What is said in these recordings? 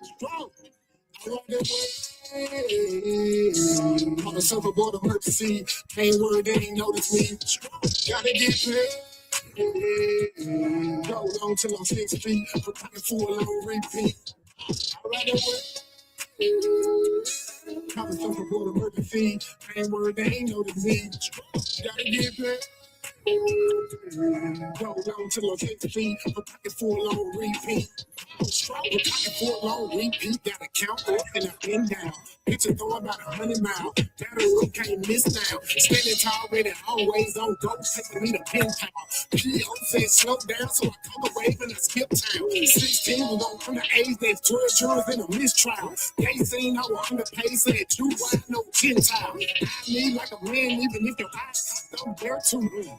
Strong. I run the way. On the surfboard emergency. Ain't worried, they ain't notice me. Strong. Gotta get paid. Go long till I'm 6 feet. Preparing for a long repeat. I run the way. On the surfboard emergency. Ain't worried, they ain't notice me. Strong. Gotta get paid. Go long till I'm 6 feet. Preparing for a long repeat. Strong, pocket for a long repeat, gotta count up and I've been down. Picture throw about 100 miles. That room can't miss now. Standing tall, ready, always on go, taking me to pin town. PO said slow down, so I come a wave and I skip town. 16 was on underage, there's 12 jurors in a mistrial. They seen I was underpaid, said 2 wide, no Gentile. I need like a man, even if your eyes don't dare to.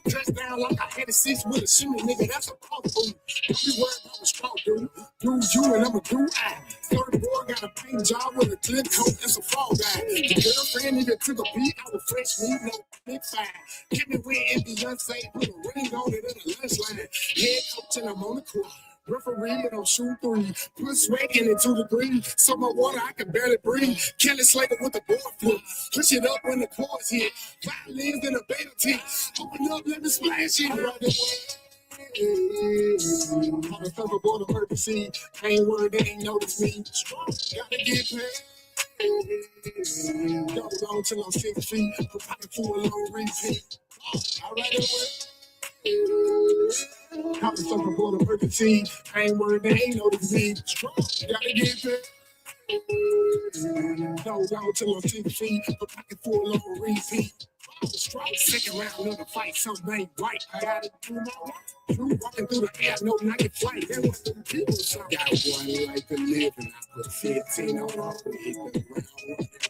Touchdown like I had a 6 with a shimmy, nigga, that's a ball food. Don't be worried about what strong dude. Do you and I'm a do I. Third boy got a paint job with a clear coat and some fall guy. The girlfriend even took a beat. I was fresh meat, no big five. Hit me with and Beyonce, put a ring on it in the lunch line. Head coach and I'm on the court. Referee, but I'm shooting 3. Put sweat in it 2 degrees. So my water, I can barely breathe. Kelly Slater with the board flip. Push it up when the chords hit. Violins in a beta tip. Open up, let me splash it. Right away. On the surfboard emergency, ain't worried, they ain't notice me. Strong, gotta get paid. Go long till I'm 6 feet, preparing for a long repeat. I ride away. On the surfboard emergency, ain't worried, they ain't notice me. Strong, gotta get paid. Go long till I'm 6 feet, preparing for a long repeat. Strong, second round of the fight, something ain't right. I gotta do my work. You walking through the air, no night flight. There was some people. Got one life to live, and I put 15 on all. Hit the ground,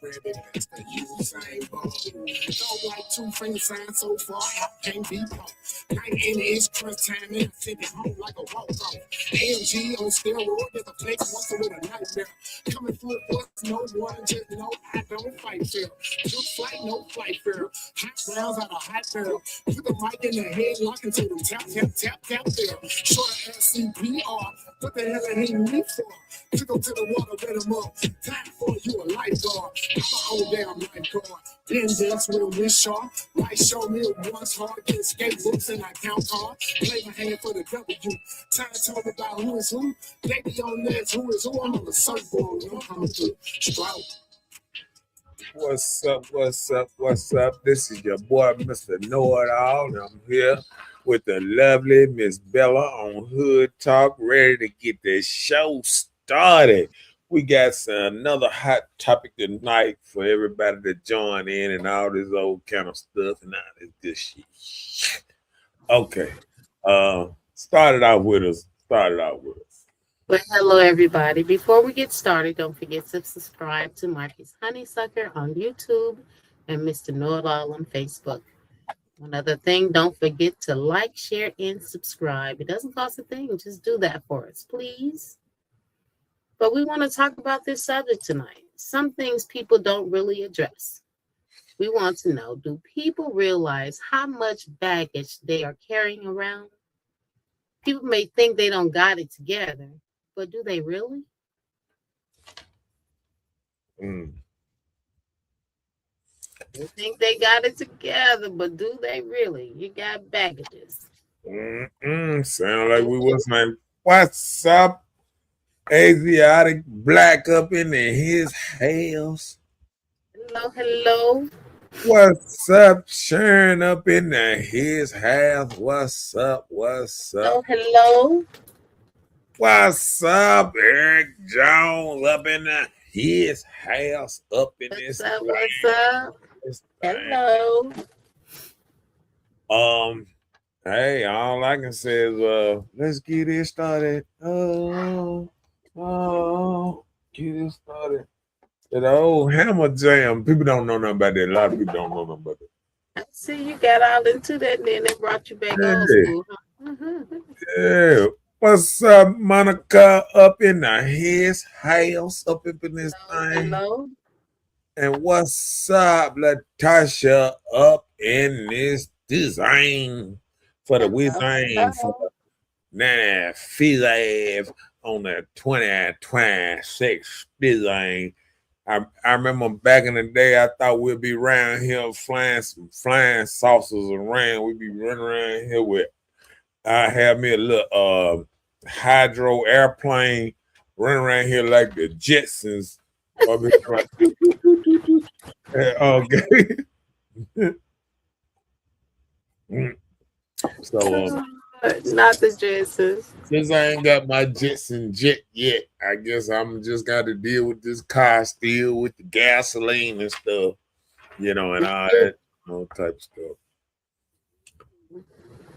running ready. That's the Usain Bolt. Don't like 2 finger sign so far, I can't be caught. 19 is crunch time, and I send it home like a walk off. AMG on steroids, there's a place once with a nightmare. Coming through the bus, no one, just know I don't fight fair. Good flight, no flight fair. Hot rounds out of hot barrel. Put the mic in the head, lock into them. Tap, tap, tap, tap there. Short ass CPR. What the hell are he me for? Took him to the water, let him up. Time for you a lifeguard. I'm an old damn lifeguard. Then dance with a wrist sharp. Might show me it once hard. Get skatebooks and I count cards. Play my hand for the W. Time to talk about who is who. They be on this, who is who. I'm on the surfboard. I'm coming through. Stroud. What's up? What's up? What's up? This is your boy, Mr. Know It All, and I'm here with the lovely Miss Bella on Hood Talk, ready to get this show started. We got another hot topic tonight for everybody to join in and all this old kind of stuff and all this good shit. Okay. Started out with us. Well, hello, everybody. Before we get started, don't forget to subscribe to Marcus Honeysucker on YouTube and Mr. Know It All on Facebook. One other thing, don't forget to like, share, and subscribe. It doesn't cost a thing. Just do that for us, please. But we want to talk about this subject tonight. Some things people don't really address. We want to know, do people realize how much baggage they are carrying around? People may think they don't got it together, but do they really? They think they got it together, but do they really? You got baggages. Sound like we was like, what's up? Asiatic black up in his house. Hello. What's up? Sharon up in his house. What's up? Hello. What's up? Eric Jones up in his house. Up in What's up? Hello. Hey, all I can say is let's get it started. Get it started. The old Hammer Jam. People don't know nothing about that. A lot of people don't know nothing about that. I see you got all into that and then they brought you back old school. Yeah. What's up, Monica? Up in his house, up in this thing. Hello. And what's up, Latasha? Up in this design for the Wizane for Nana Philave on that 20 and 26 thing. I remember back in the day, I thought we'd be around here flying saucers around. We'd be running around here with, I have me a little hydro airplane running around here like the Jetsons. Okay. So not the Jetsons. since I ain't got my Jetson jet yet, I guess I'm just got to deal with this car still with the gasoline and stuff, and all that type of stuff.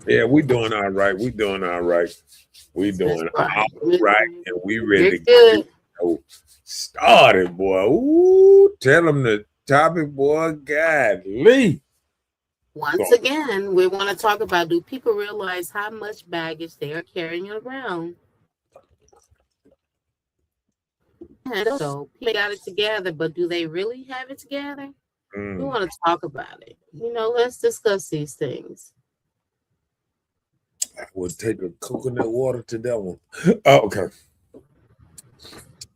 Yeah, we doing all right. We doing all right. We doing all right, and we ready to get started, boy. Ooh, tell them the topic, boy. Godly. Once again, we want to talk about, do people realize how much baggage they are carrying around? And so people got it together, but do they really have it together? We want to talk about it. Let's discuss these things. I would take a coconut water to that one. Oh, okay.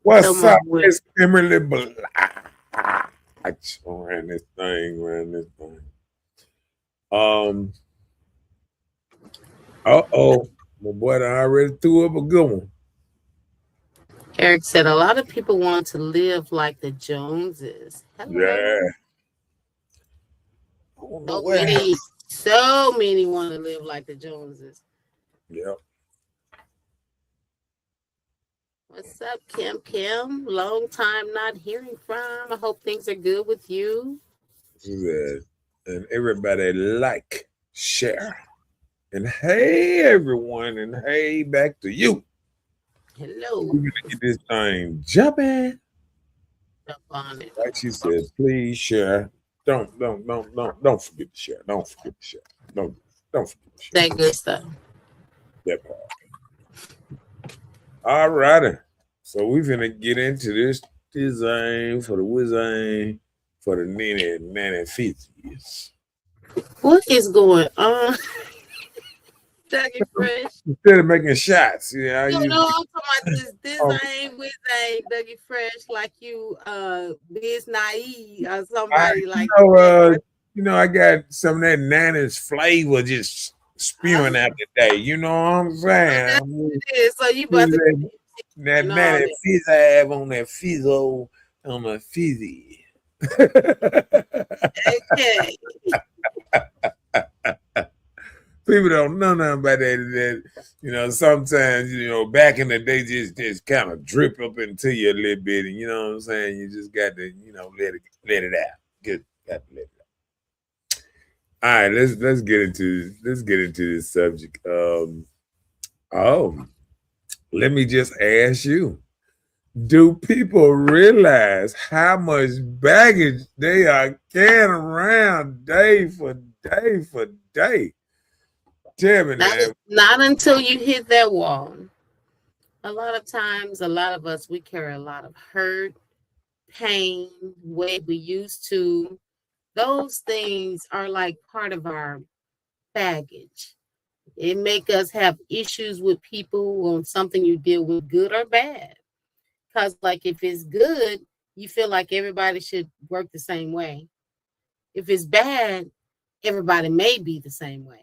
What's up, Miss Emily Black? Ran this thing. My boy I already threw up a good one. Eric said a lot of people want to live like the Joneses. Hello. Yeah. So many want to live like the Joneses. Yep. What's up, Kim? Long time not hearing from. I hope things are good with you. Good. And everybody like, share. And hey, everyone. And hey, back to you. Hello. We're going to get this thing jumping. Jump on it. Like she said, please share. Don't forget to share. Don't forget to share. Don't forget to share. That good stuff. That part. All righty. So we're going to get into this design for the Wizane for the nanny 50s. What is going on? Dougie Fresh. Instead of making shots, I'm talking about this design with a Dougie Fresh, like you Biz Naive or somebody like I got some of that nanny's flavor just spewing out today. You know what I'm saying? So you about to that nanny fizz have on that fizzo on the fizzy. Okay. People don't know nothing about that. Sometimes, back in the day, just kind of drip up into you a little bit, and you know what I'm saying? You just got to, let it out. Got to let it out. All right, let's get into this subject. Let me just ask you. Do people realize how much baggage they are carrying around day for day? Tell me that. Not until you hit that wall. A lot of times, a lot of us, we carry a lot of hurt, pain, way we used to. Those things are like part of our baggage. It make us have issues with people on something you deal with, good or bad. Because like if it's good, you feel like everybody should work the same way. If it's bad, everybody may be the same way.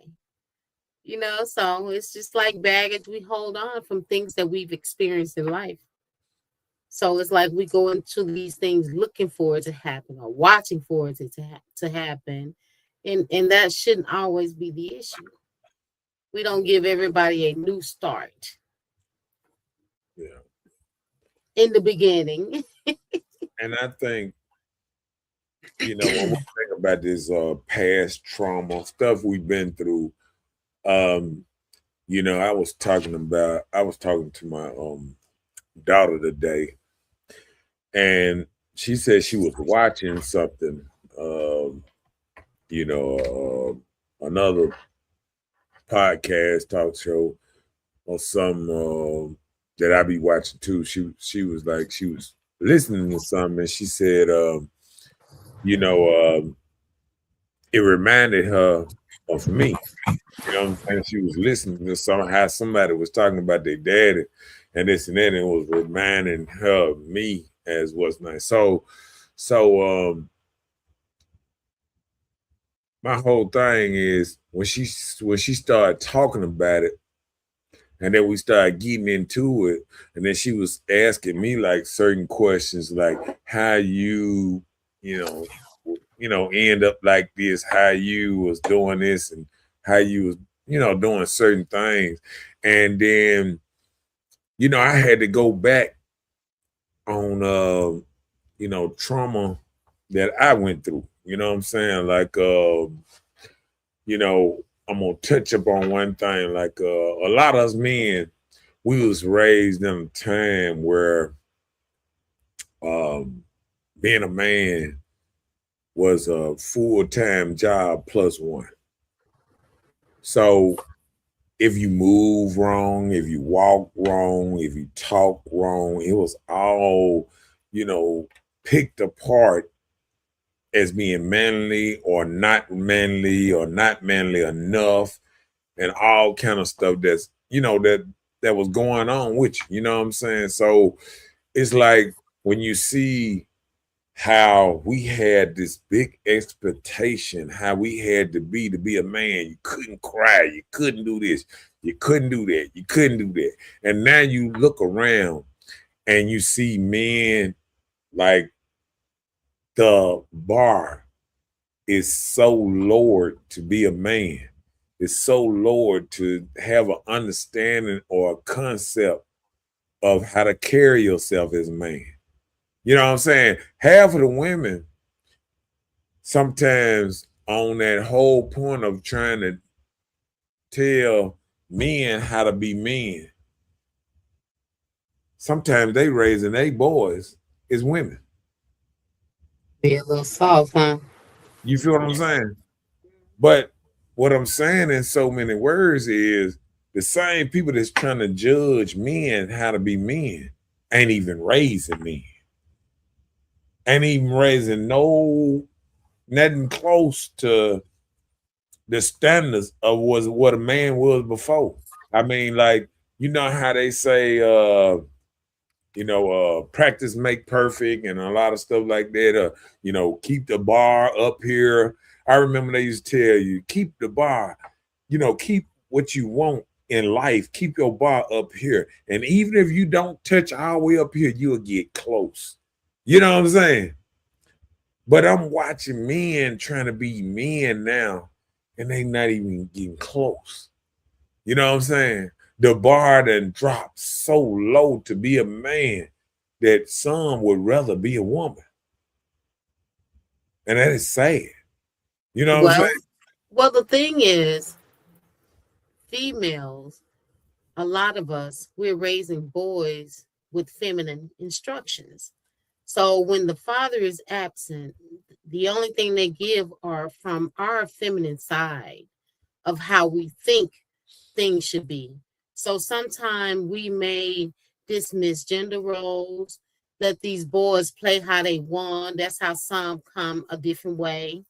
So it's just like baggage we hold on from things that we've experienced in life. So it's like we go into these things looking for it to happen or watching for it to happen. And that shouldn't always be the issue. We don't give everybody a new start. Yeah. In the beginning. And I think, when we think about this past trauma, stuff we've been through, I was talking to my daughter today, and she said she was watching something, another podcast talk show or some that I be watching too. She was like, she was listening to something, and she said, it reminded her of me. You know what I'm saying? She was listening to how somebody was talking about their daddy, and this and that, and it was reminding her of me as what's nice. My whole thing is when she started talking about it, and then we started getting into it, and then she was asking me like certain questions, like how end up like this, how you was doing this, and how you was doing certain things, and then I had to go back on trauma that I went through. You know what I'm saying? Like I'm gonna touch up on one thing. Like a lot of us men, we was raised in a time where being a man was a full-time job plus one. So if you move wrong, if you walk wrong, if you talk wrong, it was all, picked apart as being manly or not manly enough, and all kind of stuff that's that was going on with you. You know what I'm saying? So it's like when you see how we had this big expectation, how we had to be a man. You couldn't cry, you couldn't do this, you couldn't do that, you couldn't do that. And now you look around and you see men, like the bar is so lowered to be a man. It's so lowered to have an understanding or a concept of how to carry yourself as a man. You know what I'm saying? Half of the women sometimes on that whole point of trying to tell men how to be men, sometimes they raising their boys as women. Be a little soft, huh? You feel what I'm saying? But what I'm saying in so many words is the same people that's trying to judge men how to be men ain't even raising men. Ain't even raising nothing close to the standards of what a man was before. I mean, like, you know how they say practice make perfect and a lot of stuff like that. Keep the bar up here. I remember they used to tell you, keep the bar, keep what you want in life, keep your bar up here. And even if you don't touch all the way up here, you'll get close. You know what I'm saying? But I'm watching men trying to be men now, and they not even getting close. You know what I'm saying? The bar done dropped so low to be a man that some would rather be a woman. And that is sad. You know what I'm saying? Well, the thing is, females, a lot of us, we're raising boys with feminine instructions. So when the father is absent, the only thing they give are from our feminine side of how we think things should be. So sometimes we may dismiss gender roles, let these boys play how they want. That's how some come a different way.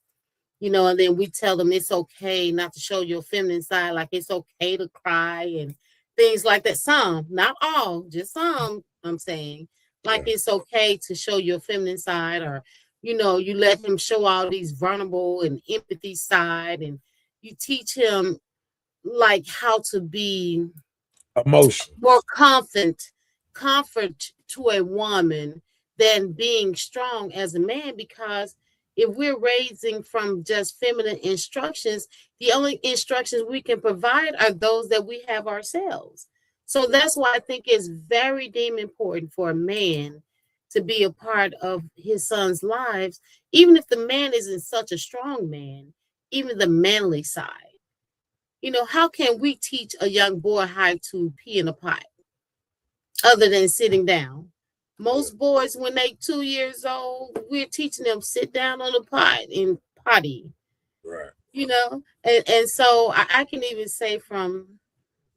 And then we tell them it's okay not to show your feminine side, like it's okay to cry and things like that. Some, not all, just some, I'm saying. Like it's okay to show your feminine side, or you let him show all these vulnerable and empathy side, and you teach him like how to be emotion, more comfort to a woman than being strong as a man. Because if we're raising from just feminine instructions, the only instructions we can provide are those that we have ourselves. So that's why I think it's very damn important for a man to be a part of his son's lives, even if the man isn't such a strong man, even the manly side. How can we teach a young boy how to pee in a pot other than sitting down? Most boys, when they 2 years old, we're teaching them sit down on the pot and potty. Right. And so I can even say from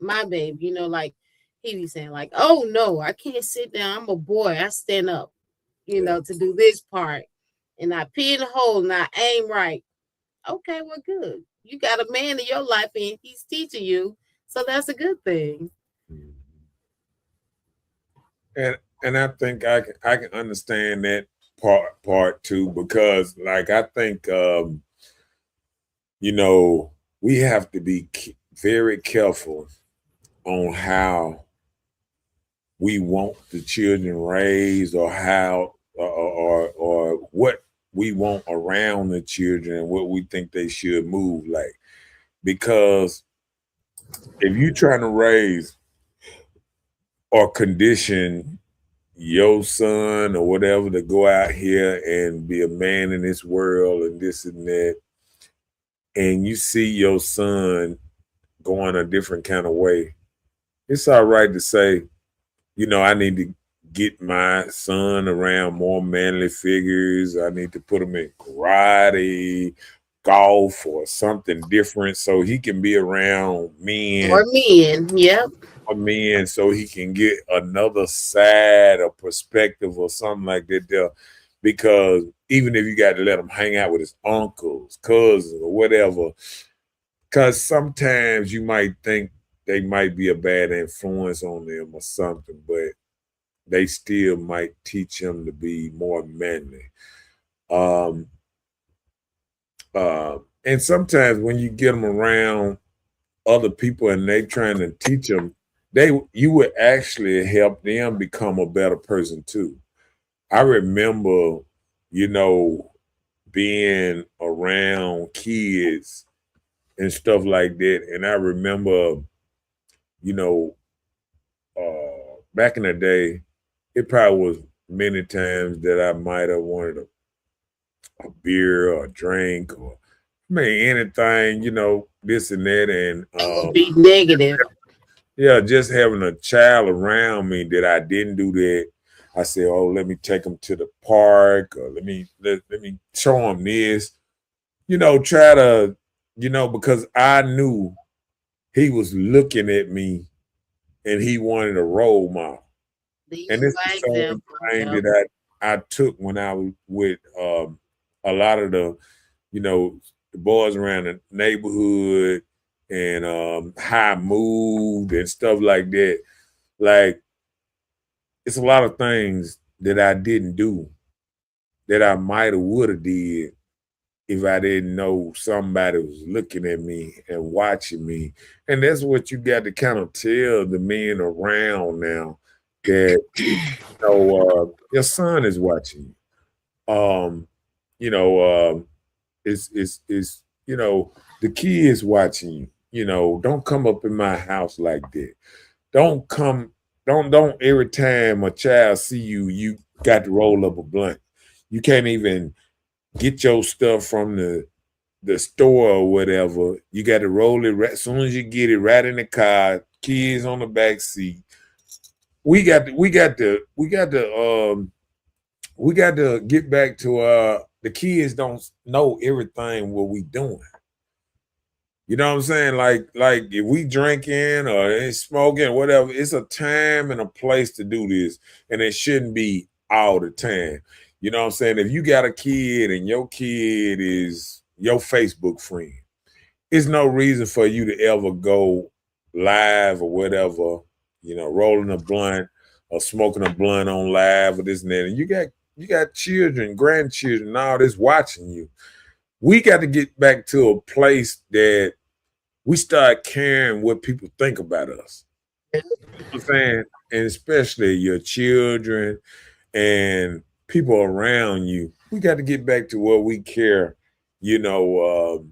my baby, like he be saying, like, oh no, I can't sit down. I'm a boy. I stand up, to do this part. And I pee in the hole and I aim right. Okay, well, good. You got a man in your life and he's teaching you. So that's a good thing. and I think I can understand that part too, because like I think you know, we have to be very careful on how we want the children raised, or how or what we want around the children and what we think they should move like. Because if you're trying to raise or condition your son or whatever to go out here and be a man in this world and this and that, and you see your son going a different kind of way, it's all right to say, you know, I need to get my son around more manly figures. I need to put him in karate, golf, or something different so he can be around Or men, men. Yep. or men, so he can get another side or perspective or something like that there. Because even if you got to let him hang out with his uncles, cousins, or whatever, because sometimes you might think they might be a bad influence on them or something, but they still might teach him to be more manly. Um, and sometimes when you get them around other people and they trying to teach them, you would actually help them become a better person too. I remember, you know, being around kids and stuff like that, and I remember, you know, back in the day, it probably was many times that I might have wanted a beer or a drink, or I mean anything, you know, this and that, and It would be negative. yeah, just having a child around me that I didn't do that. I said, "Oh, let me take him to the park, or let me show him this." You know, try to, you know, because I knew he was looking at me and he wanted a role model. Lead And it's the by same example. thing Yep. that I took when I was with a lot of the, you know, the boys around the neighborhood, and how I moved and stuff like that. Like, it's a lot of things that I didn't do that I might have would have did if I didn't know somebody was looking at me and watching me. And that's what you got to kind of tell the men around now, that your son is watching you. You know, it's you know, the kids watching you. You know, don't come up in my house like that. Don't come. Don't every time a child see you, you got to roll up a blunt. You can't even get your stuff from the store or whatever. You got to roll it right as soon as you get it right in the car. Kids on the back seat. We got to get back to the kids don't know everything what we doing. You know what I'm saying? Like if we drinking or smoking, whatever, it's a time and a place to do this, and it shouldn't be all the time. You know what I'm saying? If you got a kid and your kid is your Facebook friend, it's no reason for you to ever go live or whatever, you know, rolling a blunt or smoking a blunt on live or this and that. And you got children, grandchildren, and all this watching you. We got to get back to a place that we start caring what people think about us. You know what I'm saying? And especially your children and people around you. We got to get back to what we care, you know,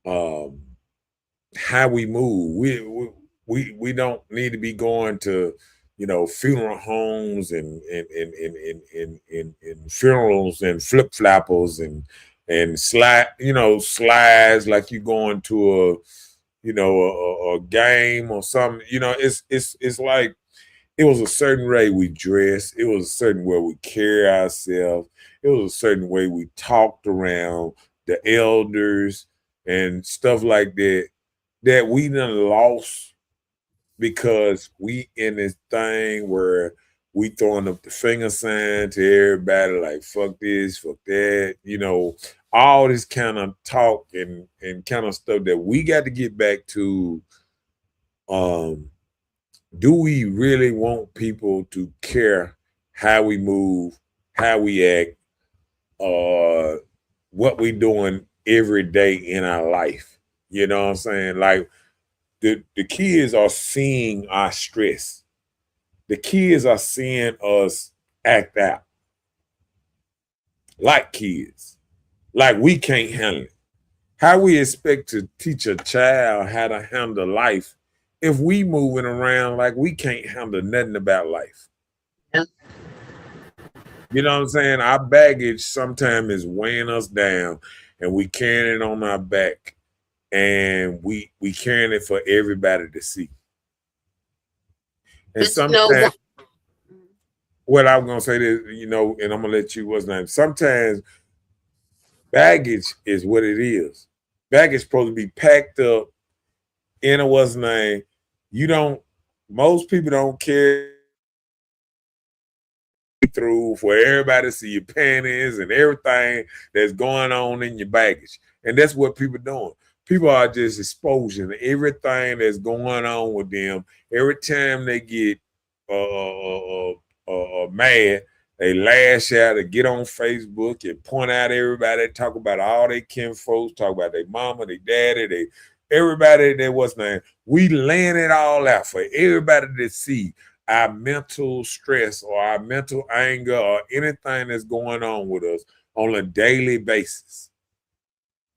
um, how we move. We don't need to be going to, you know, funeral homes and funerals and flip flappers and slide, you know, slides like you going to a, you know, a game or something. You know, it's like it was a certain way we dressed. It was a certain way we carry ourselves. It was a certain way we talked around the elders and stuff like that, that we done lost because we in this thing where we throwing up the finger sign to everybody like fuck this, fuck that, you know, all this kind of talk and kind of stuff that we got to get back to um do we really want people to care how we move, how we act, what we doing every day in our life? You know what I'm saying? Like the kids are seeing our stress. The kids are seeing us act out like kids, like we can't handle it. How we expect to teach a child how to handle life if we moving around like we can't handle nothing about life? Yeah. You know what I'm saying? Our baggage sometimes is weighing us down, and we carrying it on our back, and we carrying it for everybody to see. And But you know sometimes, what? what I'm gonna say this, and I'm gonna let you what's name. Sometimes baggage is what it is. Baggage supposed to be packed up in a what's name. You don't. Most people don't care through for everybody to see your panties and everything that's going on in your baggage. And that's what people doing. People are just exposing everything that's going on with them. Every time they get mad, they lash out and get on Facebook and point out everybody, talk about all their kin folks, talk about their mama, their daddy, everybody that was name. We laying it all out for everybody to see our mental stress or our mental anger or anything that's going on with us on a daily basis.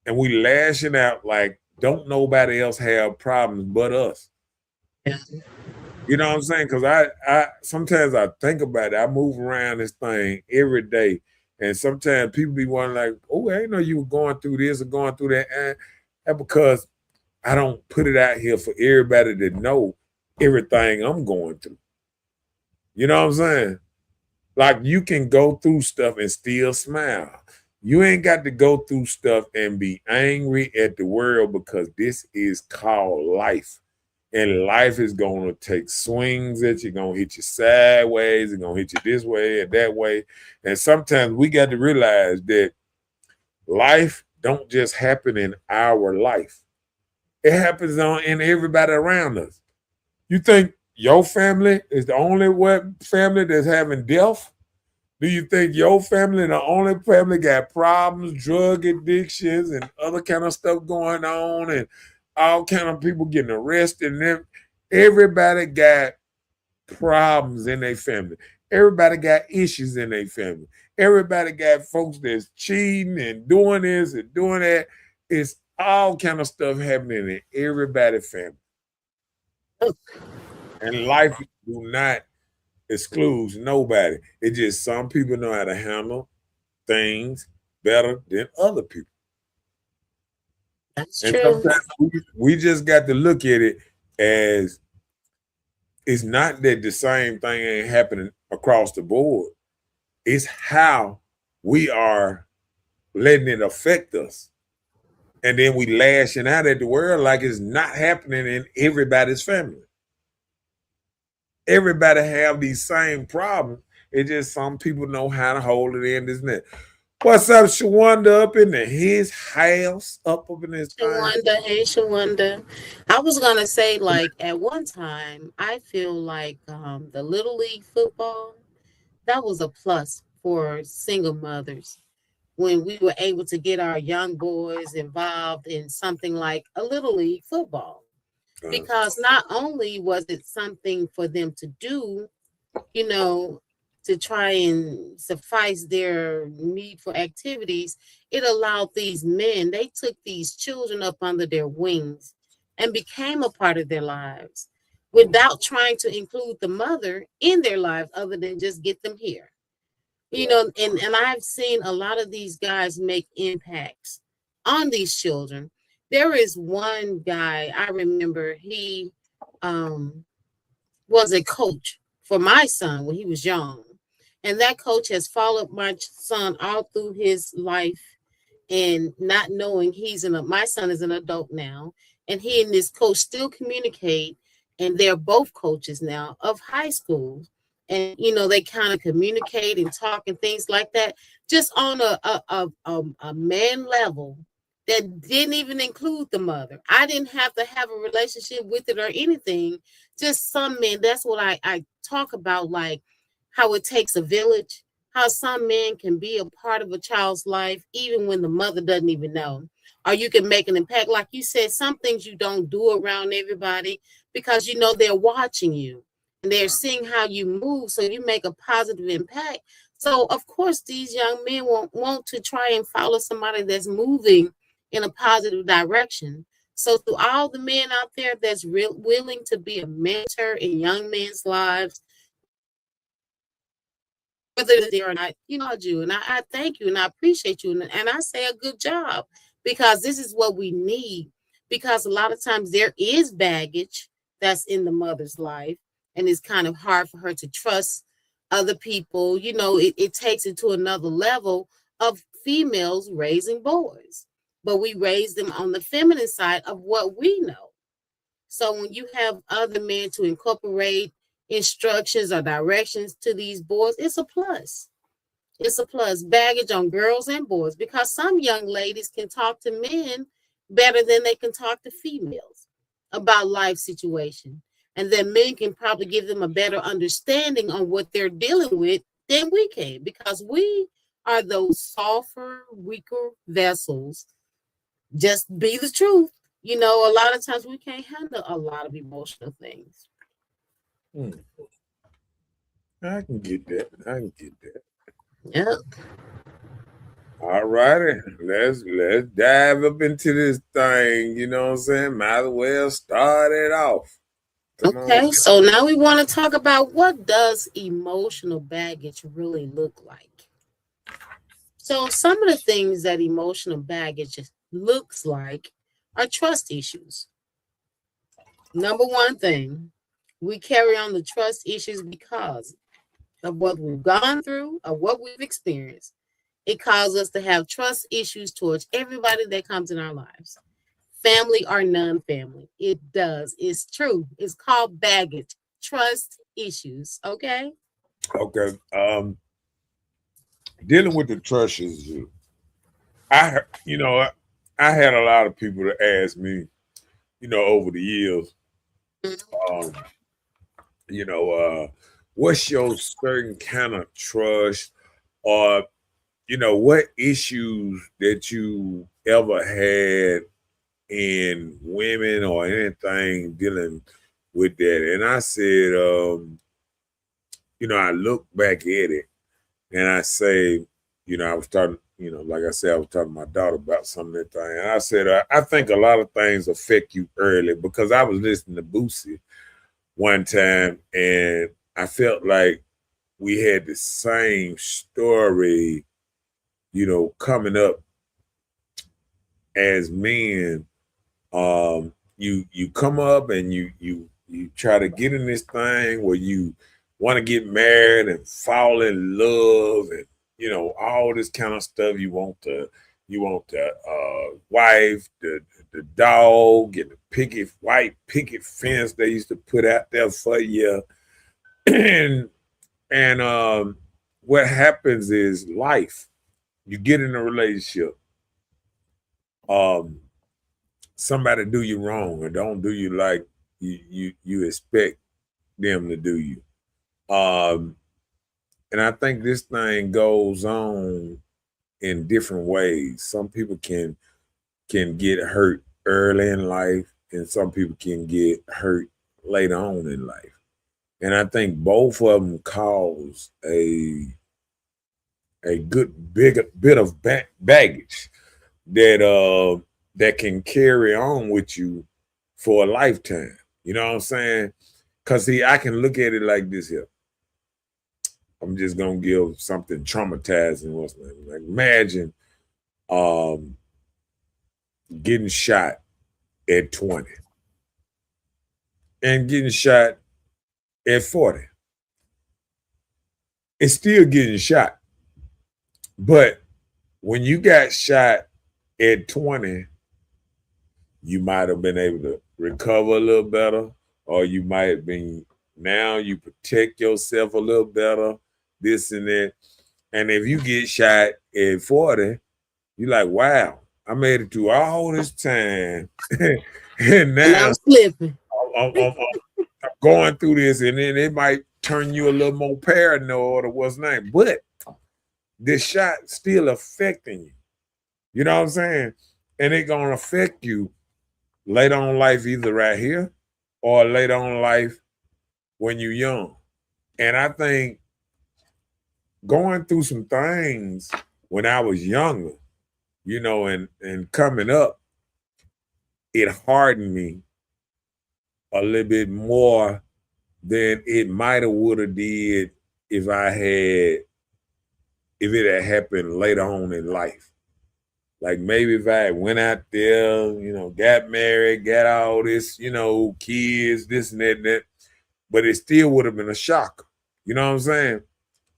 And we lashing out like don't nobody else have problems but us. Yeah. You know what I'm saying? Because I sometimes I think about it. I move around this thing every day. And sometimes people be wondering like, oh, I didn't know you were going through this or going through that. And that's because I don't put it out here for everybody to know everything I'm going through. You know what I'm saying? Like you can go through stuff and still smile. You ain't got to go through stuff and be angry at the world because this is called life. And life is going to take swings at you, going to hit you sideways, it's going to hit you this way and that way. And sometimes we got to realize that life don't just happen in our life. It happens in everybody around us. You think your family is the only family that's having death? Do you think your family the only family got problems, drug addictions, and other kind of stuff going on, and all kind of people getting arrested? And everybody got problems in their family. Everybody got issues in their family. Everybody got folks that's cheating and doing this and doing that. It's all kind of stuff happening in everybody's family. And life do not excludes nobody. It's just some people know how to handle things better than other people. That's And true. sometimes we just got to look at it as it's not that the same thing ain't happening across the board. It's how we are letting it affect us. And then we lashing out at the world like it's not happening in everybody's family. Everybody have these same problems. It's just some people know how to hold it in, isn't it? What's up, Shawanda, up in his house, up in his thing? Shawanda, hey Shawanda. I was gonna say, like at one time, I feel like the little league football that was a plus for single mothers when we were able to get our young boys involved in something like a little league football. Because not only was it something for them to do, you know, to try and suffice their need for activities, it allowed these men, they took these children up under their wings and became a part of their lives without trying to include the mother in their lives other than just get them here. You know, and I've seen a lot of these guys make impacts on these children. There is one guy I remember, he um was a coach for my son when he was young. And that coach has followed my son all through his life and not knowing my son is an adult now. And he and this coach still communicate. And they're both coaches now of high school. And, they kind of communicate and talk and things like that, just on a man level. that didn't even include the mother. I didn't have to have a relationship with it or anything. Just some men. That's what I talk about, like how it takes a village, how some men can be a part of a child's life even when the mother doesn't even know. Or you can make an impact. Like you said, some things you don't do around everybody because you know they're watching you and they're seeing how you move. So you make a positive impact. So of course these young men want to try and follow somebody that's moving in a positive direction. So to all the men out there that's willing to be a mentor in young men's lives, whether they or not, you know, you and I thank you and I appreciate you and I say a good job because this is what we need. Because a lot of times there is baggage that's in the mother's life, and it's kind of hard for her to trust other people. You know, it takes it to another level of females raising boys, but we raise them on the feminine side of what we know. So when you have other men to incorporate instructions or directions to these boys, it's a plus. It's a plus. Baggage on girls and boys because some young ladies can talk to men better than they can talk to females about life situation. And then men can probably give them a better understanding on what they're dealing with than we can because we are those softer, weaker vessels. Just be the truth. You know, a lot of times we can't handle a lot of emotional things. I can get that. I can get that. Yeah. All righty, let's dive up into this thing. You know what I'm saying? Might as well start it off. Come Okay, on. so now we want to talk about what does emotional baggage really look like. So some of the things that emotional baggage looks like are trust issues. Number one thing, we carry on the trust issues because of what we've gone through or what we've experienced. It causes us to have trust issues towards everybody that comes in our lives, family or non-family. It does. It's true. It's called baggage, trust issues. Okay. Okay. Dealing with the trust issue, I had a lot of people to ask me, over the years, um, what's your certain kind of trust, or what issues that you ever had in women or anything dealing with that. And I said, I look back at it and I say, I was talking, like I said, I was talking to my daughter about some of that thing. And I said, I think a lot of things affect you early because I was listening to Boosie one time and I felt like we had the same story, coming up as men. You come up and you try to get in this thing where you want to get married and fall in love and all this kind of stuff. You want the wife, the dog, and the white picket fence they used to put out there for you. and what happens is life. You get in a relationship. Somebody do you wrong or don't do you like you expect them to do you. And I think this thing goes on in different ways. Some people can get hurt early in life, and some people can get hurt later on in life. And I think both of them cause a good big bit of baggage that can carry on with you for a lifetime. You know what I'm saying? Because see, I can look at it like this here. I'm just gonna give something traumatizing. Like imagine getting shot at 20 and getting shot at 40. It's still getting shot. But when you got shot at 20, you might have been able to recover a little better, or you might have been, now you protect yourself a little better, this and that. And if you get shot at 40, you're like, wow, I made it through all this time, and And now I'm slipping. I'm going through this, and then it might turn you a little more paranoid or what's name. But this shot still affecting you. You know what I'm saying? And it gonna affect you later on in life, either right here or later on in life when you're young. And I think going through some things when I was younger, you know, and coming up, it hardened me a little bit more than it might have would have did if it had happened later on in life. Like maybe if I went out there, you know, got married, got all this, you know, kids, this and that, but it still would have been a shock. You know what I'm saying?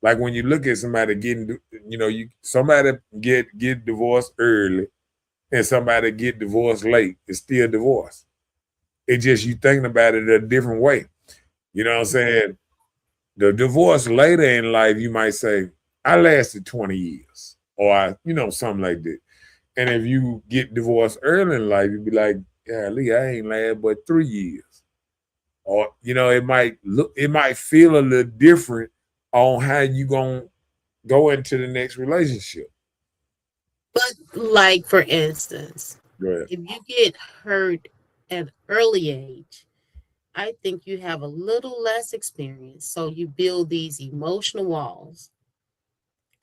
Like when you look at somebody getting, you know, somebody get divorced early and somebody get divorced late, it's still divorce. It's just you thinking about it a different way. You know what I'm saying? The divorce later in life, you might say, I lasted 20 years or you know, something like that. And if you get divorced early in life, you'd be like, yeah, Lee, I ain't last but 3 years. Or, you know, it might feel a little different on how you gonna go into the next relationship. But like for instance, Go ahead. if you get hurt at early age, I think you have a little less experience. So you build these emotional walls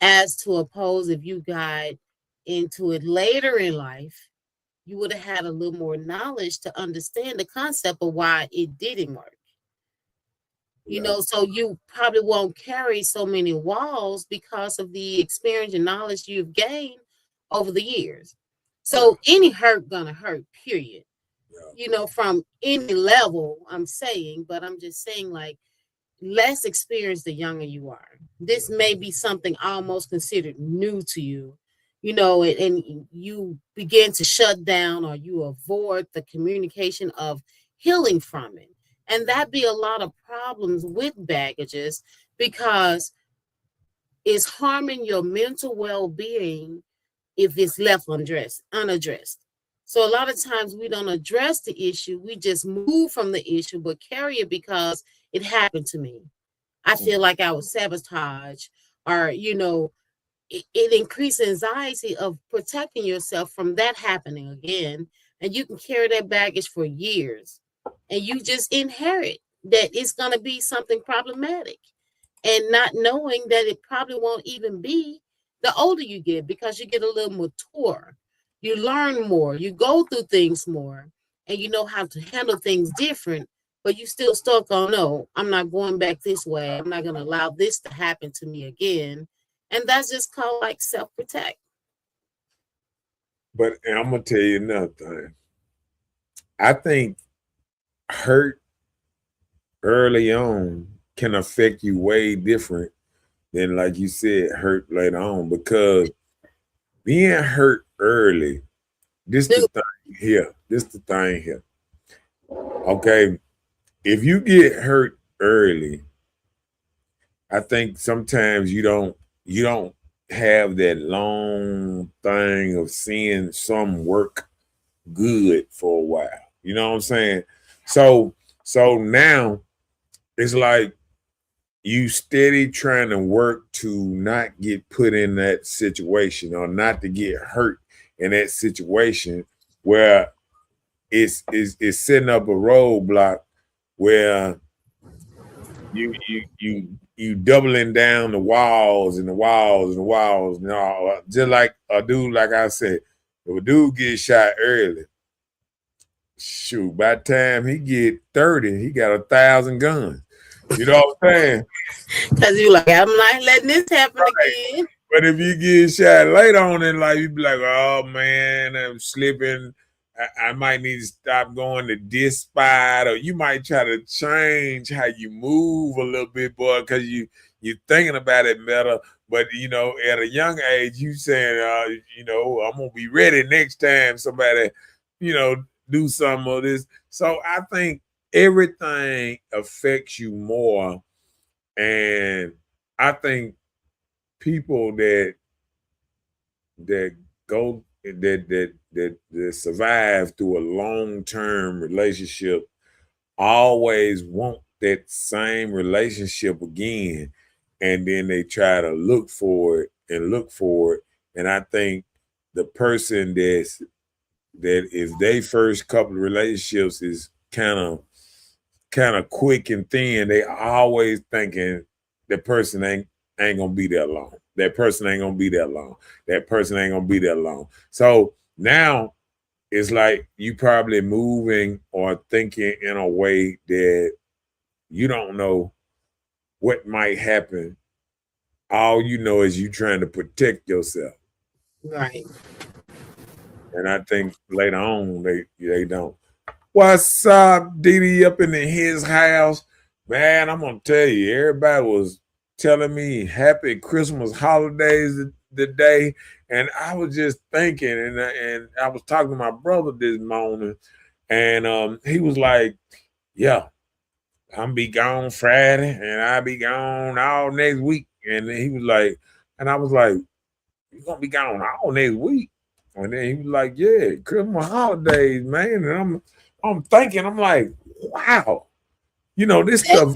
as to oppose if you got into it later in life, you would have had a little more knowledge to understand the concept of why it didn't work. You know, so you probably won't carry so many walls because of the experience and knowledge you've gained over the years. So any hurt gonna hurt, period. You know, from any level, I'm saying, but I'm just saying like less experience the younger you are. This may be something almost considered new to you, you know, and you begin to shut down or you avoid the communication of healing from it. And that be a lot of problems with baggages because it's harming your mental well-being if it's left unaddressed. So a lot of times we don't address the issue. We just move from the issue, but carry it because it happened to me. I feel like I was sabotaged, or you know, it increases anxiety of protecting yourself from that happening again, and you can carry that baggage for years, and you just inherit that it's going to be something problematic, and not knowing that it probably won't even be the older you get because you get a little mature, you learn more, you go through things more, and you know how to handle things different, but you still stuck on no, I'm not going back this way. I'm not going to allow this to happen to me again. And that's just called like self-protect. But I'm gonna tell you another thing. I think hurt early on can affect you way different than, like you said, hurt later on. Because being hurt early, this the thing here. This the thing here. Okay, if you get hurt early, I think sometimes you don't have that long thing of seeing some work good for a while. You know what I'm saying? So now it's like you steady trying to work to not get put in that situation or not to get hurt in that situation where it's setting up a roadblock where you doubling down the walls and the walls and the walls. You know, just like a dude, like I said, if a dude gets shot early, shoot, by the time he get 30, he got 1,000 guns. You know what I'm saying? Because you're like, I'm not letting this happen again. But if you get shot later on in life, you be like, oh man, I'm slipping. I might need to stop going to this spot, or you might try to change how you move a little bit, boy, because you're thinking about it better. But you know, at a young age, you saying, you know, I'm gonna be ready next time somebody, you know, do some of this. So I think everything affects you more, and I think people that go that survive through a long-term relationship always want that same relationship again, and then they try to look for it and look for it. And I think the person that if they first couple of relationships is kind of quick and thin, they always thinking that person ain't gonna be that long. That person ain't gonna be that long. That person ain't gonna be that long. So now it's like you probably moving or thinking in a way that you don't know what might happen. All you know is you trying to protect yourself. Right. And I think later on they don't. What's up, Didi up in his house? Man, I'm gonna tell you, everybody was telling me happy Christmas holidays today. And I was just thinking, and I was talking to my brother this morning, and he was like, yeah, I'm be gone Friday and I'll be gone all next week. And he was like, and I was like, you gonna be gone all next week? And then he was like, yeah, Christmas holidays, man. And I'm thinking, I'm like, wow, you know, this stuff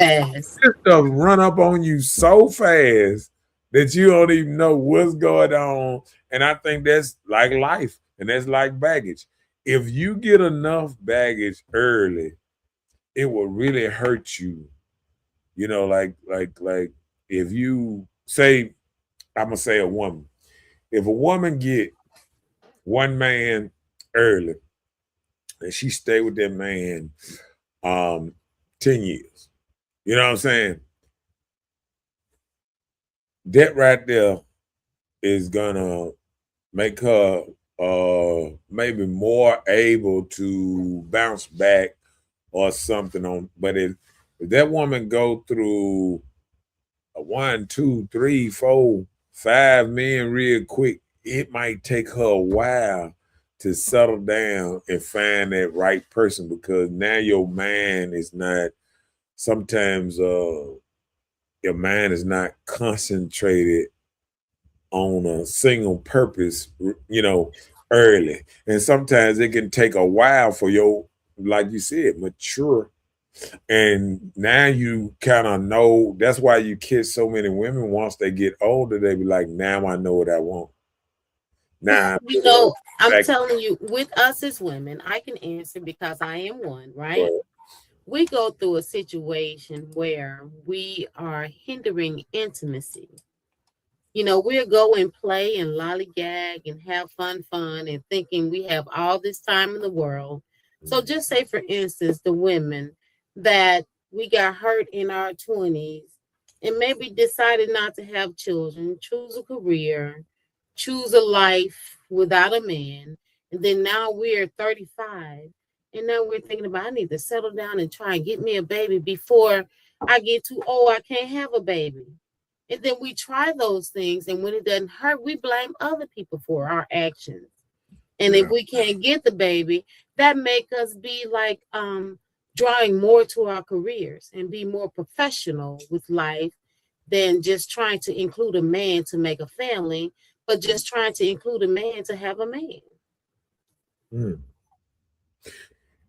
run up on you so fast that you don't even know what's going on. And I think that's like life, and that's like baggage. If you get enough baggage early, it will really hurt you. You know, like if you say, I'm gonna say a woman. If a woman get one man early and she stay with that man 10 years, you know what I'm saying? That right there is gonna make her maybe more able to bounce back or something on. But if that woman go through a 1, 2, 3, 4, 5 men real quick, it might take her a while to settle down and find that right person, because now your mind is not, sometimes your mind is not concentrated on a single purpose, you know, early. And sometimes it can take a while for your, like you said, mature. And now you kind of know. That's why you kiss so many women once they get older. They be like, now I know what I want. Now, you know, I'm telling you, with us as women, I can answer because I am one, right? We go through a situation where we are hindering intimacy. You know, we'll go and play and lollygag and have fun and thinking we have all this time in the world. So just say, for instance, the women that we got hurt in our 20s and maybe decided not to have children, choose a career, choose a life without a man. And then now we're 35. And now we're thinking about, I need to settle down and try and get me a baby before I get too old. I can't have a baby. And then we try those things. And when it doesn't hurt, we blame other people for our actions. And if we can't get the baby, that make us be like drawing more to our careers and be more professional with life than just trying to include a man to make a family, but just trying to include a man to have a man.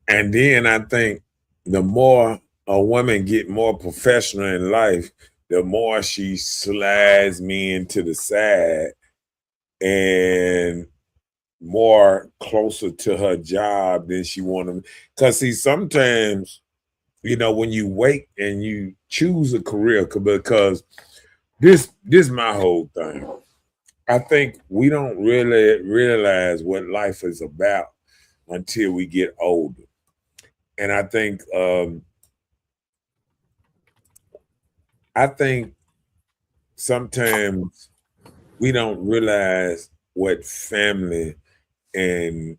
And then I think the more a woman get more professional in life, the more she slides men to the side and more closer to her job than she want them. Because see, sometimes, you know, when you wait and you choose a career, because this is my whole thing. I think we don't really realize what life is about until we get older. And I think sometimes we don't realize what family and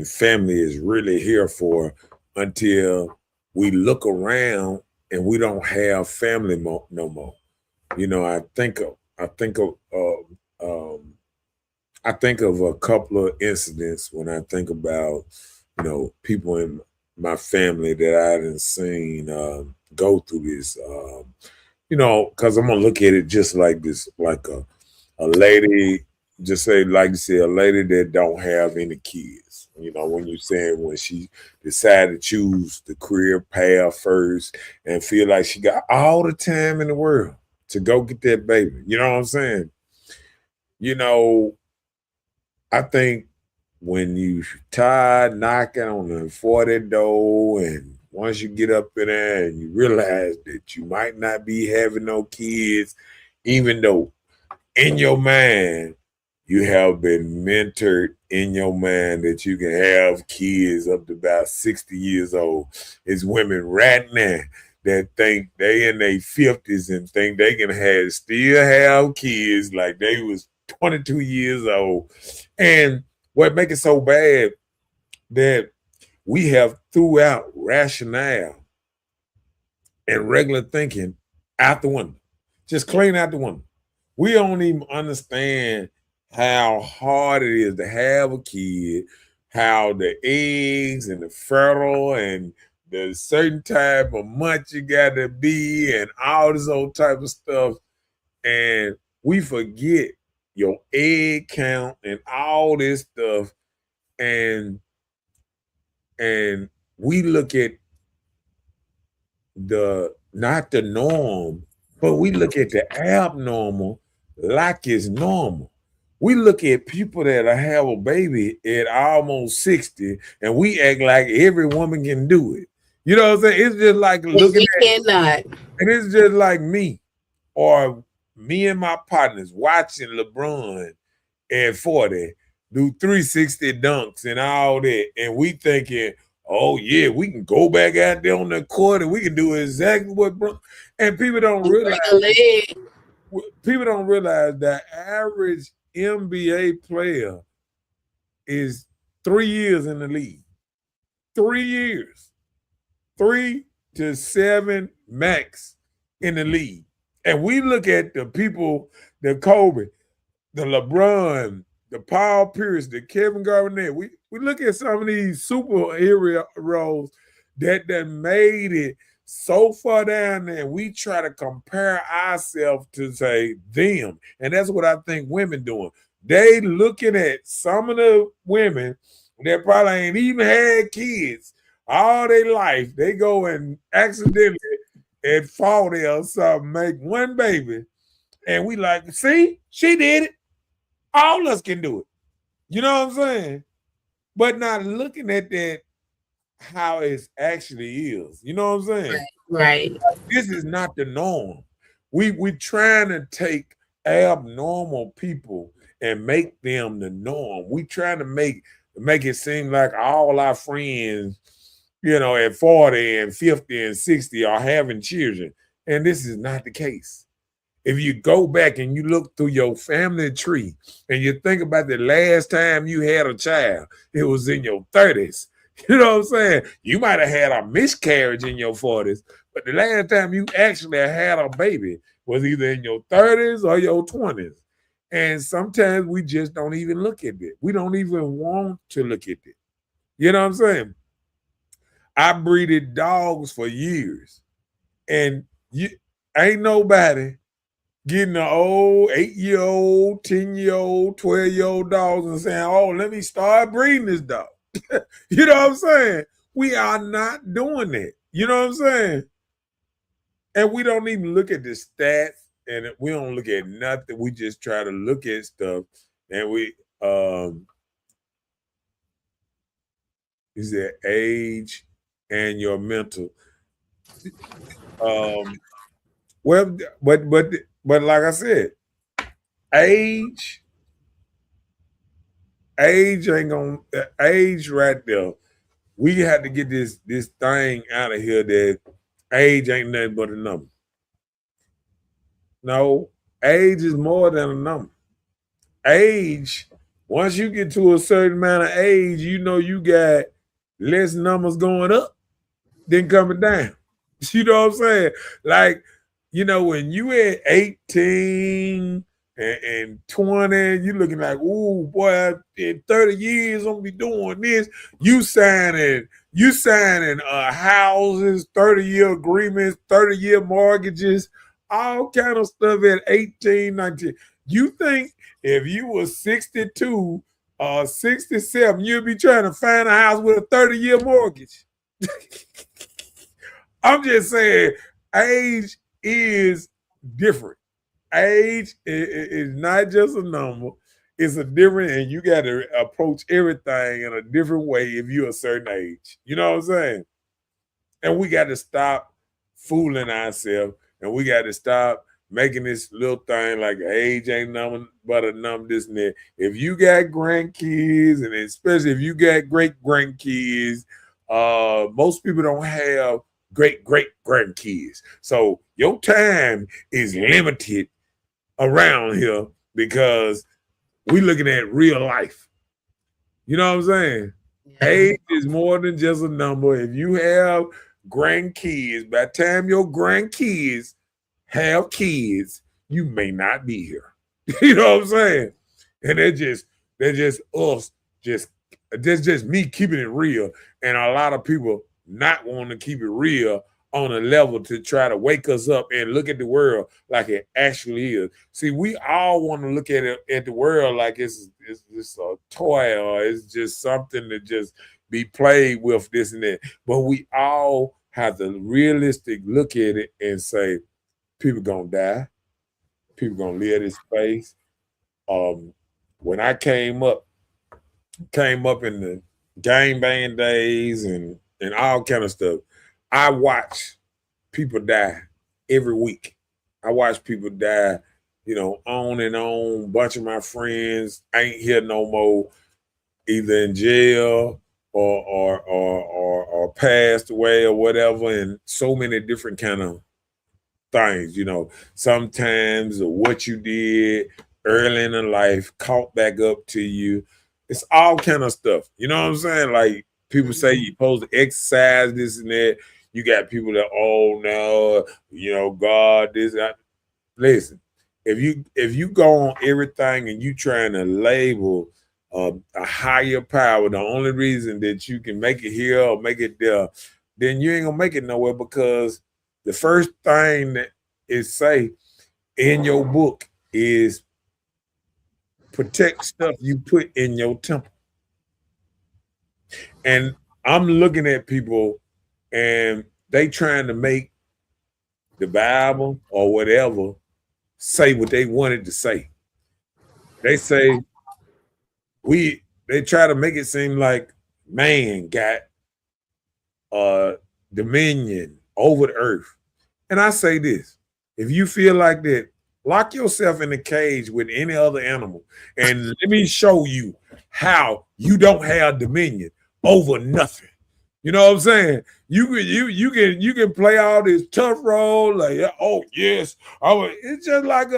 family is really here for until we look around and we don't have family no more. You know, I think of a couple of incidents when I think about, you know, people in my family that I hadn't seen go through this. You know, because I'm gonna look at it just like this, like a lady just say, like you said, a lady that don't have any kids. You know, when you're saying when she decided to choose the career path first and feel like she got all the time in the world to go get that baby. You know what I'm saying? You know, I think when you tired knocking on the 40 door, and once you get up in there and you realize that you might not be having no kids, even though in your mind you have been mentored in your mind that you can have kids up to about 60 years old. It's women right now that think they in their 50s and think they can still have kids like they was 22 years old. And what make it so bad that we have threw out rationale and regular thinking out the window. Just clean out the window. We don't even understand how hard it is to have a kid, how the eggs and the fertile and the certain type of month you got to be and all this old type of stuff. And we forget your egg count and all this stuff. And we look at not the norm, but we look at the abnormal like it's normal. We look at people that have a baby at almost 60 and we act like every woman can do it. You know what I'm saying? It's just like looking at cannot. And it's just like me or me and my partners watching LeBron at 40 do 360 dunks and all that. And we thinking, oh yeah, we can go back out there on the court and we can do exactly what and people don't realize the average NBA player is 3 years in the league. 3 years. 3 to 7 max in the league. And we look at the people, the Kobe, the LeBron, the Paul Pierce, the Kevin Garnett. We look at some of these superheroes that made it so far down there. We try to compare ourselves to say them. And that's what I think women doing. They looking at some of the women that probably ain't even had kids all their life. They go and accidentally at 40 or something make one baby. And we like, see, she did it. All of us can do it. You know what I'm saying? But not looking at that how it actually is. You know what I'm saying? Right. This is not the norm. We trying to take abnormal people and make them the norm. We trying to make it seem like all our friends, you know, at 40 and 50 and 60 are having children. And this is not the case. If you go back and you look through your family tree and you think about the last time you had a child, it was in your 30s. You know what I'm saying? You might have had a miscarriage in your 40s, but the last time you actually had a baby was either in your 30s or your 20s. And sometimes we just don't even look at it. We don't even want to look at it. You know what I'm saying? I breeded dogs for years, and ain't nobody getting an old 8-year-old, 10-year-old, 12-year-old dogs and saying, oh, let me start breeding this dog. You know what I'm saying? We are not doing that. You know what I'm saying? And we don't even look at the stats, and we don't look at nothing. We just try to look at stuff, and we is that age and your mental. Well, but like I said, age ain't gonna age right there. We had to get this thing out of here that age ain't nothing but a number. No, age is more than a number. Age, once you get to a certain amount of age, you know you got less numbers going up than coming down. You know what I'm saying? Like, you know, when you at 18 and 20, you looking like, ooh, boy, in 30 years I'm gonna be doing this. You signing houses, 30-year agreements, 30-year mortgages, all kind of stuff at 18, 19. You think if you were 62 or 67, you'd be trying to find a house with a 30-year mortgage. I'm just saying, age is different. Age is not just a number. It's a different, and you got to approach everything in a different way if you're a certain age. You know what I'm saying? And we got to stop fooling ourselves, and we got to stop making this little thing like age ain't number but a number, this and that. If you got grandkids, and especially if you got great grandkids, most people don't have great grandkids. So your time is limited around here because we looking at real life. You know what I'm saying? Yeah. Age is more than just a number. If you have grandkids, by the time your grandkids have kids, you may not be here. You know what I'm saying? And they're just us, just me keeping it real, and a lot of people not wanting to keep it real on a level to try to wake us up and look at the world like it actually is. See, we all want to look at the world like it's just a toy, or it's just something to just be played with, this and that. But we all have to realistic look at it and say, people gonna die, people gonna live this space. When I came up in the gang bang days and all kind of stuff, I watch people die every week. I watch people die, on and on. A bunch of my friends ain't here no more, either in jail or passed away or whatever, and so many different kind of things, sometimes what you did early in the life caught back up to you. It's all kind of stuff. You know what I'm saying? Like people say you're supposed to exercise this and that. You got people that, oh no, God, this, that. Listen, if you go on everything and you trying to label a higher power, the only reason that you can make it here or make it there, then you ain't gonna make it nowhere, because the first thing that it say in your book is protect stuff you put in your temple. And I'm looking at people and they trying to make the Bible or whatever say what they wanted to say. They say they try to make it seem like man got dominion over the earth. And I say this, if you feel like that, lock yourself in a cage with any other animal and let me show you how you don't have dominion over nothing. You know what I'm saying? You can play all this tough role, like, oh yes, it's just like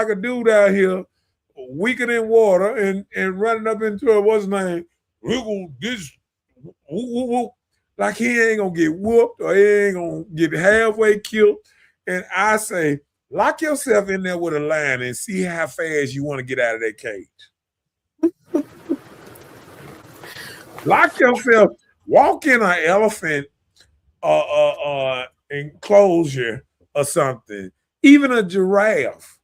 a dude out here weaker than water and running up into a what's his name, like he ain't gonna get whooped or he ain't gonna get halfway killed. And I say, lock yourself in there with a lion and see how fast you want to get out of that cage. Lock yourself, walk in an elephant enclosure or something, even a giraffe,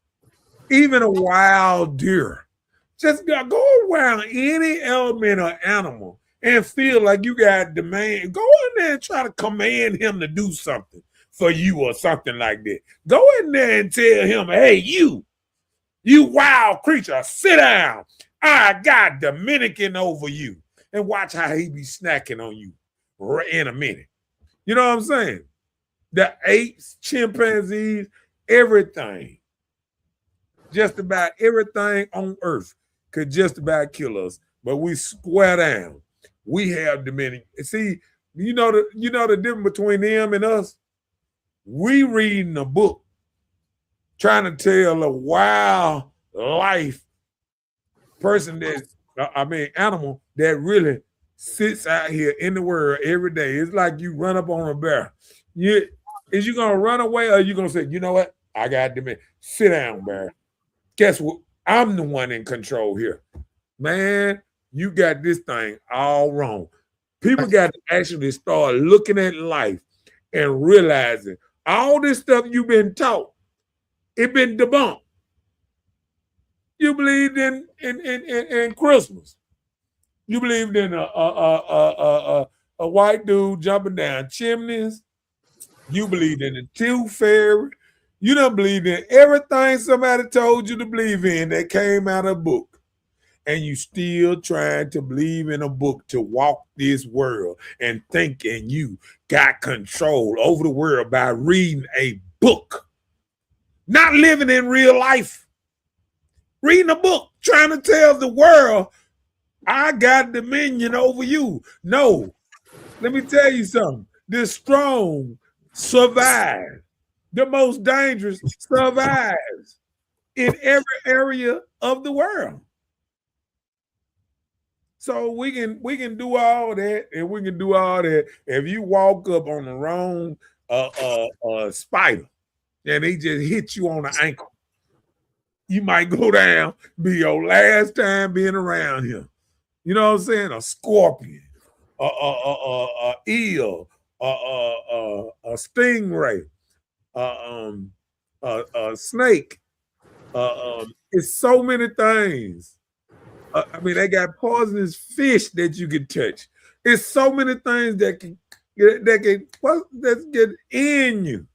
even a wild deer. Just go around any element or animal and feel like you got demand. Go in there and try to command him to do something for you or something like that. Go in there and tell him, hey, you wild creature, sit down. I got Dominican over you. And watch how he be snacking on you in a minute. You know what I'm saying? The apes, chimpanzees, everything. Just about everything on earth could just about kill us. But we square down. We have dominion. See, you know the difference between them and us? We reading a book, trying to tell a wild life person animal that really sits out here in the world every day. It's like you run up on a bear. Is you gonna run away or are you gonna say, you know what? I got dominion. Sit down, bear. Guess what? I'm the one in control here. Man, you got this thing all wrong. People got to actually start looking at life and realizing all this stuff you've been taught, it been debunked. You believed in Christmas. You believed in a white dude jumping down chimneys. You believed in the tooth fairy. You don't believe in everything somebody told you to believe in that came out of a book. And you still trying to believe in a book to walk this world and thinking you got control over the world by reading a book. Not living in real life. Reading a book, trying to tell the world, I got dominion over you. No. Let me tell you something. The strong survive. The most dangerous survives in every area of the world. So we can do all that, and we can do all that. If you walk up on the wrong spider and he just hit you on the ankle, you might go down, be your last time being around him. You know what I'm saying? A scorpion, a eel, a stingray, a snake. It's so many things. I mean, they got poisonous fish that you can touch. It's so many things that can get in you.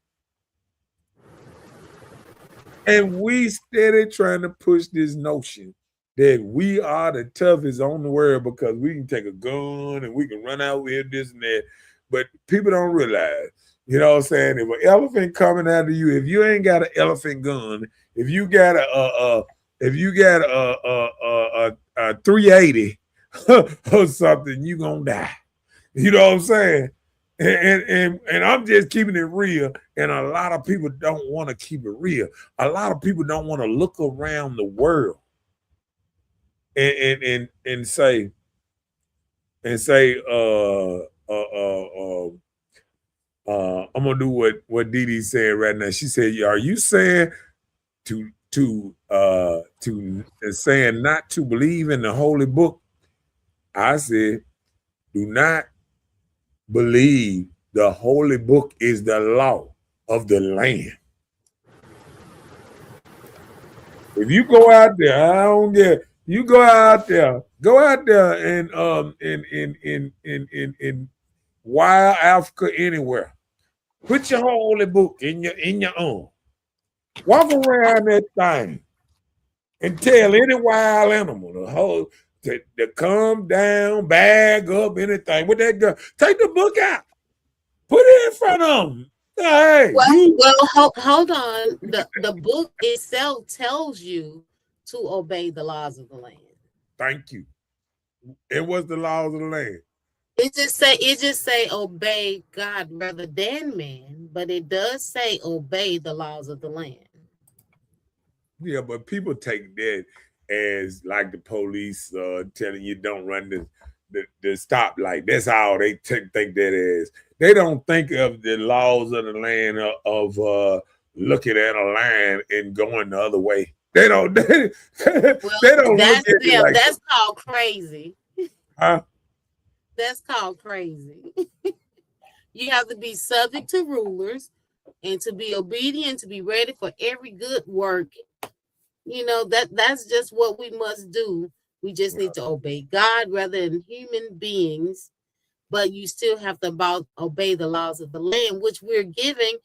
And we steady trying to push this notion that we are the toughest on the world because we can take a gun and we can run out with this and that. But people don't realize, you know what I'm saying? If an elephant coming after you, if you ain't got an elephant gun, if you got a 380 or something, you gonna die. You know what I'm saying? And I'm just keeping it real. And a lot of people don't want to keep it real. A lot of people don't want to look around the world and say I'm gonna do what Dee Dee said right now. She said, "Are you saying to saying not to believe in the holy book?" I said, do not believe the holy book is the law of the land. If you go out there, I don't get. You go out there and in wild Africa anywhere. Put your holy book in your arm. Walk around that thing and tell any wild animal to come down, bag up, anything with that gun. Take the book out. Put it in front of them. Hey, hold on. The book itself tells you to obey the laws of the land. Thank you. It was the laws of the land. It just say obey God rather than man, but it does say obey the laws of the land. Yeah, but people take that as like the police telling you don't run the stoplight. That's how they think that as. They don't think of the laws of the land of looking at a line and going the other way. They don't. They don't. That's called crazy. Huh? That's called crazy. You have to be subject to rulers and to be obedient, to be ready for every good work. You know, that's just what we must do. We just need to obey God rather than human beings. But you still have to obey the laws of the land, which we're giving.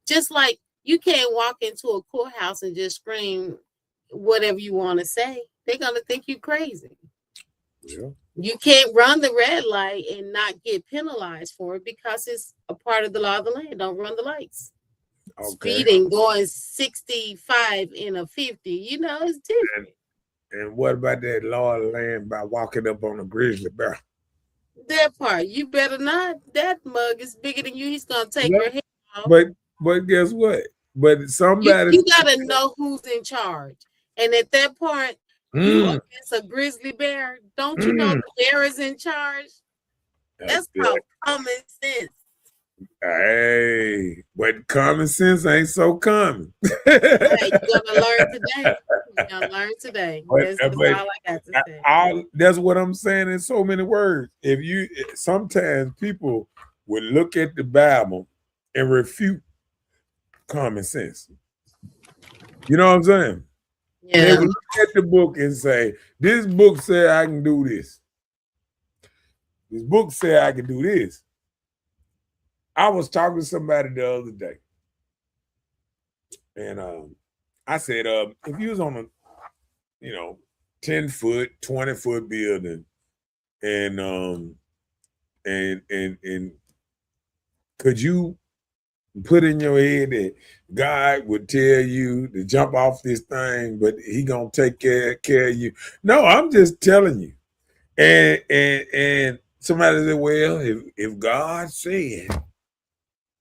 Just like you can't walk into a courthouse and just scream whatever you want to say. They're going to think you crazy. Yeah. You can't run the red light and not get penalized for it because it's a part of the law of the land. Don't run the lights. Okay. Speeding, going 65 in a 50, you know, it's different. And what about that law of the land by walking up on a grizzly bear? That part, you better not. That mug is bigger than you. He's gonna take your head off. But guess what? But somebody you gotta know who's in charge. And at that point, you against a grizzly bear. Don't you know the bear is in charge? That's called common sense. Hey, but common sense ain't so common. Hey, you're gonna learn today. You're gonna learn today. That's all I got to say. That's what I'm saying in so many words. Sometimes people will look at the Bible and refute common sense. You know what I'm saying? They Yeah. would look at the book and say, "This book said I can do this. This book said I can do this." I was talking to somebody the other day, and I said, "If you was on a, 10-foot, 20-foot building, and and could you put in your head that God would tell you to jump off this thing, but He gonna take care of you?" No, I'm just telling you. And somebody said, "Well, if God said,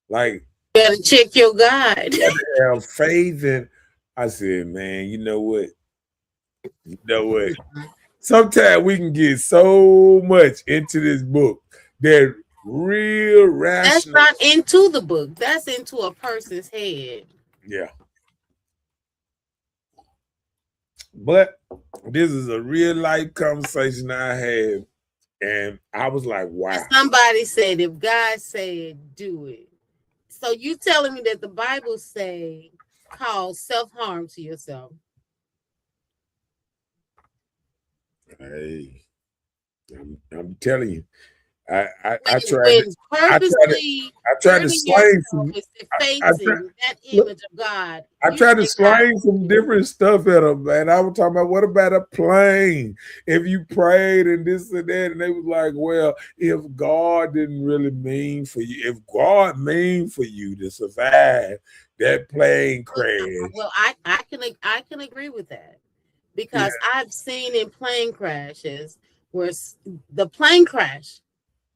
like, You gotta check your God. you gotta have faith," and I said, "Man, you know what? You know what? Sometimes we can get so much into this book that real That's rational." not into the book. That's into a person's head. Yeah. But this is a real life conversation I had, and I was like, wow. And somebody said, if God said, do it. So you telling me that the Bible say cause self-harm to yourself? Hey, I'm telling you, I When tried purposely I tried to hurting slang some yourself is defacing that look, image of God. I You tried to say God slang some different stuff at them, man. I was talking about, what about a plane? If you prayed and this and that, and they was like, well, if God didn't really mean for you, if God mean for you to survive that plane crash. Well, I can agree with that, because I've seen in plane crashes where the plane crash,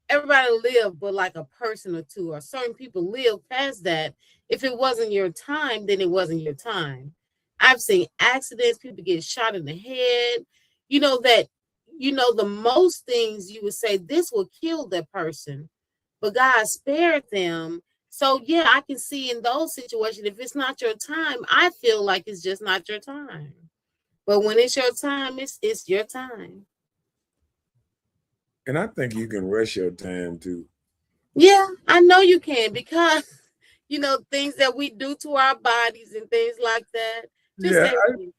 everybody lived, but like a person or two, or certain people live past that. If it wasn't your time, then it wasn't your time. I've seen accidents, people get shot in the head. The most things you would say this will kill that person, but God spared them. So yeah, I can see in those situations, if it's not your time, I feel like it's just not your time. But when it's your time, it's your time. And I think you can rush your time too. Yeah, I know you can, because things that we do to our bodies and things like that. Just Yeah, say,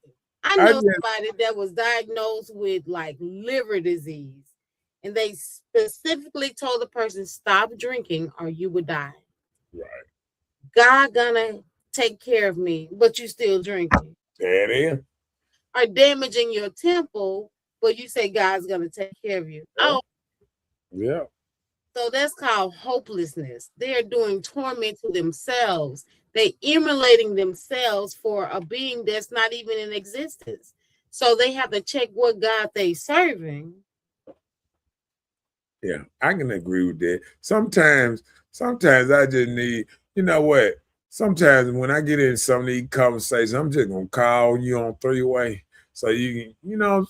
I know somebody that was diagnosed with like liver disease, and they specifically told the person, stop drinking or you would die. Right. God gonna take care of me, but you still drinking. There it is. Are damaging your temple, but you say God's gonna take care of you. Oh, yeah. So that's called hopelessness. They're doing torment to themselves. They emulating themselves for a being that's not even in existence. So they have to check what God they serving. Yeah, I can agree with that. Sometimes I just need, you know what? Sometimes when I get in some of these conversations, I'm just gonna call you on 3-way. So you can,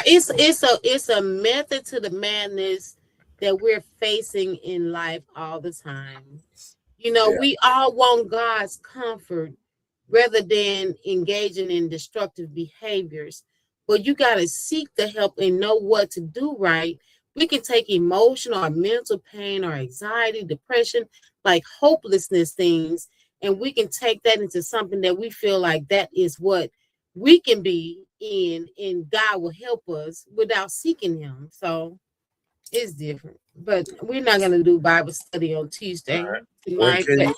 It's a method to the madness that we're facing in life all the time. We all want God's comfort rather than engaging in destructive behaviors. But you got to seek the help and know what to do right. We can take emotional or mental pain or anxiety, depression, like hopelessness things, and we can take that into something that we feel like that is what we can be in, and God will help us without seeking Him. So it's different. But we're not going to do Bible study on Tuesday. Well, can you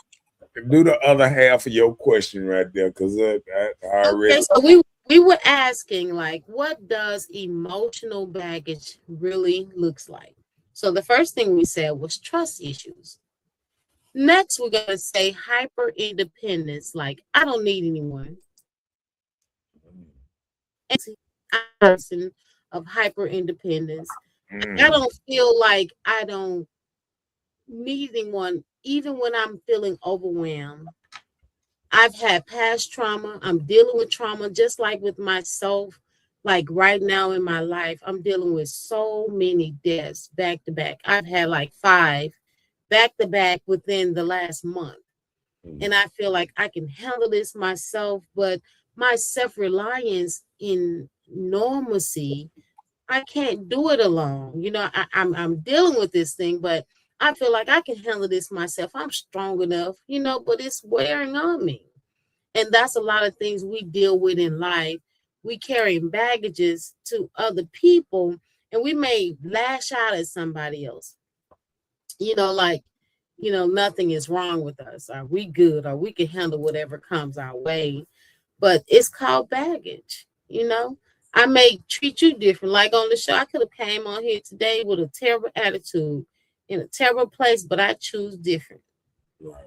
do the other half of your question right there? Because I already. Okay, so we were asking, like, what does emotional baggage really looks like? So the first thing we said was trust issues. Next, we're going to say hyper independence, like, I don't need anyone. And I'm a person of hyper independence. I don't feel like I don't need anyone, even when I'm feeling overwhelmed. I've had past trauma. I'm dealing with trauma just like with myself. Like right now in my life, I'm dealing with so many deaths back to back. I've had like 5 back to back within the last month. And I feel like I can handle this myself, but my self-reliance in normalcy, I can't do it alone. I'm dealing with this thing, but I feel like I can handle this myself. I'm strong enough, but it's wearing on me. And that's a lot of things we deal with in life. We carry baggages to other people, and we may lash out at somebody else. Like, nothing is wrong with us. Are we good? Or we can handle whatever comes our way. But it's called baggage. I may treat you different. Like on the show, I could have came on here today with a terrible attitude in a terrible place, but I choose different. Right.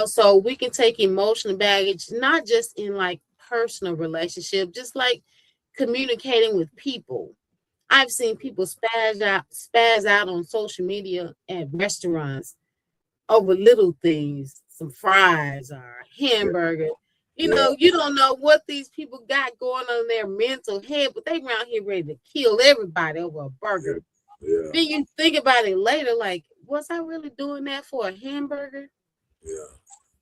So we can take emotional baggage, not just in like personal relationship, just like communicating with people. I've seen people spaz out on social media at restaurants over little things, some fries or a hamburger. Yeah. You don't know what these people got going on in their mental head, but they around here ready to kill everybody over a burger. Yeah. Then you think about it later, like, was I really doing that for a hamburger? Yeah.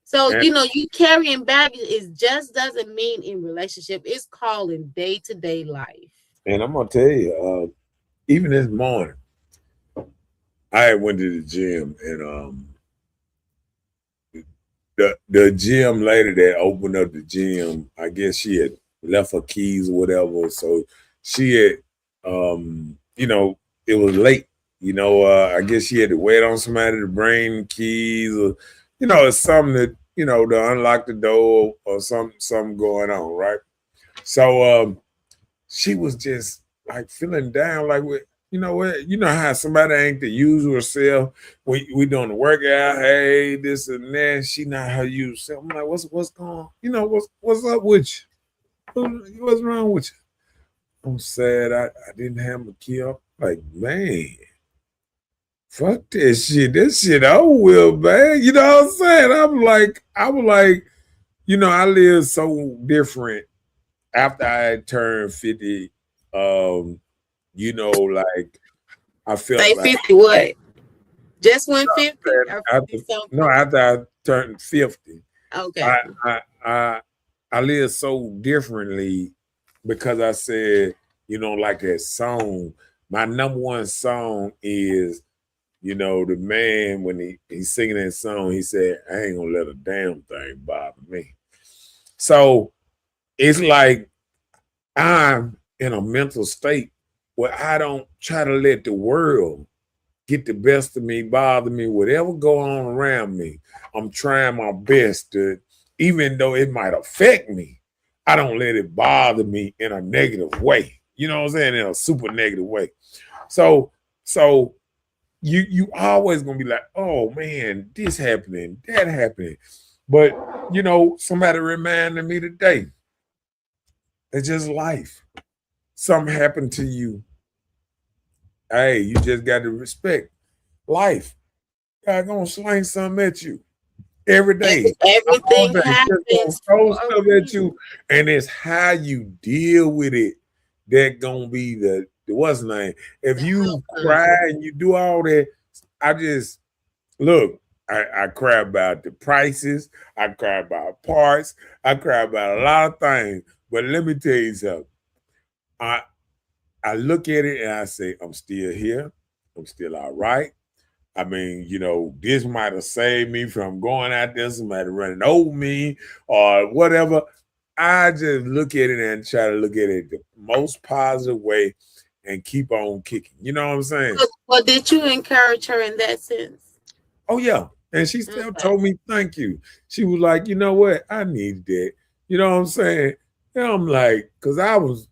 So, And- you carrying baggage, it just doesn't mean in relationship. It's called in day-to-day life. And I'm gonna tell you, even this morning, I went to the gym, and the gym lady that opened up the gym, I guess she had left her keys or whatever, so she had, it was late. I guess she had to wait on somebody to bring keys, or it's something that to unlock the door or something going on, right? So she was just like feeling down, like what how somebody ain't the usual self. We doing the workout, hey, this and that. She not her usual self. I'm like, what's going on? What's up with you? What's wrong with you? I'm sad I didn't have my key up. Like, man, fuck this shit. This shit over with, man. You know what I'm saying? I was like, I lived so different after I had turned 50. Like I felt Say like 50 what? Just went 50? Or 50 something? after I turned 50, Okay. I lived so differently because I said, like that song. My number one song is, the man when he's singing that song, he said, I ain't gonna let a damn thing bother me. So it's like I'm in a mental state where I don't try to let the world get the best of me, bother me, whatever go on around me. I'm trying my best to, even though it might affect me, I don't let it bother me in a negative way. You know what I'm saying? In a super negative way. So you always gonna be like, oh man, this happening, that happening. But somebody reminded me today, it's just life. Something happened to you. Hey, you just got to respect life. God gonna sling something at you every day. Everything Just happens throw for stuff a at reason. you, and it's how you deal with it that gonna be the what's the name. If The you outcome. cry and you do all that, I just look. I cry about the prices. I cry about parts. I cry about a lot of things. But let me tell you something. I look at it and I say, I'm still here. I'm still all right. I mean, this might have saved me from going out there, somebody running over me or whatever. I just look at it and try to look at it the most positive way and keep on kicking. You know what I'm saying? But did you encourage her in that sense? Oh, yeah. And she still told me thank you. She was like, you know what? I needed that. You know what I'm saying? And I'm like, because I was,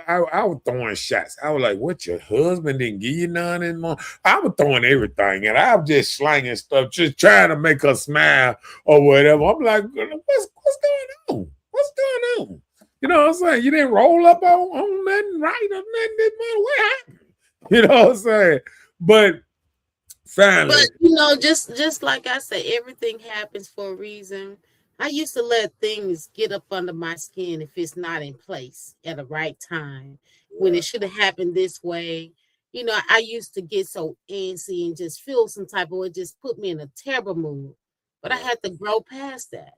I was throwing shots. I was like, what, your husband didn't give you none anymore? I was throwing everything, and I was just slanging stuff, just trying to make her smile or whatever. I'm like, what's going on? What's going on? You know what I'm saying? You didn't roll up on nothing right or nothing this month. What happened? You know what I'm saying? But finally. But just like I said, everything happens for a reason. I used to let things get up under my skin if it's not in place at the right time, when it should have happened this way. I used to get so antsy and just feel some type of way, just put me in a terrible mood. But I had to grow past that.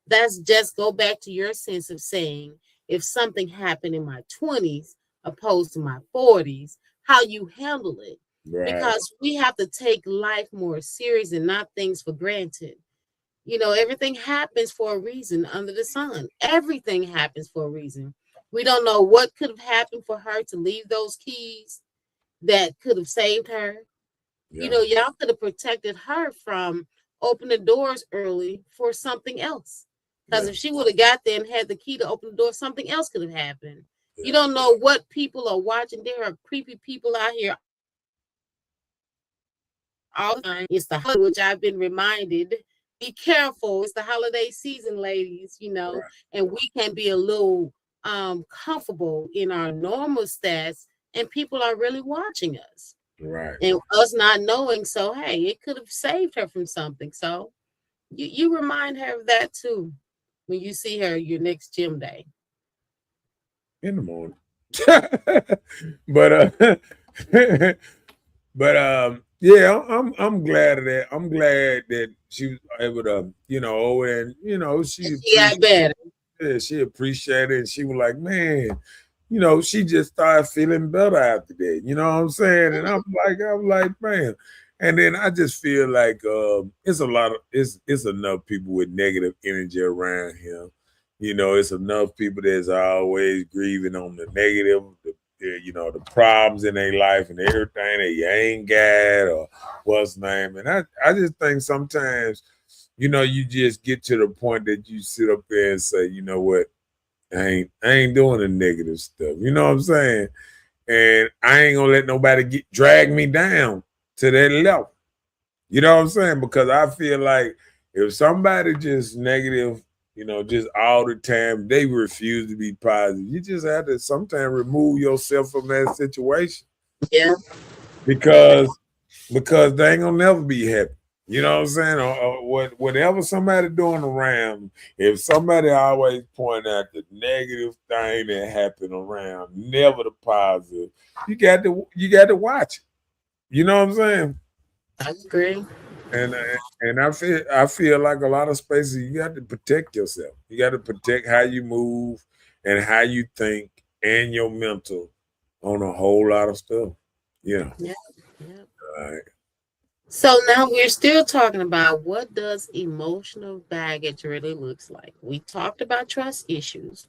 That's just go back to your sense of saying, if something happened in my 20s opposed to my 40s, how you handle it. Right. Because we have to take life more serious and not things for granted. You know, everything happens for a reason under the sun. Everything happens for a reason. We don't know what could have happened for her to leave those keys that could have saved her. You Yeah. know, y'all could have protected her from opening the doors early for something else. Because Yeah. if she would have got there and had the key to open the door, something else could have happened. You Yeah. don't know what people are watching. There are creepy people out here all the time. It's the holiday, which I've been reminded. Be careful. It's the holiday season, ladies, you know, Right. and we can be a little comfortable in our normal stats, and people are really watching us. Right. And us not knowing, so hey, it could have saved her from something. So you remind her of that too when you see her your next gym day. In the morning. but yeah, I'm glad of that. I'm glad that she was able to, and She got better. she appreciated it. And she was like, man, she just started feeling better after that. You know what I'm saying? And I'm like, man. And then I just feel like it's enough people with negative energy around him. It's enough people that's always grieving on the negative, the problems in their life and everything that you ain't got or what's name. And I just think sometimes, you just get to the point that you sit up there and say, you know what, I ain't doing the negative stuff. You know what I'm saying? And I ain't gonna let nobody drag me down to that level. You know what I'm saying? Because I feel like if somebody just negative, just all the time, they refuse to be positive. You just have to sometimes remove yourself from that situation. Yeah. Because they ain't gonna never be happy. You know what I'm saying? Or whatever somebody doing around, if somebody always point out the negative thing that happened around, never the positive, you got to watch it. You know what I'm saying? I agree. And I feel like a lot of spaces you got to protect yourself. You got to protect how you move and how you think and your mental on a whole lot of stuff. Yeah. Yeah. Yeah. All right. So now we're still talking about what does emotional baggage really looks like. We talked about trust issues.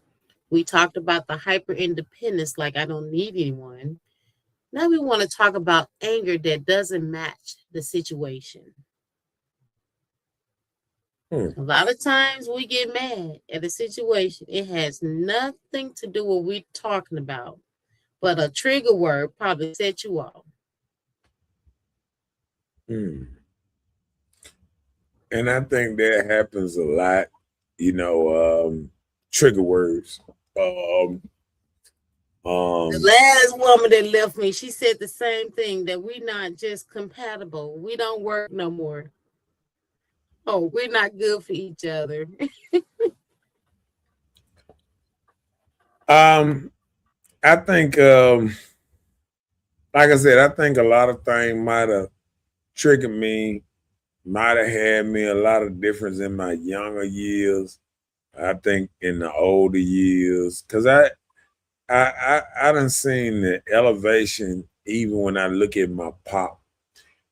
We talked about the hyper independence, like I don't need anyone. Now we want to talk about anger that doesn't match the situation. A lot of times we get mad at a situation. It has nothing to do with what we're talking about, but a trigger word probably set you off. And I think that happens a lot, trigger words. The last woman that left me, she said the same thing, that we're not just compatible. We don't work no more. Oh, we're not good for each other. I think, like I said, I think a lot of things might have triggered me, might have had me a lot of difference in my younger years. I think in the older years, because I done seen the elevation even when I look at my pop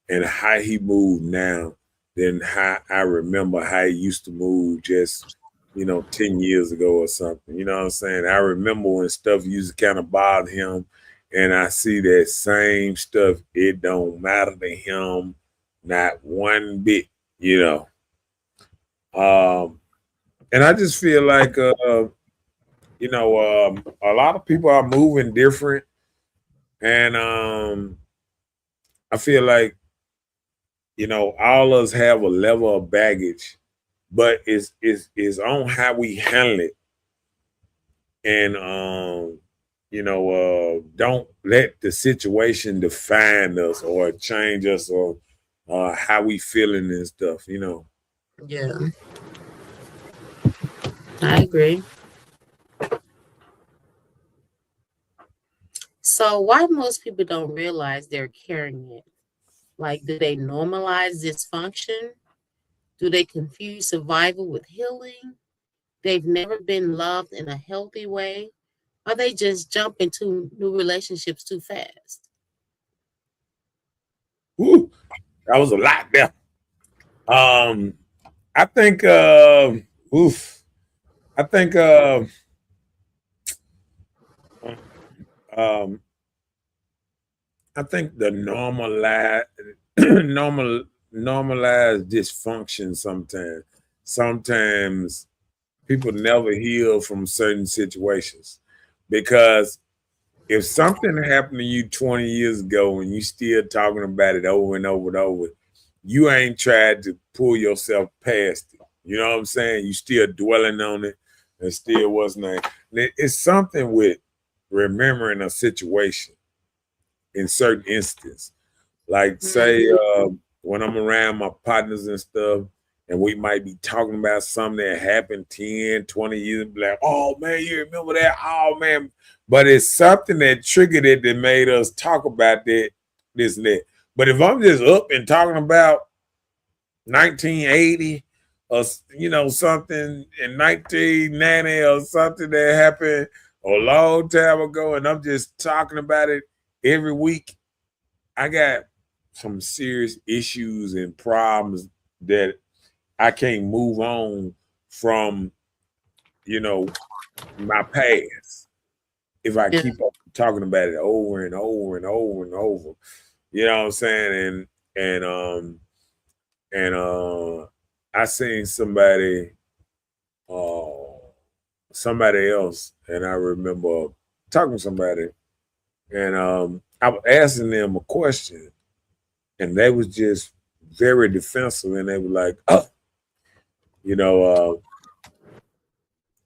and how he moved now than how I remember how he used to move just 10 years ago or something. You know what I'm saying? I remember when stuff used to kind of bother him, and I see that same stuff. It don't matter to him, not one bit, And I just feel like, a lot of people are moving different, and I feel like, all of us have a level of baggage, but it's on how we handle it, and don't let the situation define us or change us or how we feeling and stuff. Yeah, I agree. So why most people don't realize they're carrying it? Like, do they normalize dysfunction? Do they confuse survival with healing? They've never been loved in a healthy way? Or they just jump into new relationships too fast? Woo, that was a lot there. I think oof. I think um I think the normalized dysfunction sometimes. Sometimes people never heal from certain situations because if something happened to you 20 years ago and you still talking about it over and over and over, you ain't tried to pull yourself past it. You know what I'm saying? You still dwelling on it and still wasn't. It's something with remembering a situation in certain instances. Like say when I'm around my partners and stuff, and we might be talking about something that happened 10, 20 years, and be like, oh man, you remember that? Oh man. But it's something that triggered it that made us talk about that, this and that. But if I'm just up and talking about 1980 or something in 1990 or something that happened a long time ago, and I'm just talking about it every week, I got some serious issues and problems that I can't move on from, my past if I Yeah. keep on talking about it over and over and over and over. You know what I'm saying? And I seen uh somebody else, and I remember talking to somebody, and I was asking them a question, and they was just very defensive, and they were like, "Oh, you know,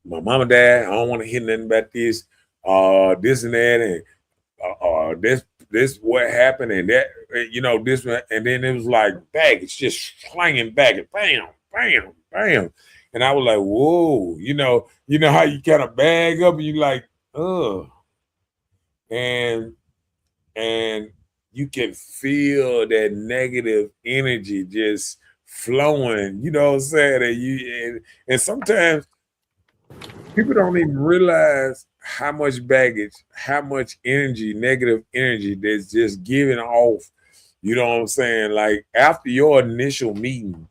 my mama died. I don't want to hear nothing about this and that, and this what happened, and that, this one." And then it was like baggage just slanging back, and bam, bam, bam, and I was like, "Whoa," you know how you kind of bag up, and you like, "Oh," and and you can feel that negative energy just flowing. You know what I'm saying? And sometimes people don't even realize how much baggage, how much energy, negative energy that's just giving off. You know what I'm saying? Like after your initial meeting,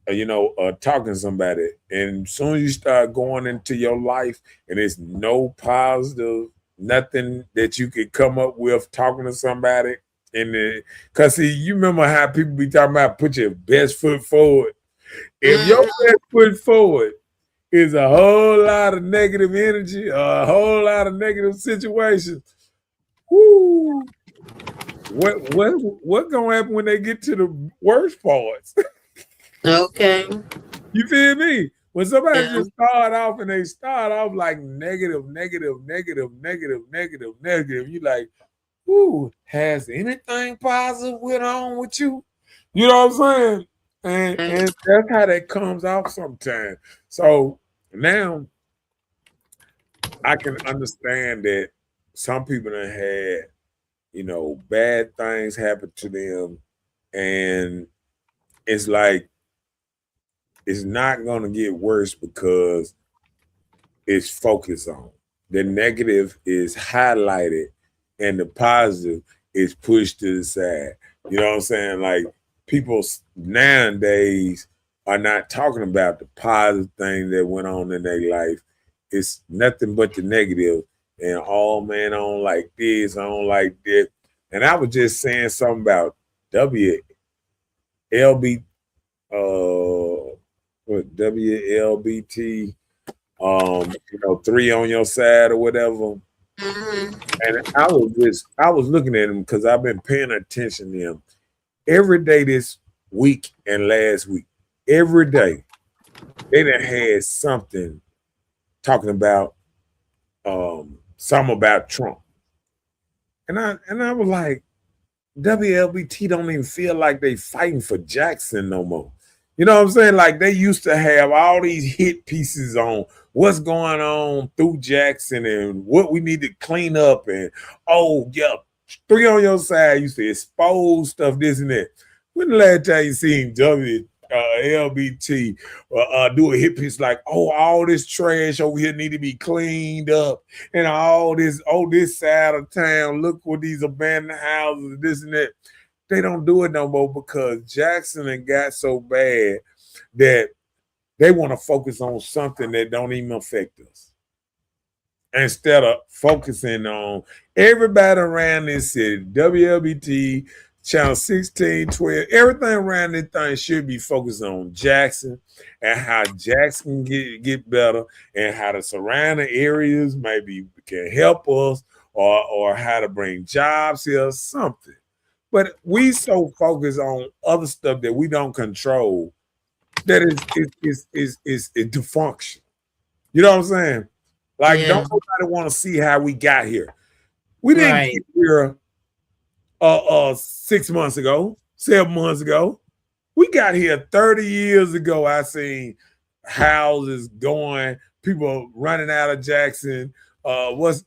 talking to somebody, and as soon as you start going into your life and it's no positive, nothing that you could come up with talking to somebody. And because see, you remember how people be talking about put your best foot forward. If your best foot forward is a whole lot of negative energy, a whole lot of negative situations, whoo, what gonna happen when they get to the worst parts? Okay. You feel me? When somebody Yeah. just start off and they start off like negative, negative, negative, negative, negative, negative, you like, whoo, has anything positive went on with you? You know what I'm saying? And that's how that comes out sometimes. So now I can understand that some people have had, bad things happen to them, and it's like it's not gonna get worse because it's focused on. The negative is highlighted and the positive is pushed to the side. You know what I'm saying? Like people nowadays are not talking about the positive things that went on in their life. It's nothing but the negative. And oh man, I don't like this, I don't like this. And I was just saying something about WLB WLBT, 3 on your side or whatever. And I was looking at them because I've been paying attention to them every day this week and last week. Every day they done had something talking about something about Trump. And I was like, WLBT don't even feel like they fighting for Jackson no more. You know what I'm saying? Like they used to have all these hit pieces on what's going on through Jackson and what we need to clean up. And oh yeah, 3 on your side used to expose stuff, this and that. When the last time you seen LBT do a hit piece like, oh, all this trash over here need to be cleaned up, and this side of town, look what these abandoned houses, this and that. They don't do it no more because Jackson got so bad that they want to focus on something that don't even affect us instead of focusing on everybody around this city, WLBT, Channel 16, 12, everything around this thing should be focused on Jackson and how Jackson get better and how the surrounding areas maybe can help us or how to bring jobs here, something. But we so focused on other stuff that we don't control that is dysfunction. You know what I'm saying? Like, Yeah. don't nobody want to see how we got here. We didn't Right. get here 6 months ago, 7 months ago. We got here 30 years ago. I seen houses going, people running out of Jackson. The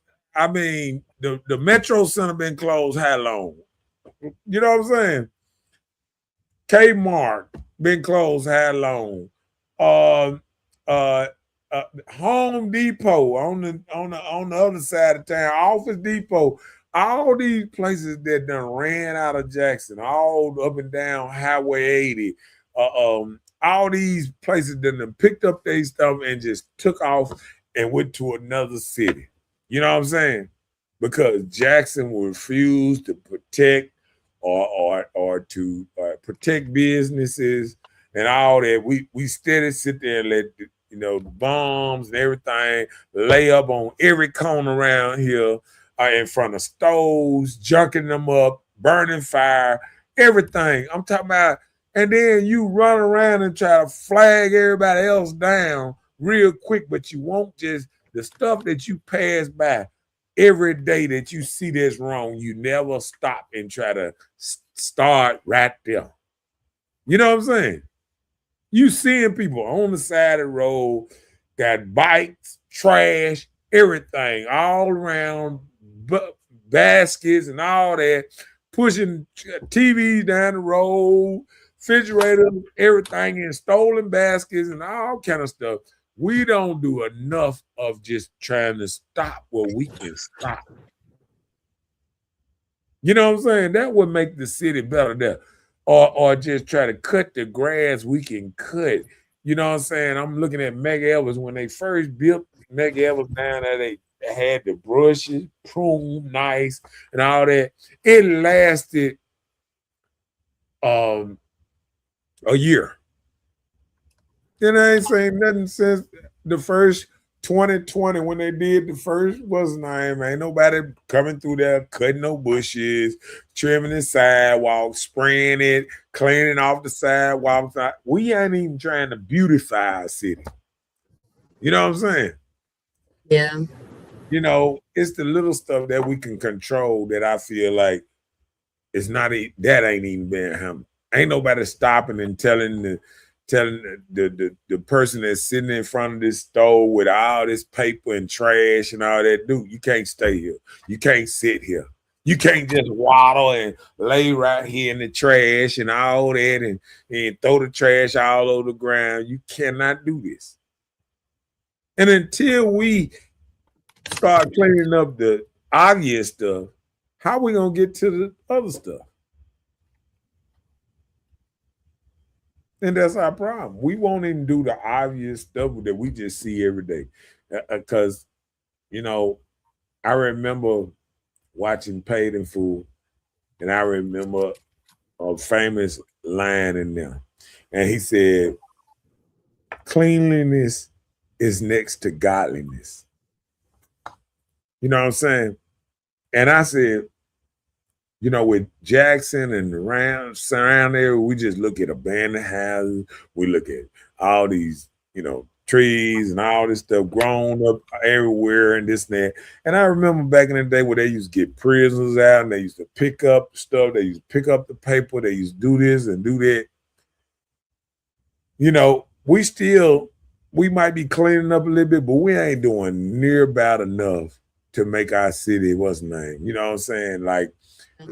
Metro Center been closed how long? You know what I'm saying? Kmart been closed how long? Home Depot on the other side of town, Office Depot, all these places that done ran out of Jackson, all up and down Highway 80, all these places done picked up their stuff and just took off and went to another city. You know what I'm saying? Because Jackson refused to protect or to protect businesses and all that. We steady sit there and let the bombs and everything lay up on every corner around here, in front of stores, junking them up, burning fire, everything. I'm talking about, and then you run around and try to flag everybody else down real quick, but you won't just the stuff that you pass by every day that you see that's wrong, you never stop and try to start right there. You know what I'm saying? You seeing people on the side of the road, got bikes, trash, everything all around, baskets and all that, pushing TVs down the road, refrigerators, everything in stolen baskets and all kind of stuff. We don't do enough of just trying to stop what we can stop. You know what I'm saying? That would make the city better there. Or just try to cut the grass we can cut. You know what I'm saying? I'm looking at Mega Evers. When they first built Mega Evers down there, they had the brushes, prune, nice, and all that. It lasted a year. And I ain't saying nothing since the first 2020 when they did the first, what's the name? Ain't nobody coming through there, cutting no bushes, trimming the sidewalk, spraying it, cleaning off the sidewalk. We ain't even trying to beautify our city. You know what I'm saying? Yeah. It's the little stuff that we can control that I feel like it's not that ain't even being handled. Ain't nobody stopping and telling the person that's sitting in front of this store with all this paper and trash and all that, dude, you can't stay here. You can't sit here. You can't just waddle and lay right here in the trash and all that and throw the trash all over the ground. You cannot do this. And until we start cleaning up the obvious stuff, how are we going to get to the other stuff? And that's our problem. We won't even do the obvious stuff that we just see every day. Because, I remember watching Paid in Full, and I remember a famous line in there. And he said, cleanliness is next to godliness. You know what I'm saying? And I said, with Jackson and around there, we just look at abandoned houses. We look at all these, trees and all this stuff grown up everywhere and this and that. And I remember back in the day where they used to get prisoners out and they used to pick up stuff. They used to pick up the paper. They used to do this and do that. We might be cleaning up a little bit, but we ain't doing near about enough to make our city, what's the name? You know what I'm saying? Like,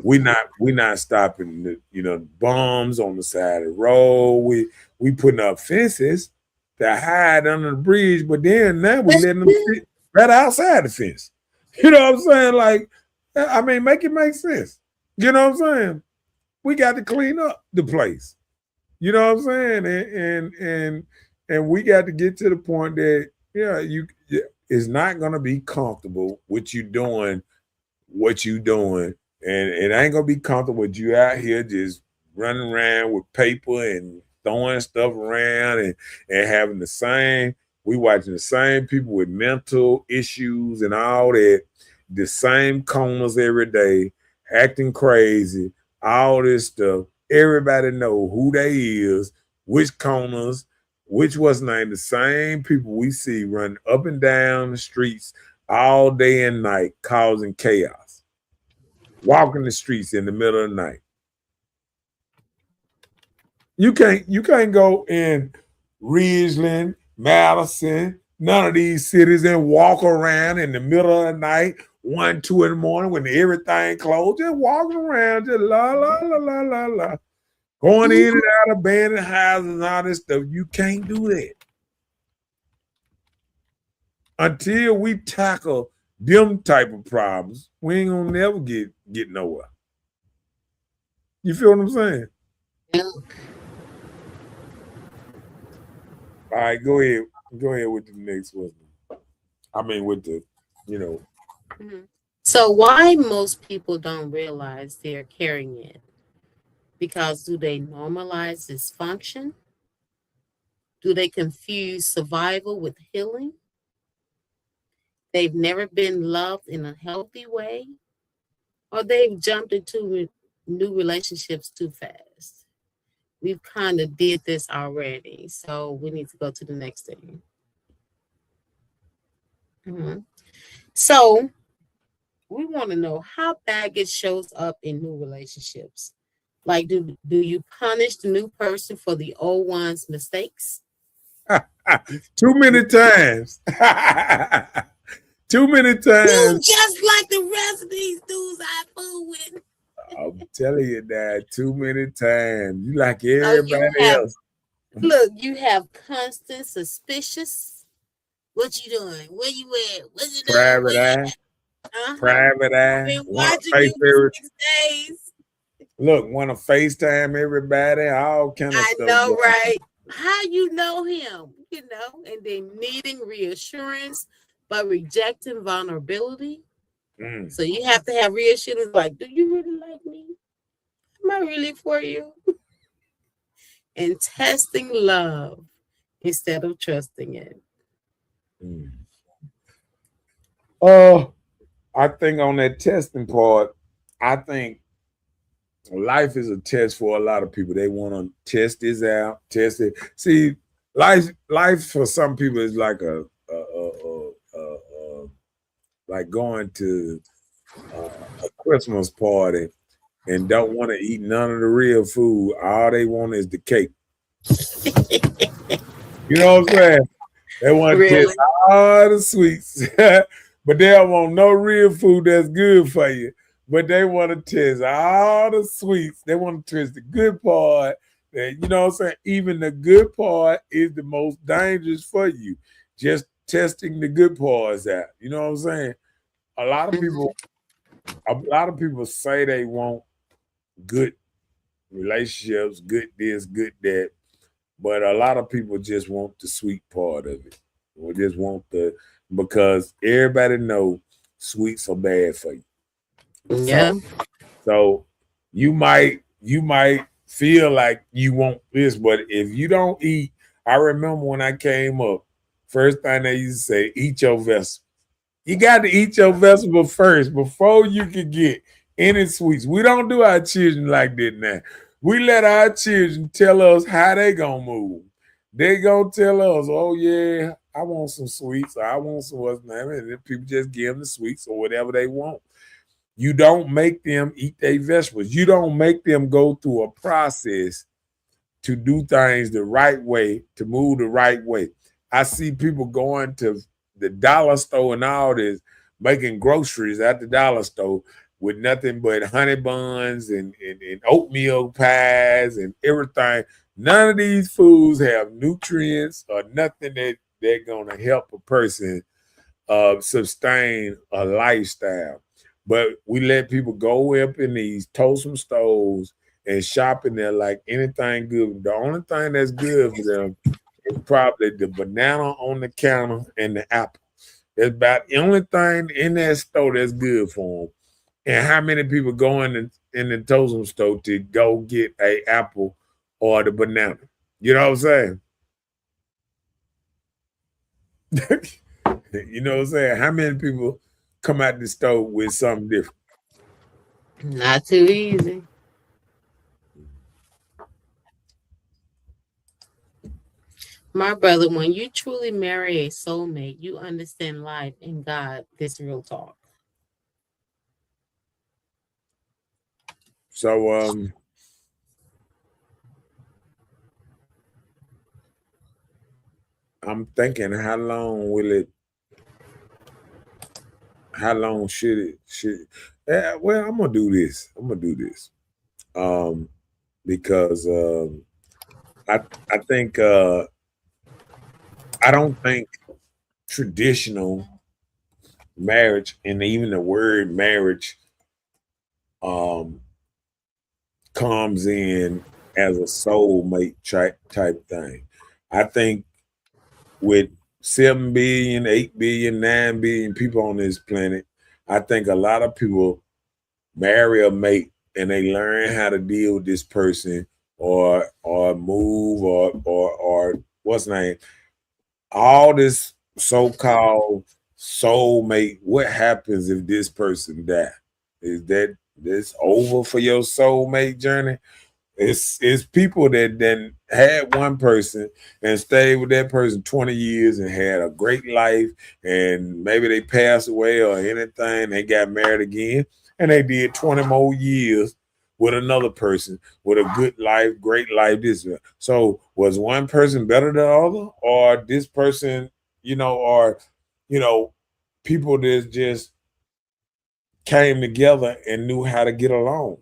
we not stopping the bombs on the side of the road. We putting up fences to hide under the bridge, but then now we letting them sit right outside the fence. You know what I'm saying? Like, I mean, make it make sense. You know what I'm saying? We got to clean up the place. You know what I'm saying? And we got to get to the point that it's not gonna be comfortable with you doing what you doing, and it ain't gonna be comfortable with you out here just running around with paper and throwing stuff around and having the same. We watching the same people with mental issues and all that, the same corners every day, acting crazy, all this stuff. Everybody know who they is, which corners, which was named the same people we see running up and down the streets all day and night, causing chaos, walking the streets in the middle of the night. You can't go in Ridgeland, Madison, none of these cities and walk around in the middle of the night, 1, 2 in the morning when everything closed, just walking around, just la la la la la la, going in and out of abandoned houses and all this stuff. You can't do that until we tackle them type of problems. We ain't gonna never get nowhere. You feel what I'm saying? Yeah. All right, go ahead. Go ahead with the next one. I mean, with the, So why most people don't realize they're carrying it? Because do they normalize dysfunction? Do they confuse survival with healing? They've never been loved in a healthy way? Or they've jumped into new relationships too fast? We've kind of did this already, so we need to go to the next thing. So we want to know how baggage shows up in new relationships. Like, do you punish the new person for the old one's mistakes? Too many times. Too many times. You just like the rest of these dudes I fool with. I'm telling you that too many times. You like everybody else. Look, you have constant suspicious. What you doing? Where you at? What you doing? Private eye. Private eye. Been watching you for 6 days. Look, want to FaceTime everybody, all kind of stuff. I know, right? How you know him, and then needing reassurance but rejecting vulnerability. So you have to have reassurance like, do you really like me? Am I really for you? And testing love instead of trusting it. I think on that testing part, I think life is a test for a lot of people. They want to test this out, test it. See, life for some people is like like going to a Christmas party and don't want to eat none of the real food. All they want is the cake. You know what I'm saying? They want to test all the sweets, but they don't want no real food that's good for you. But they want to test all the sweets. They want to test the good part. And you know what I'm saying? Even the good part is the most dangerous for you. Just testing the good parts out. You know what I'm saying? A lot of people say they want good relationships, good this, good that. But a lot of people just want the sweet part of it. Or just want because everybody know sweets are bad for you. Yeah. So you might feel like you want this, but if you don't eat, I remember when I came up, first thing they used to say, eat your vessel. You got to eat your vegetable first before you can get any sweets. We don't do our children like that now. We let our children tell us how they gonna move. They gonna tell us, oh yeah, I want some sweets, or I want some what's name, and then people just give them the sweets or whatever they want. You don't make them eat their vegetables. You don't make them go through a process to do things the right way, to move the right way. I see people going to the dollar store and all this, making groceries at the dollar store with nothing but honey buns and oatmeal pies and everything. None of these foods have nutrients or nothing that they're going to help a person sustain a lifestyle. But we let people go up in these toastum stores and shopping there like anything good. The only thing that's good for them is probably the banana on the counter and the apple. That's about the only thing in that store that's good for them. And how many people go in the totem store to go get a apple or the banana? You know what I'm saying? You know what I'm saying? How many people come out the store with something different? Not too easy. My brother, when you truly marry a soulmate, you understand life and God. This real talk. So I'm thinking how long well, I'm gonna do this. Because I think I don't think traditional marriage and even the word marriage um comes in as a soulmate type thing. I think with 7 billion, 8 billion, 9 billion people on this planet, I think a lot of people marry a mate and they learn how to deal with this person or move or what's the name? All this so-called soulmate. What happens if this person die? Is that this over for your soulmate journey? It's people that then had one person and stayed with that person 20 years and had a great life, and maybe they passed away or anything, they got married again, and they did 20 more years with another person with a good life, great life. So was one person better than the other, or this person, or people that just came together and knew how to get along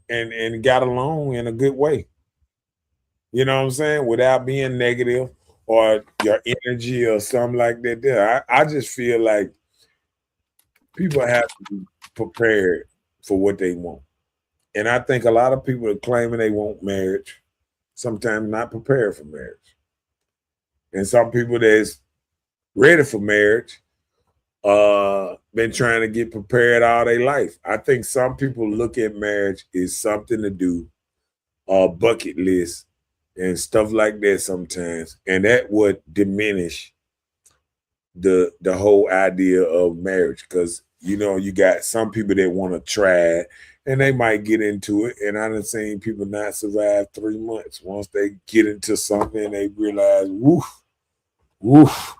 and got along in a good way. You know what I'm saying? Without being negative or your energy or something like that. There, I just feel like people have to be prepared for what they want. And I think a lot of people are claiming they want marriage, sometimes not prepared for marriage. And some people that's ready for marriage been trying to get prepared all their life. I think some people look at marriage as something to do, a bucket list and stuff like that sometimes, and that would diminish the whole idea of marriage, because you got some people that want to try it and they might get into it, and I've seen people not survive 3 months. Once they get into something, they realize, woof, woof.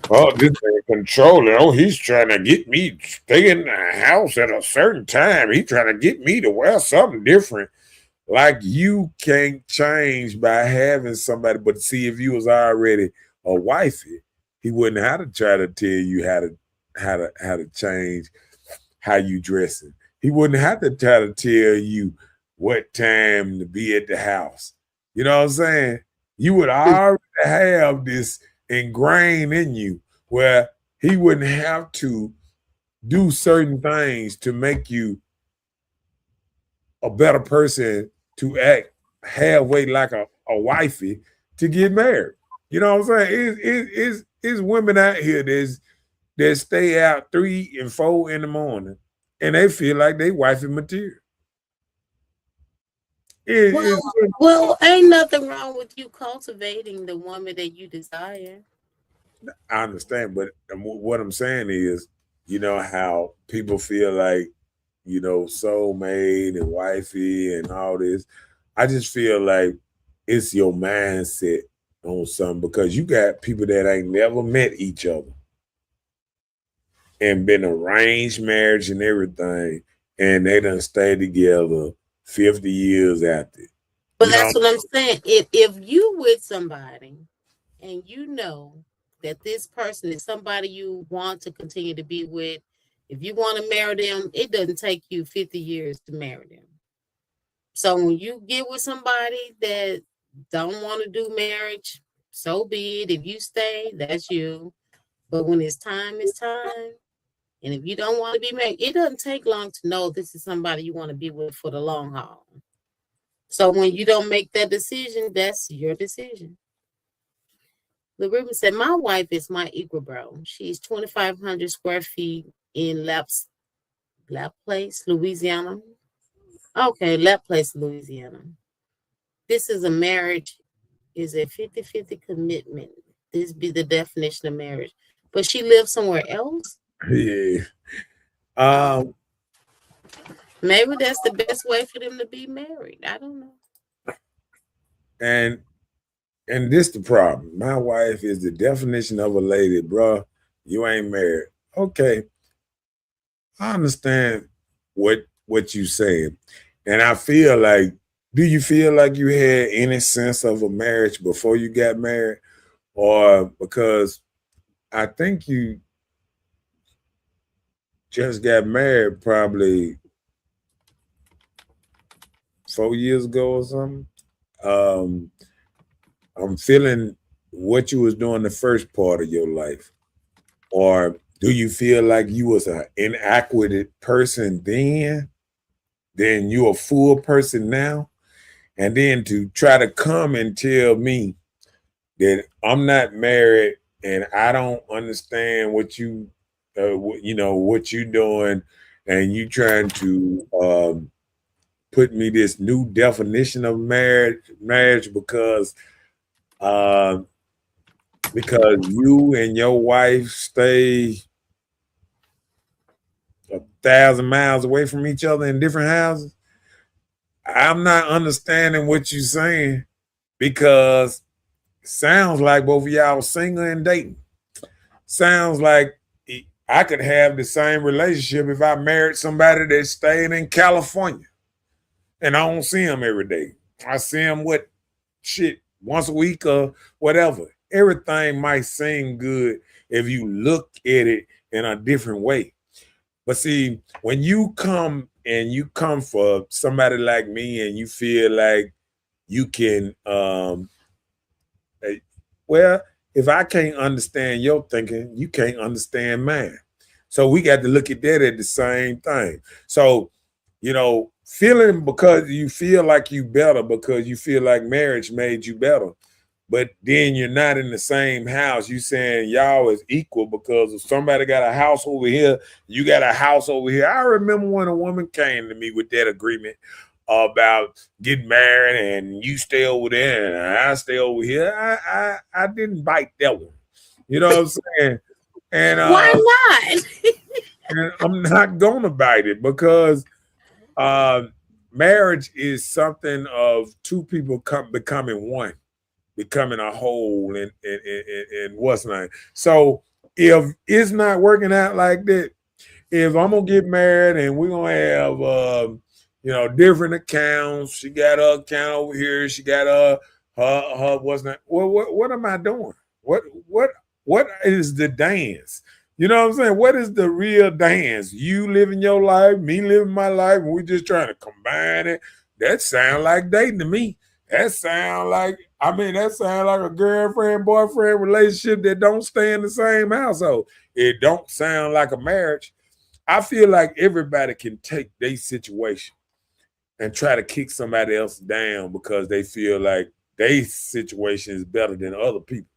Oh, this man controlling. Oh, he's trying to get me to stay in the house at a certain time. He's trying to get me to wear something different. Like, you can't change by having somebody. But see, if you was already a wifey, he wouldn't have to try to tell you how to change how you dressing. He wouldn't have to try to tell you what time to be at the house. You know what I'm saying? You would already have this ingrained in you where he wouldn't have to do certain things to make you a better person, to act halfway like a wifey to get married. You know what I'm saying? It's women out here that stay out 3 and 4 in the morning and they feel like they wifey material. Well, ain't nothing wrong with you cultivating the woman that you desire. I understand, but what I'm saying is, how people feel like, soulmate and wifey and all this. I just feel like it's your mindset on something, because you got people that ain't never met each other and been arranged marriage and everything, and they done stay together 50 years after. But that's what I'm saying. If you with somebody and you know that this person is somebody you want to continue to be with, if you want to marry them, it doesn't take you 50 years to marry them. So when you get with somebody that don't want to do marriage, so be it. If you stay, that's you. But when it's time, it's time. And if you don't want to be married, it doesn't take long to know this is somebody you want to be with for the long haul. So when you don't make that decision, that's your decision. The Ruben said, my wife is my equal, bro. She's 2,500 square feet in Laplace, Louisiana. Okay, Laplace, Louisiana. This is a marriage, is a 50-50 commitment. This be the definition of marriage. But she lives somewhere else? Yeah. Maybe that's the best way for them to be married. I don't know. And this the problem. My wife is the definition of a lady, bro. You ain't married. Okay. I understand what you saying. And I feel like, do you feel like you had any sense of a marriage before you got married? Or because I think you just got married probably 4 years ago or something. I'm feeling what you was doing the first part of your life. Or do you feel like you was an inadequate person then you a full person now? And then to try to come and tell me that I'm not married and I don't understand what you, what you doing, and you trying to put me this new definition of marriage because you and your wife stay 1,000 miles away from each other in different houses. I'm not understanding what you're saying, because it sounds like both of y'all single and dating. Sounds like I could have the same relationship if I married somebody that stayed in California and I don't see him every day. I see him once a week or whatever. Everything might seem good if you look at it in a different way. But see, when you come for somebody like me and you feel like you can, if I can't understand your thinking, you can't understand mine. So we got to look at that at the same thing. So, feeling because you feel like you better because you feel like marriage made you better, but then you're not in the same house. You saying y'all is equal because if somebody got a house over here, you got a house over here. I remember when a woman came to me with that agreement about getting married and you stay over there and I stay over here. I didn't bite that one. You know what I'm saying? And why not? and I'm not gonna bite it because marriage is something of two people becoming one, becoming a whole, and what's not. So if it's not working out like that, if I'm gonna get married and we're gonna have different accounts, she got her account over here, she got her what's not. What am I doing? What is the dance? You know what I'm saying? What is the real dance? You living your life, me living my life, and we just trying to combine it. That sound like dating to me. That sound like a girlfriend, boyfriend relationship that don't stay in the same household. It don't sound like a marriage. I feel like everybody can take their situation and try to kick somebody else down because they feel like their situation is better than other people.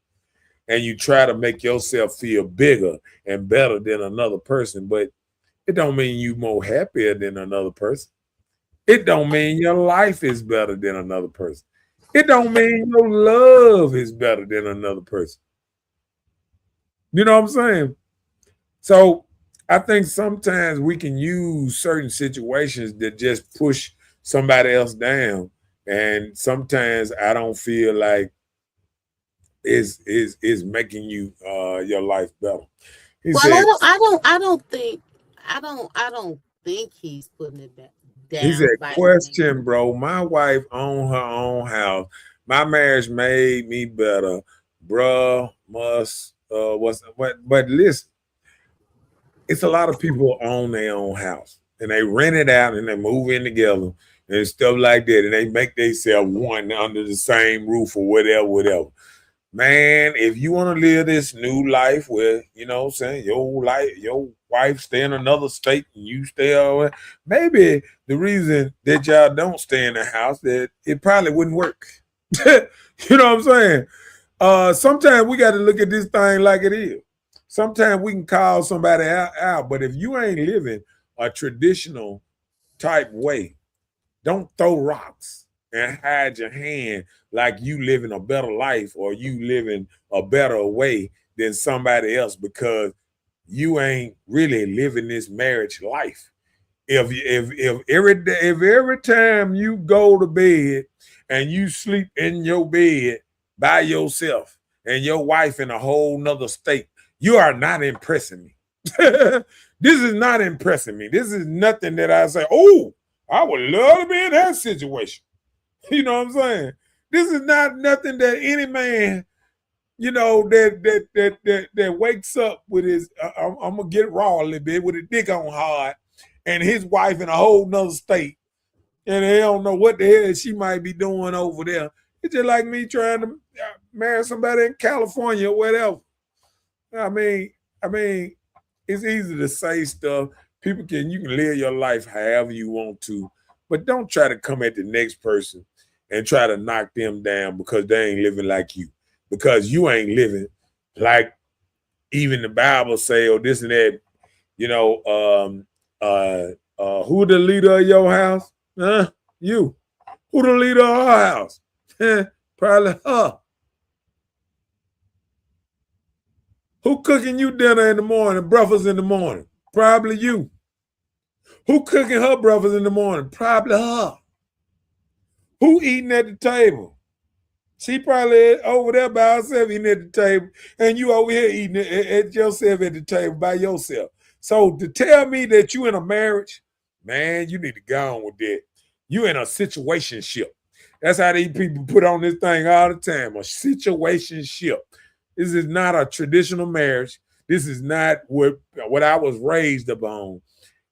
And you try to make yourself feel bigger and better than another person, but it don't mean you more happier than another person. It don't mean your life is better than another person. It don't mean your love is better than another person. You know what I'm saying? So I think sometimes we can use certain situations that just push somebody else down. And sometimes I don't feel like is making you your life better. He Well, said, I don't think he's putting it back down. he said, by question, bro. My wife own her own house. My marriage made me better. Bruh must but listen, it's a lot of people own their own house and they rent it out and they move in together and stuff like that, and they make themselves one under the same roof or whatever. Man, if you want to live this new life where, you know what I'm saying, your life, your wife stay in another state and you stay away. Maybe the reason that y'all don't stay in the house that it probably wouldn't work. You know what I'm saying? Sometimes we got to look at this thing like it is. Sometimes we can call somebody out, but if you ain't living a traditional type way, don't throw rocks and hide your hand like you living a better life or you living a better way than somebody else because you ain't really living this marriage life. If every time you go to bed and you sleep in your bed by yourself and your wife in a whole nother state, you are not impressing me. This is not impressing me. This is nothing that I say, oh, I would love to be in that situation. You know what I'm saying? This is not nothing that any man, you know, that wakes up with his, I'm gonna get raw a little bit, with a dick on hard, and his wife in a whole nother state, and they don't know what the hell she might be doing over there. It's just like me trying to marry somebody in California or whatever. I mean, it's easy to say stuff. You can live your life however you want to, but don't try to come at the next person and try to knock them down because they ain't living like you. Because you ain't living like even the Bible say or this and that. You know, who the leader of your house? You. Who the leader of her house? Probably her. Who cooking you dinner in the morning, breakfast in the morning? Probably you. Who cooking her breakfast in the morning? Probably her. Who eating at the table? She probably over there by herself eating at the table, and you over here eating at yourself at the table by yourself. So to tell me that you in a marriage, man, you need to go on with that. You in a situationship. That's how these people put on this thing all the time, a situationship. This is not a traditional marriage. This is not what I was raised upon.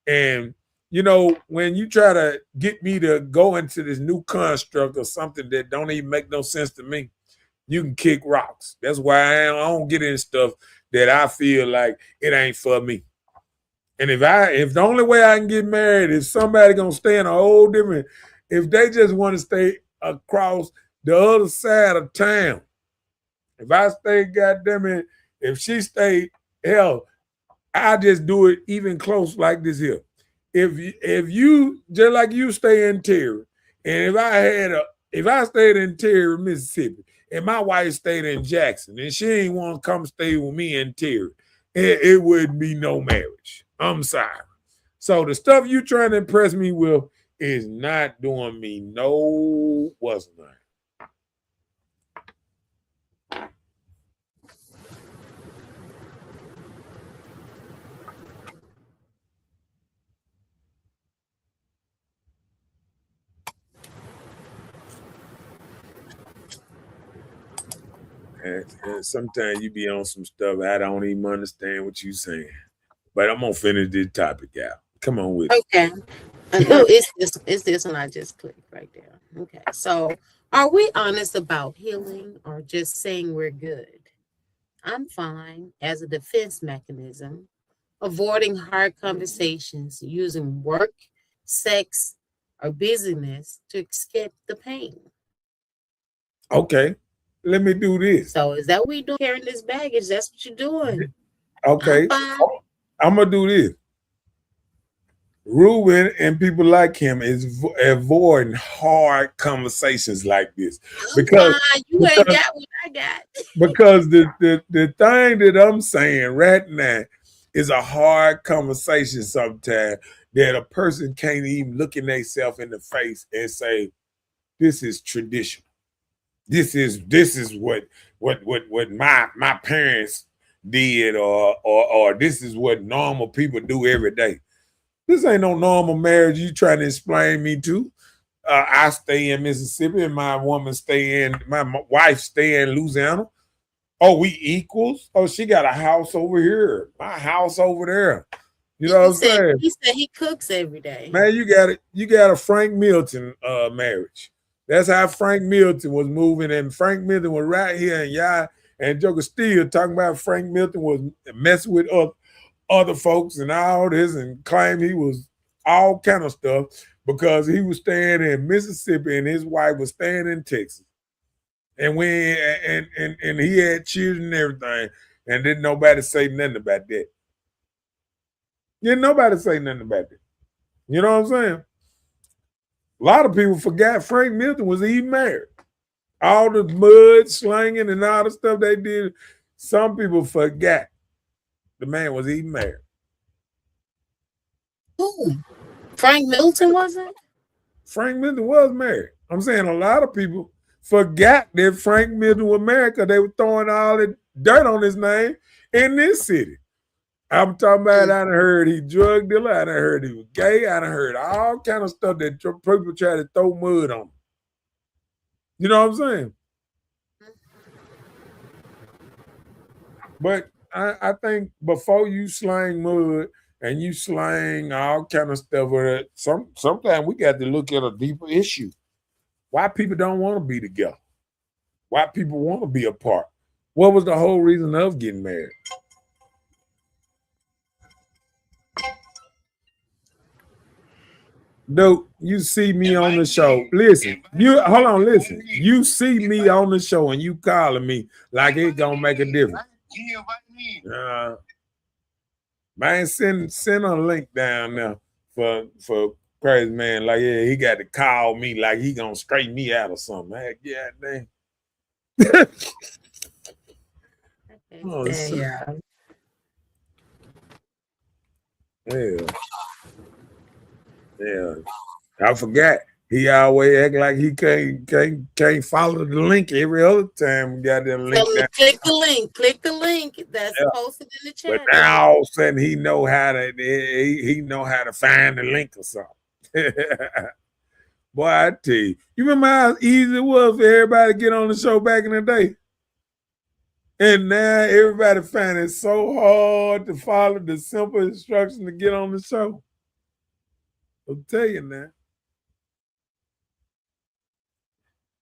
And, you know, when you try to get me to go into this new construct or something that don't even make no sense to me, you can kick rocks. That's why I don't get in stuff that I feel like it ain't for me. And if the only way I can get married is somebody gonna stay in a whole different, if they just want to stay across the other side of town, if I stay, goddamn it, if she stay, hell, I just do it even close like this here. If you just like you stay in Terry, and if I stayed in Terry, Mississippi, and my wife stayed in Jackson, and she ain't want to come stay with me in Terry, it would be no marriage. I'm sorry. So the stuff you trying to impress me with is not doing me no what's name. And sometimes you be on some stuff I don't even understand what you saying. But I'm gonna finish this topic out. Come on with it. Okay. No, it's this one I just clicked right there. Okay. So are we honest about healing or just saying we're good? I'm fine as a defense mechanism, avoiding hard conversations, using work, sex, or busyness to escape the pain. Okay, let me do this. So is that what we doing carrying this baggage? That's what you're doing. Okay, I'm gonna do this. Ruben and people like him is avoiding hard conversations like this because you ain't got what I got. Because the thing that I'm saying right now is a hard conversation sometimes that a person can't even look in themselves in the face and say, "This is traditional. This is what my parents did, or this is what normal people do every day." This ain't no normal marriage you trying to explain me to. I stay in Mississippi and my wife stay in Louisiana. Oh, we equals? Oh, she got a house over here. My house over there. You know what I'm saying? He said he cooks every day. Man, you got a Frank Milton marriage. That's how Frank Milton was moving, and Frank Milton was right here, and y'all and Joker still talking about Frank Milton was messing with other folks and all this and claimed he was all kind of stuff because he was staying in Mississippi and his wife was staying in Texas. And and he had children and everything, and didn't nobody say nothing about that. Didn't nobody say nothing about that. You know what I'm saying? A lot of people forgot Frank Milton was even married. All the mud slinging and all the stuff they did, some people forgot the man was even married. Who? Frank Milton wasn't? Frank Milton was married. I'm saying a lot of people forgot that Frank Milton was married because they were throwing all the dirt on his name in this city. I'm talking about, I done heard he drug dealer, I done heard he was gay, I done heard all kind of stuff that people try to throw mud on. You know what I'm saying? But I think before you slang mud and you slang all kind of stuff with it, sometimes we got to look at a deeper issue. Why people don't want to be together? Why people want to be apart? What was the whole reason of getting married? Dude, you see me on the show. Listen, hold on, listen. You see me on the show and you calling me like it gonna make a difference. Man, send a link down there for Crazy Man. Like, yeah, he got to call me like he gonna straighten me out or something. Heck, yeah, dang. Oh, Yeah. Yeah. I forgot. He always act like he can't follow the link every other time we got that link. So click the link that's posted in the chat. But now all of a sudden he know how to find the link or something. Boy, I tell you remember how easy it was for everybody to get on the show back in the day? And now everybody find it so hard to follow the simple instructions to get on the show. I'll tell you now.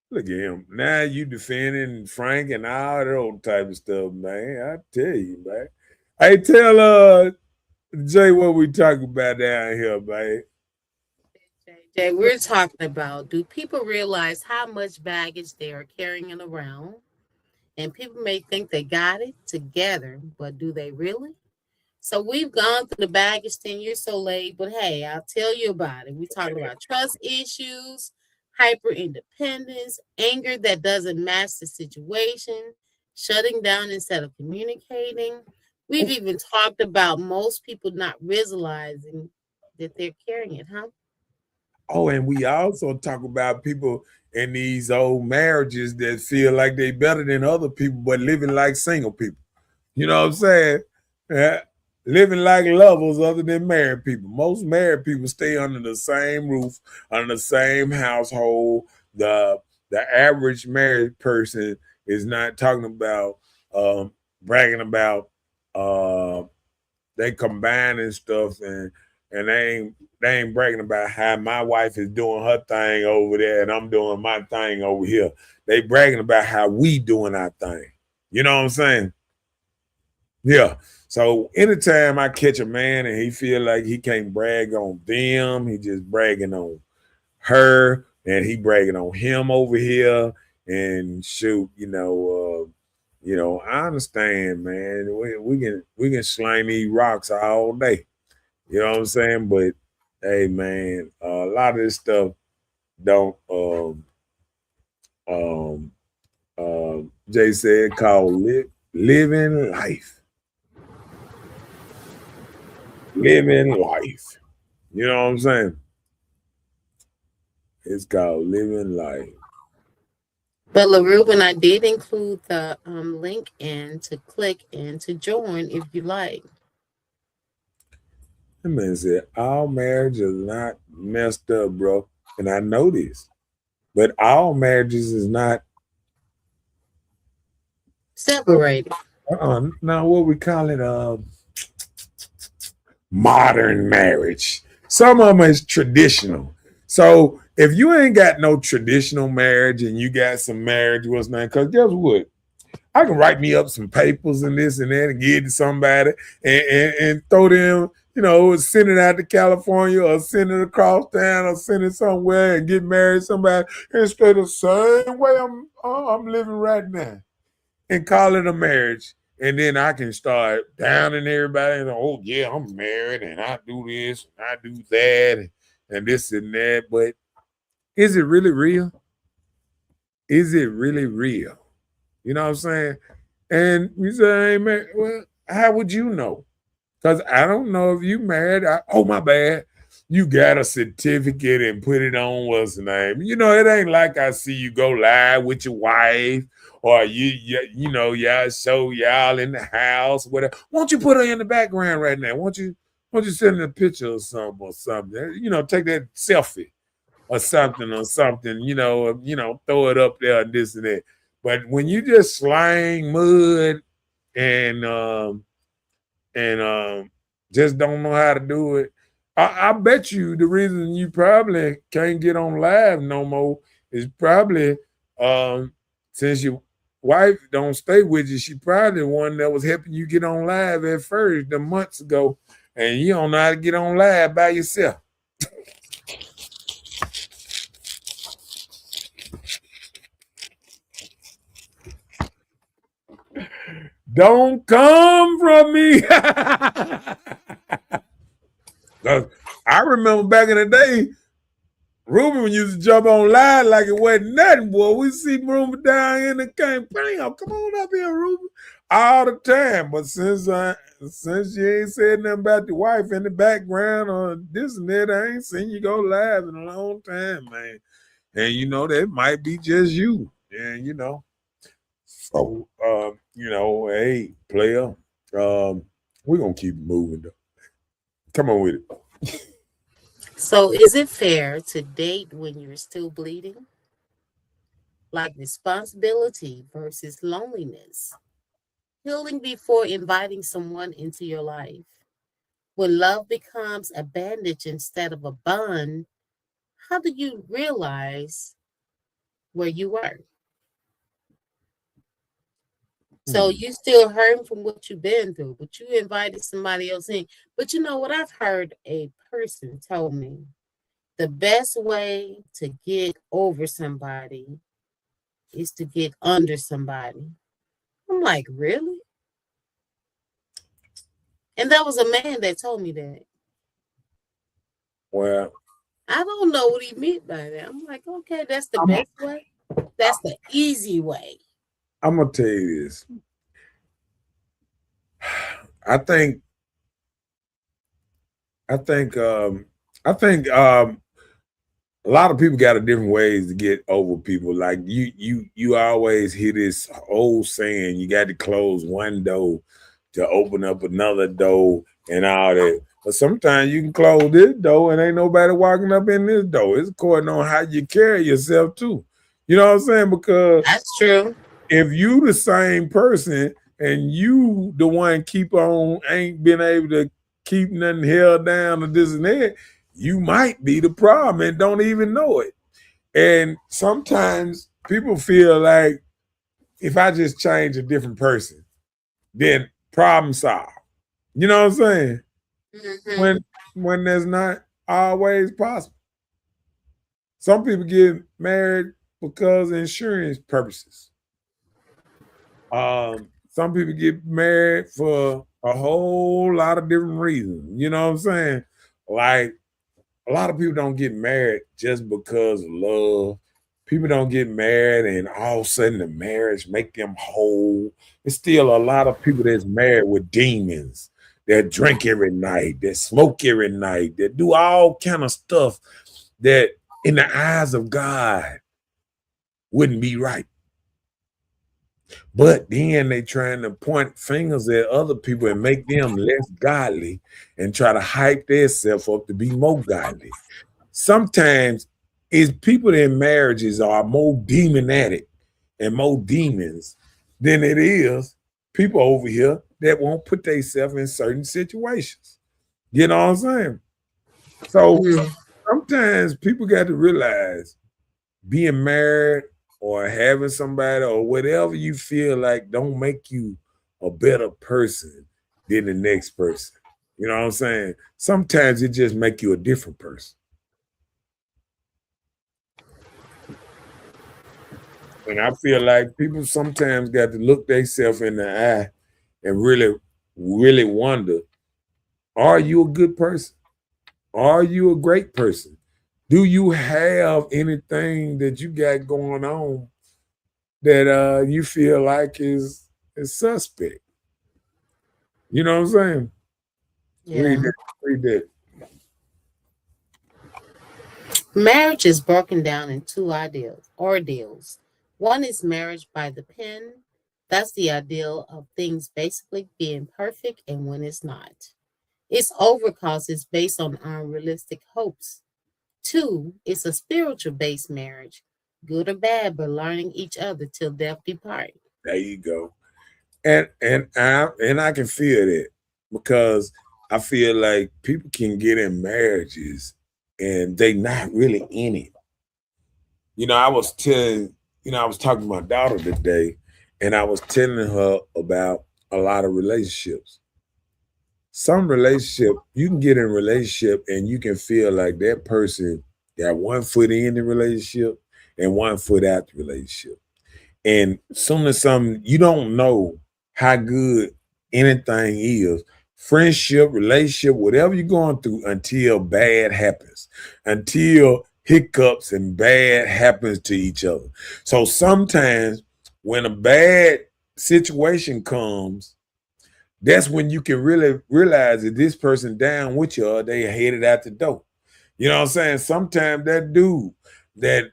Look at him. Now you defending Frank and all that old type of stuff, man. I tell you, man. Hey, tell Jay what we talking about down here, man. Jay, we're talking about, do people realize how much baggage they are carrying around? And people may think they got it together, but do they really? So we've gone through the baggage 10 years so late, but hey, I'll tell you about it. We're talking about trust issues, hyper independence, anger that doesn't match the situation, shutting down instead of communicating. We've even talked about most people not realizing that they're carrying it, huh? Oh, and we also talk about people in these old marriages that feel like they better than other people, but living like single people. You know what I'm saying? Living like lovers other than married people. Most married people stay under the same roof, under the same household. The average married person is not talking about bragging about they combining stuff and they ain't bragging about how my wife is doing her thing over there and I'm doing my thing over here. They bragging about how we doing our thing. You know what I'm saying? Yeah. So anytime I catch a man and he feel like he can't brag on them, he just bragging on her and he bragging on him over here and shoot, I understand, man. We can slang these rocks all day. You know what I'm saying? But hey, man, a lot of this stuff don't. Jay said called living life. Living life. You know what I'm saying? It's called living life. But LaRuben, I did include the link in to click and to join if you like. That man said, all marriage is not messed up, bro. And I know this. But all marriages is not separated. Now what we call it modern marriage. Some of them is traditional. So if you ain't got no traditional marriage and you got some marriage, what's name? Because guess what? I can write me up some papers and this and that and give it to somebody and throw them, send it out to California or send it across town or send it somewhere and get married to somebody and stay the same way I'm living right now and call it a marriage. And then I can start downing everybody and, oh, yeah, I'm married and I do this and I do that and this and that. But is it really real? Is it really real? You know what I'm saying? And you say, hey, man, well, how would you know? Because I don't know if you married. Oh, my bad. You got a certificate and put it on what's the name. It ain't like I see you go live with your wife or y'all show y'all in the house, whatever. Won't you put her in the background right now? Won't you send a picture or something? Take that selfie or something, throw it up there and this and that. But when you just slang mud and just don't know how to do it, I bet you the reason you probably can't get on live no more is probably since your wife don't stay with you, she probably the one that was helping you get on live at first the months ago, and you don't know how to get on live by yourself. Don't come from me. I remember back in the day, Ruben used to jump on live like it wasn't nothing, boy. We see Ruben down in the game. Bam, come on up here, Ruben. All the time. But since you ain't said nothing about the wife in the background or this and that, I ain't seen you go live in a long time, man. And that might be just you. And so hey, player, we're gonna keep moving though. Come on with it. So is it fair to date when you're still bleeding? Like responsibility versus loneliness. Healing before inviting someone into your life. When love becomes a bandage instead of a bond, how do you realize where you were? So you still hurting from what you've been through, but you invited somebody else in. But you know what? I've heard a person tell me the best way to get over somebody is to get under somebody. I'm like, really? And that was a man that told me that. Well, I don't know what he meant by that. I'm like, okay, that's the best way. That's the easy way. I'm gonna tell you this. I think a lot of people got a different ways to get over people. Like you always hear this old saying, you got to close one door to open up another door and all that. But sometimes you can close this door and ain't nobody walking up in this door. It's according on how you carry yourself too. You know what I'm saying? Because that's true. If you the same person and you the one ain't been able to keep nothing held down or this and that, you might be the problem and don't even know it. And sometimes people feel like if I just change a different person, then problem solved. You know what I'm saying? Mm-hmm. When that's not always possible. Some people get married because of insurance purposes. Some people get married for a whole lot of different reasons. You know what I'm saying? Like a lot of people don't get married just because of love. People don't get married and all of a sudden the marriage make them whole. There's still a lot of people that's married with demons that drink every night, that smoke every night, that do all kind of stuff that in the eyes of God wouldn't be right. But then they trying to point fingers at other people and make them less godly and try to hype themselves up to be more godly. Sometimes it's people in marriages are more demonic and more demons than it is people over here that won't put themselves in certain situations. You know what I'm saying? So sometimes people got to realize being married or having somebody or whatever you feel like don't make you a better person than the next person. You know what I'm saying? Sometimes it just make you a different person. And I feel like people sometimes got to look themselves in the eye and really, really wonder, are you a good person? Are you a great person? Do you have anything that you got going on that you feel like is suspect? You know what I'm saying? Read Yeah. that. Read that. Marriage is broken down in two ordeals. One is marriage by the pen. That's the ideal of things basically being perfect, and when it's not. It's over cause it's based on unrealistic hopes. Two is a spiritual based marriage, good or bad, but learning each other till death depart. There you go. And I can feel that because I feel like people can get in marriages and they not really in it. I was talking to my daughter today, and I was telling her about a lot of relationships. Some relationship, you can get in a relationship and you can feel like that person got one foot in the relationship and one foot out the relationship. And soon as something you don't know how good anything is, friendship, relationship, whatever you're going through until bad happens, until hiccups and bad happens to each other. So sometimes when a bad situation comes, that's when you can really realize that this person down with you or they headed out the door. You know what I'm saying? Sometimes that dude that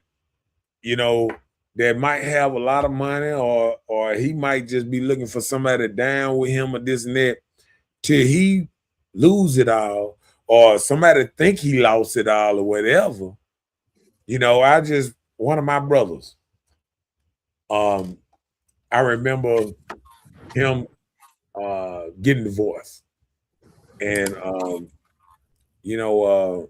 you know, that might have a lot of money or he might just be looking for somebody down with him or this and that till he lose it all or somebody think he lost it all or whatever. One of my brothers, um, I remember him getting divorced. And you know,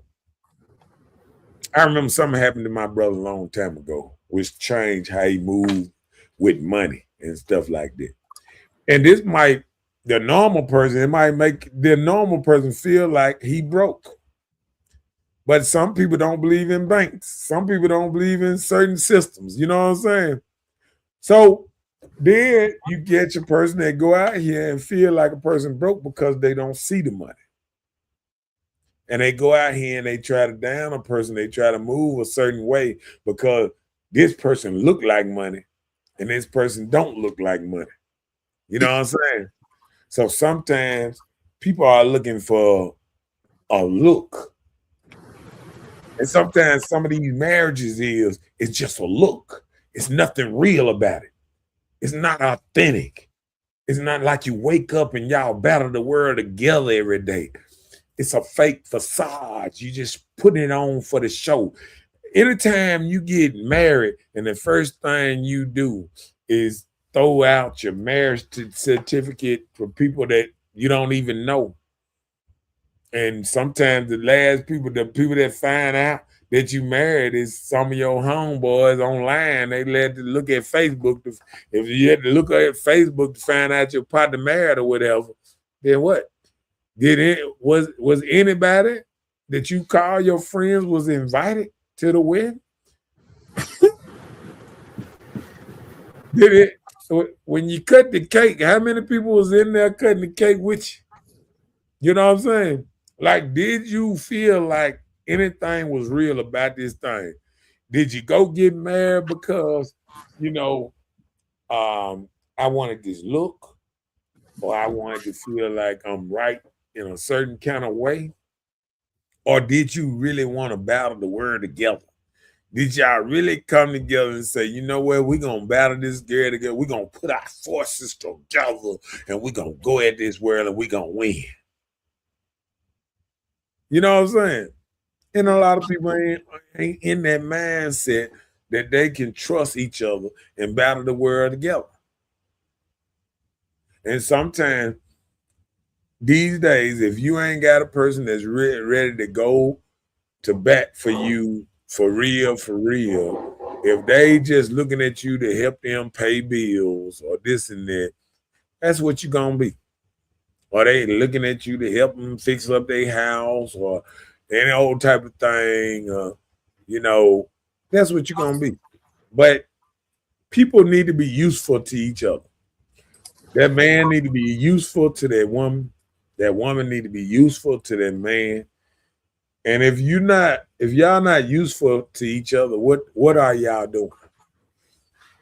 I remember something happened to my brother a long time ago, which changed how he moved with money and stuff like that. And this might, the normal person, it might make the normal person feel like he broke. But some people don't believe in banks. Some people don't believe in certain systems. You know what I'm saying? So then you get your person that go out here and feel like a person broke because they don't see the money. And they go out here and they try to down a person. They try to move a certain way because this person look like money and this person don't look like money. You know what I'm saying? So sometimes people are looking for a look. And sometimes some of these marriages it's just a look. It's nothing real about it. It's not authentic. It's not like you wake up and y'all battle the world together every day. It's a fake facade. You just putting it on for the show. Anytime you get married and the first thing you do is throw out your marriage certificate for people that you don't even know. And sometimes the people that find out that you married is some of your homeboys online. They let to look at Facebook. If you had to look at Facebook to find out your partner married or whatever, then what? Was anybody that you call your friends was invited to the wedding? Did it when you cut the cake? How many people was in there cutting the cake with you? You know what I'm saying? Like, did you feel like anything was real about this thing? Did you go get married because you know I wanted this look, or I wanted to feel like I'm right in a certain kind of way? Or did you really want to battle the word together? Did y'all really come together and say, you know what, we're going to battle this girl together. We're going to put our forces together and we're going to go at this world and we're going to win. You know what I'm saying? And a lot of people ain't in that mindset that they can trust each other and battle the world together. And sometimes these days, if you ain't got a person that's ready to go to bat for you for real, If they just looking at you to help them pay bills or this and that, that's what you're gonna be. Or they looking at you to help them fix up their house or any old type of thing. You know, that's what you're gonna be. But people need to be useful to each other. That man need to be useful to that woman. That woman need to be useful to that man. And if y'all not useful to each other, what are y'all doing?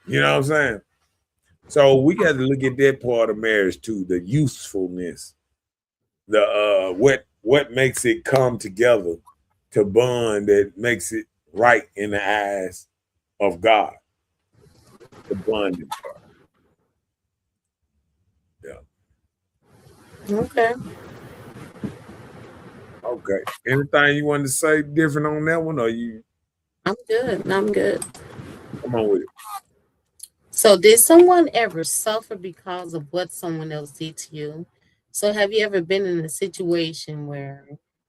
You know what I'm saying? So we got to look at that part of marriage too, the usefulness, the what makes it come together to bond that makes it right in the eyes of God. The bonding part. Yeah. Okay. Okay. Anything you want to say different on that one, or you? I'm good. I'm good. Come on with it. So, did someone ever suffer because of what someone else did to you? So, have you ever been in a situation where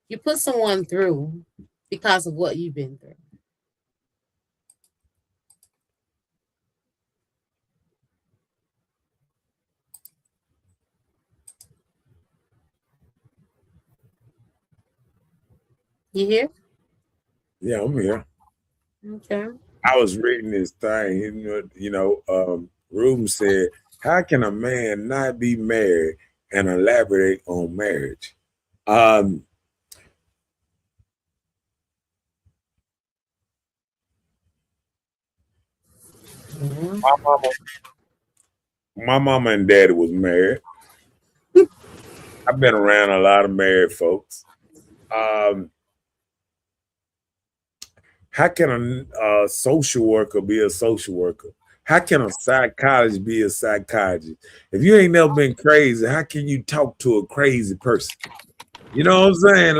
you put someone through because of what you've been through? You hear? Yeah, I'm here. Okay. I was reading this thing. Rubin said, "How can a man not be married and elaborate on marriage?" Um, Mhm. my mama and daddy was married. I've been around a lot of married folks. Um, how can a social worker be a social worker? How can a psychologist be a psychologist? If you ain't never been crazy, how can you talk to a crazy person? You know what I'm saying?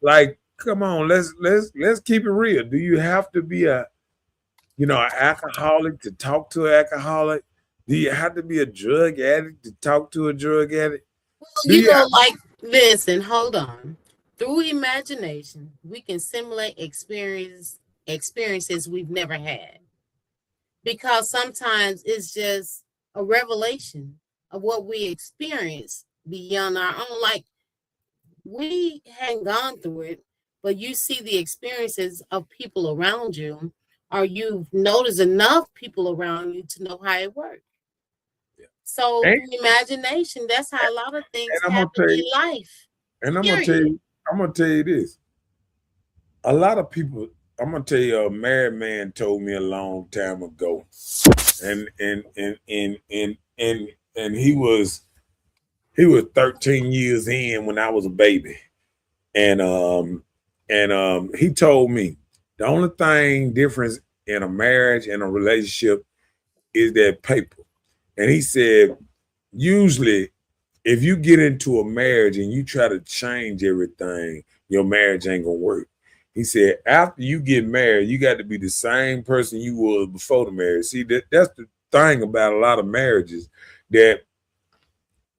Like, come on, let's keep it real. Do you have to be an alcoholic to talk to an alcoholic? Do you have to be a drug addict to talk to a drug addict? Do You you know, like, listen, hold on. Through imagination, we can simulate experiences we've never had. Because sometimes it's just a revelation of what we experience beyond our own. Like, we hadn't gone through it, but you see the experiences of people around you, or you've noticed enough people around you to know how it works. So and, through imagination, that's how a lot of things and I'm gonna happen tell in you, life. and Period. I'm gonna tell you this. A lot of people, I'm gonna tell you, a married man told me a long time ago, and he was 13 years in when I was a baby. And he told me the only thing difference in a marriage and a relationship is that paper. And he said, usually if you get into a marriage and you try to change everything, your marriage ain't gonna work. He said, after you get married, you got to be the same person you was before the marriage. See, that's the thing about a lot of marriages, that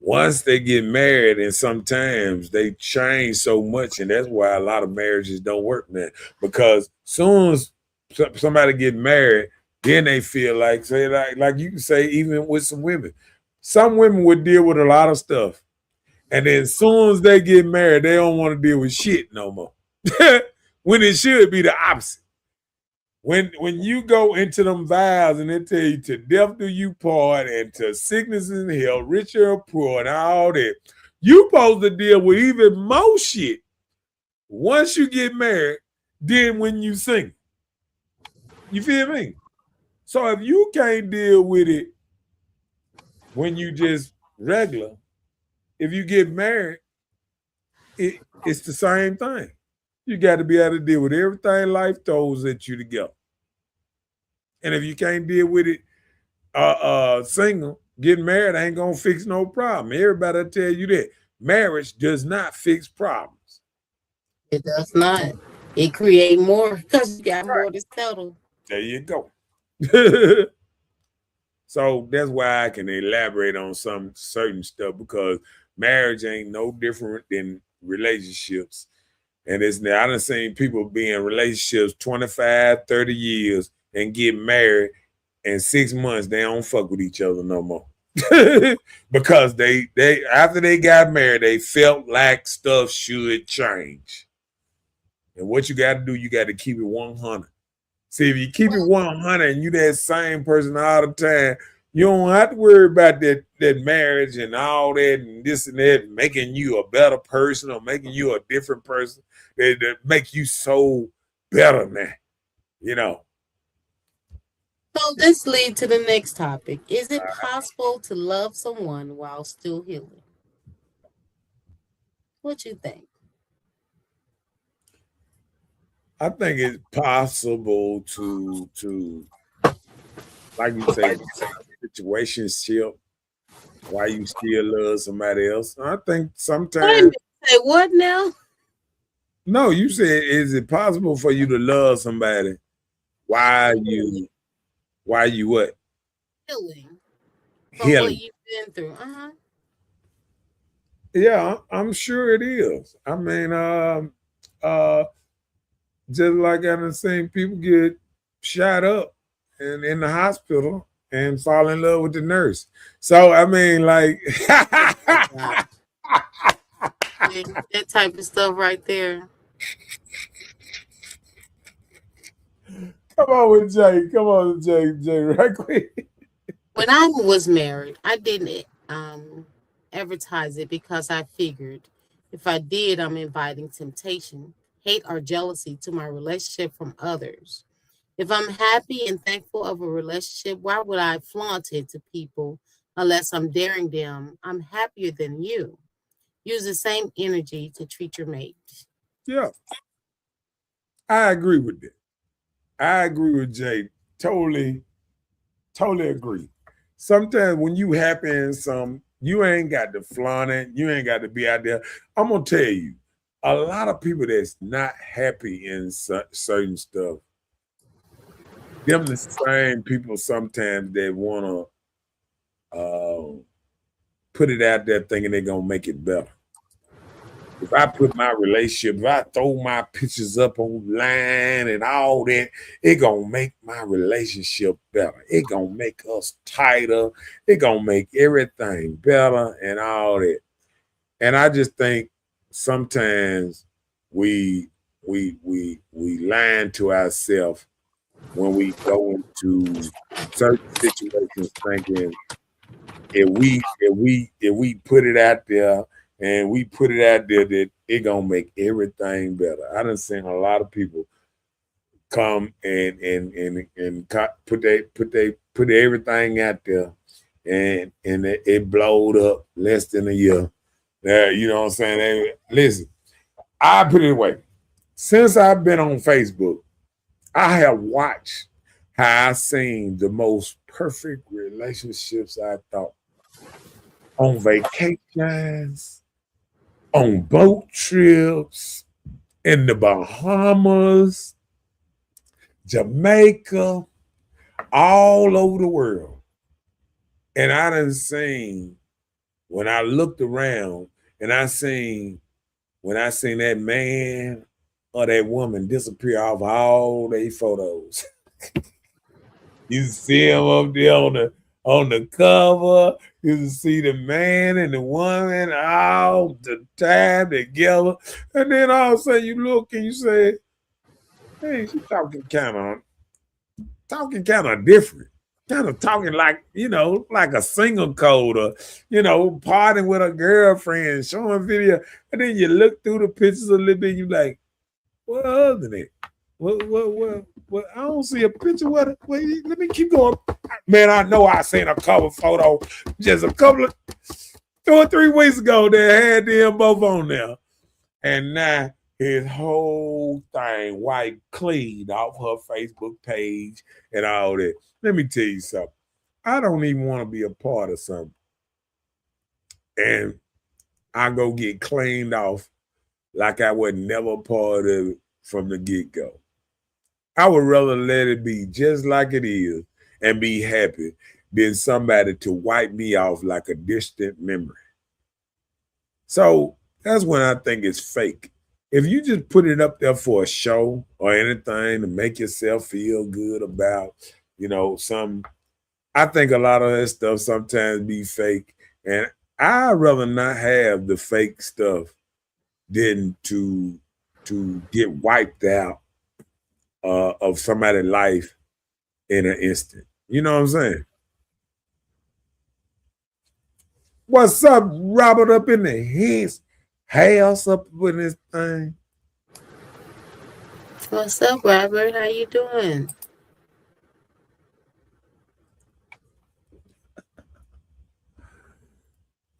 once they get married, and sometimes they change so much, and that's why a lot of marriages don't work, man. Because soon as somebody get married, then they feel like, say, like you can say, even with some women would deal with a lot of stuff, and then as soon as they get married, they don't want to deal with shit no more. When it should be the opposite. When you go into them vows and they tell you to death do you part and to sickness and health, rich or poor, and all that, you supposed to deal with even more shit once you get married than when you sing. You feel me? So if you can't deal with it when you just regular, if you get married, it's the same thing. You got to be able to deal with everything life throws at you together. And if you can't deal with it single, getting married ain't gonna fix no problem. Everybody tell you that. Marriage does not fix problems. It does not. It create more because you got more to settle. There you go. So that's why I can elaborate on some certain stuff, because marriage ain't no different than relationships. And I done seen people be in relationships 25, 30 years and get married, and 6 months they don't fuck with each other no more. Because they after they got married, they felt like stuff should change. And what you got to do, you got to keep it 100. See, if you keep it 100 and you that same person all the time, you don't have to worry about that marriage and all that and this and that making you a better person or making you a different person that make you so better now, you know. So this lead to the next topic. Is it possible to love someone while still healing? What you think? I think it's possible to like you say, situationship while you still love somebody else. I think sometimes Say what now? no, you said is it possible for you to love somebody while you what? Healing from what Healing. you've been through. Uh-huh. Yeah, I'm sure it is. I mean, just like I've seen people get shot up and in the hospital and fall in love with the nurse. So I mean, like, Yeah, that type of stuff right there. come on with Jay, come on, Jay, right quick. When I was married, I didn't advertise it because I figured if I did, I'm inviting temptation, hate, or jealousy to my relationship from others. If I'm happy and thankful of a relationship, why would I flaunt it to people unless I'm daring them? I'm happier than you. Use the same energy to treat your mate. Yeah, I agree with that. I agree with Jay. Totally, totally agree. Sometimes when you happy in some, you ain't got to flaunt it. You ain't got to be out there. I'm gonna tell you, a lot of people that's not happy in certain stuff, them the same people sometimes that wanna put it out there thinking they're gonna make it better. If I put my relationship, if I throw my pictures up online and all that, it gonna make my relationship better. It gonna make us tighter. It gonna make everything better and all that. And I just think sometimes we lying to ourselves when we go into certain situations thinking if we put it out there and we put it out there that it gonna make everything better. I done seen a lot of people come and put everything out there and it blowed up less than a year. You know what I'm saying? Listen, I put it away. Since I've been on Facebook, I have watched how I seen the most perfect relationships I thought on vacations, on boat trips, in the Bahamas, Jamaica, all over the world. And I done seen when I looked around and when I seen that man or that woman disappear off all their photos. You see him up there on the cover. You see the man and the woman all the time together. And then all of a sudden you look and you say, hey, she's talking kind of different. Kind of talking like, like a single code or, partying with a girlfriend, showing video. And then you look through the pictures a little bit, you like, what other than it? What? I don't see a picture. What? Wait, let me keep going. Man, I know I seen a cover photo just a couple of 2 or 3 weeks ago that had them both on there. And now his whole thing wiped clean off her Facebook page and all that. Let me tell you something. I don't even want to be a part of something. And I go get cleaned off like I was never a part of it from the get-go. I would rather let it be just like it is and be happy than somebody to wipe me off like a distant memory. So that's when I think it's fake. if you just put it up there for a show or anything to make yourself feel good about, some, I think a lot of that stuff sometimes be fake. And I'd rather not have the fake stuff than to get wiped out of somebody's life in an instant. You know what I'm saying? What's up, Robert, up in the house up with this thing? What's up, Robert? How you doing?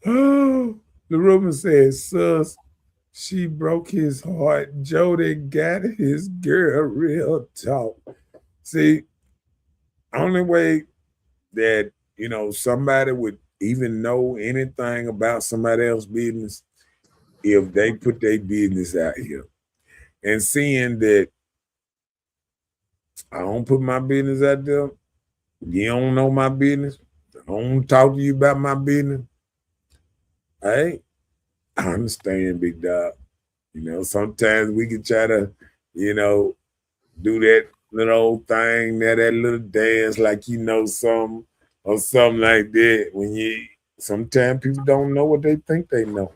Oh, the Ruben says, sus, she broke his heart. Jody got his girl. Real talk. See, only way that somebody would even know anything about somebody else's business if they put their business out here. And seeing that I don't put my business out there, you don't know my business, I don't talk to you about my business. Hey, I understand, big dog. Sometimes we can try to, do that little old thing, that little dance like something or something like that. When sometimes people don't know what they think they know.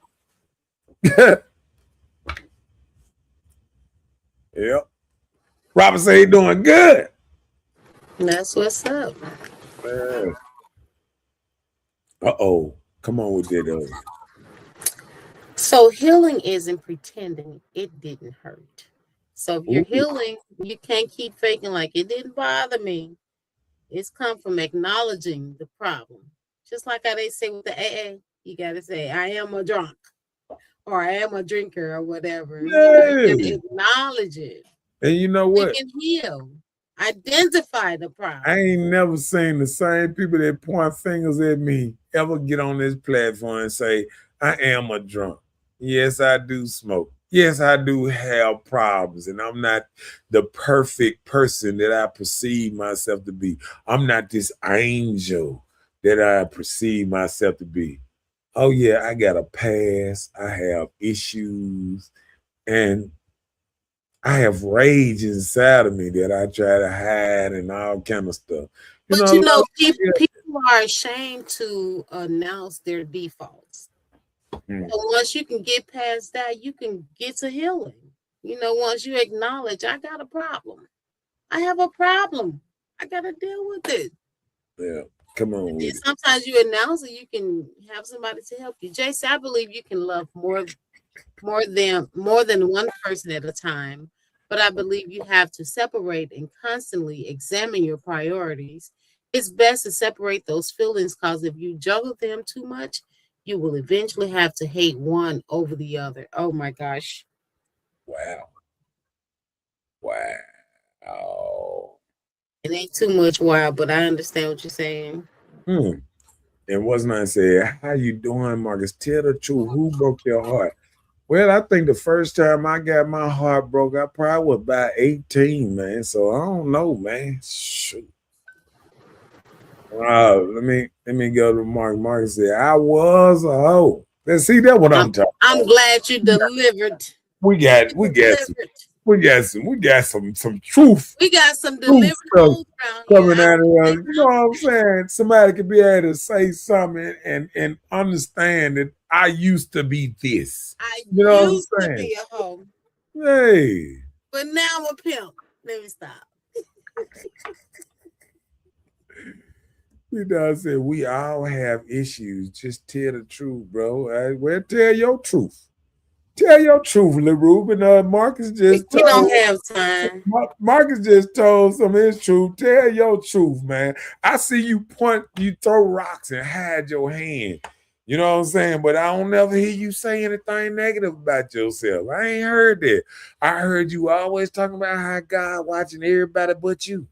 Yep. Robert say he doing good. That's what's up. Uh-oh. Come on with that. So healing isn't pretending it didn't hurt. So if you're Ooh. healing, you can't keep faking like it didn't bother me. It's come from acknowledging the problem. Just like how they say with the AA, you got to say, I am a drunk or I am a drinker or whatever. You can acknowledge it. And you know what? We can heal. Identify the problem. I ain't never seen the same people that point fingers at me ever get on this platform and say, I am a drunk. Yes, I do smoke. Yes, I do have problems, and I'm not the perfect person that I perceive myself to be. I'm not this angel that I perceive myself to be. Oh, yeah, I got a past. I have issues, and I have rage inside of me that I try to hide and all kind of stuff. But people are ashamed to announce their defaults. So once you can get past that, you can get to healing. Once you acknowledge, I got a problem. I have a problem. I got to deal with it. Yeah, come on. And sometimes you announce it, you can have somebody to help you. Jace, I believe you can love more than one person at a time. But I believe you have to separate and constantly examine your priorities. It's best to separate those feelings because if you juggle them too much, you will eventually have to hate one over the other. Oh my gosh. Wow. It ain't too much wow, but I understand what you're saying. And wasn't I saying, how you doing, Marcus? Tell the truth. Who broke your heart? Well, I think the first time I got my heart broke, I probably was about 18, man. So I don't know, man. Shoot. Let me go to Mark. Mark said, I was a hoe. Let's see that what I'm talking about. I'm glad you delivered. We got some truth. We got some delivered coming out of us. You know what I'm saying? Somebody could be able to say something and understand that I used to be this. You know used what I'm saying? To be a hoe. Hey. But now I'm a pimp. Let me stop. I said, we all have issues. Just tell the truth, bro. Well, tell your truth. Tell your truth, Lil Ruben. Marcus just we don't have time. Marcus just told some of his truth. Tell your truth, man. I see you throw rocks and hide your hand. You know what I'm saying? But I don't never hear you say anything negative about yourself. I ain't heard that. I heard you always talking about how God watching everybody but you.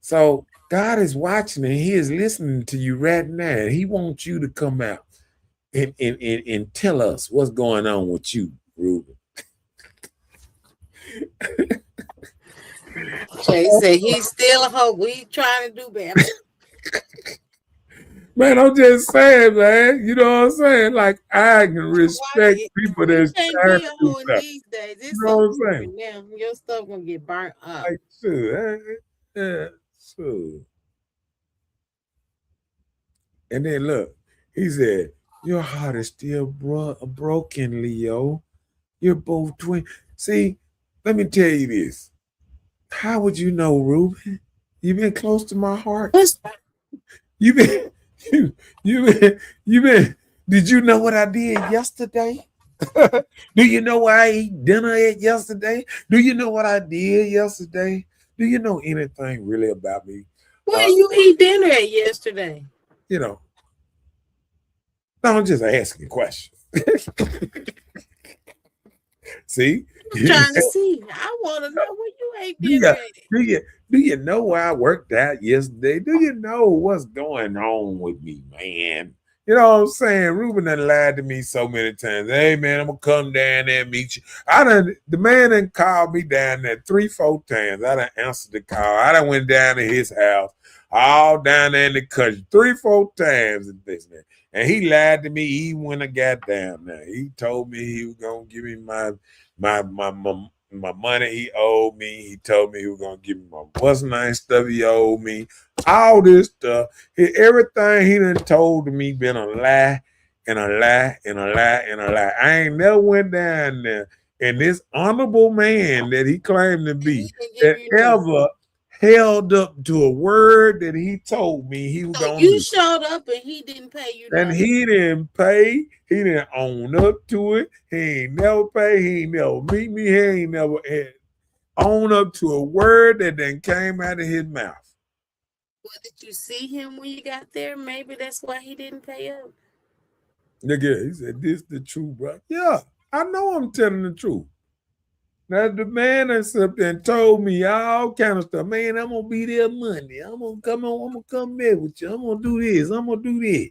So God is watching and he is listening to you right now. He wants you to come out and tell us what's going on with you, Ruben. Jay said he's still a hoe. We trying to do better. Man, I'm just saying, man. You know what I'm saying? Like, I can respect people You that's can't trying be to a do hoe in stuff. these days. You It's know what so I'm saying? different now. Your stuff gonna get burnt up. Like, shoot, yeah, shoot. And then look, he said, "Your heart is still broken, Leo. You're both twin." See, let me tell you this. How would you know, Ruben? You've been close to my heart. What's You've been, you've been. Did you know what I did yesterday? Do you know where I ate dinner at yesterday? Do you know what I did yesterday? Do you know anything really about me? where you eat dinner at yesterday? You know, no, I'm just asking questions. See, I'm trying to see. I want to know where you ate do dinner you, at. do you know where I worked out yesterday? Do you know what's going on with me, man? You know what I'm saying? Ruben done lied to me so many times. Hey man, I'm gonna come down there and meet you. The man done called me down there 3-4 times. I done answered the call. I done went down to his house, all down there in the country, 3-4 times and this and that. And he lied to me even when I got down there. He told me he was gonna give me my money he owed me. He told me he was gonna give me my what's nice stuff he owed me. All this stuff. Everything he done told me been a lie and a lie and a lie and a lie. I ain't never went down there. And this honorable man that he claimed to be that ever held up to a word that he told me he was gonna do. You showed up and he didn't pay you. And he didn't pay. He didn't own up to it. He ain't never pay. He ain't never meet me. He ain't never own up to a word that then came out of his mouth. Well, did you see him when you got there? Maybe that's why he didn't pay up. Nigga, he said, "This the truth, bro." Yeah, I know I'm telling the truth. Now the man that's up there and told me all kind of stuff. Man, I'm gonna be there Monday. I'm gonna come back with you. I'm gonna do this. I'm gonna do that.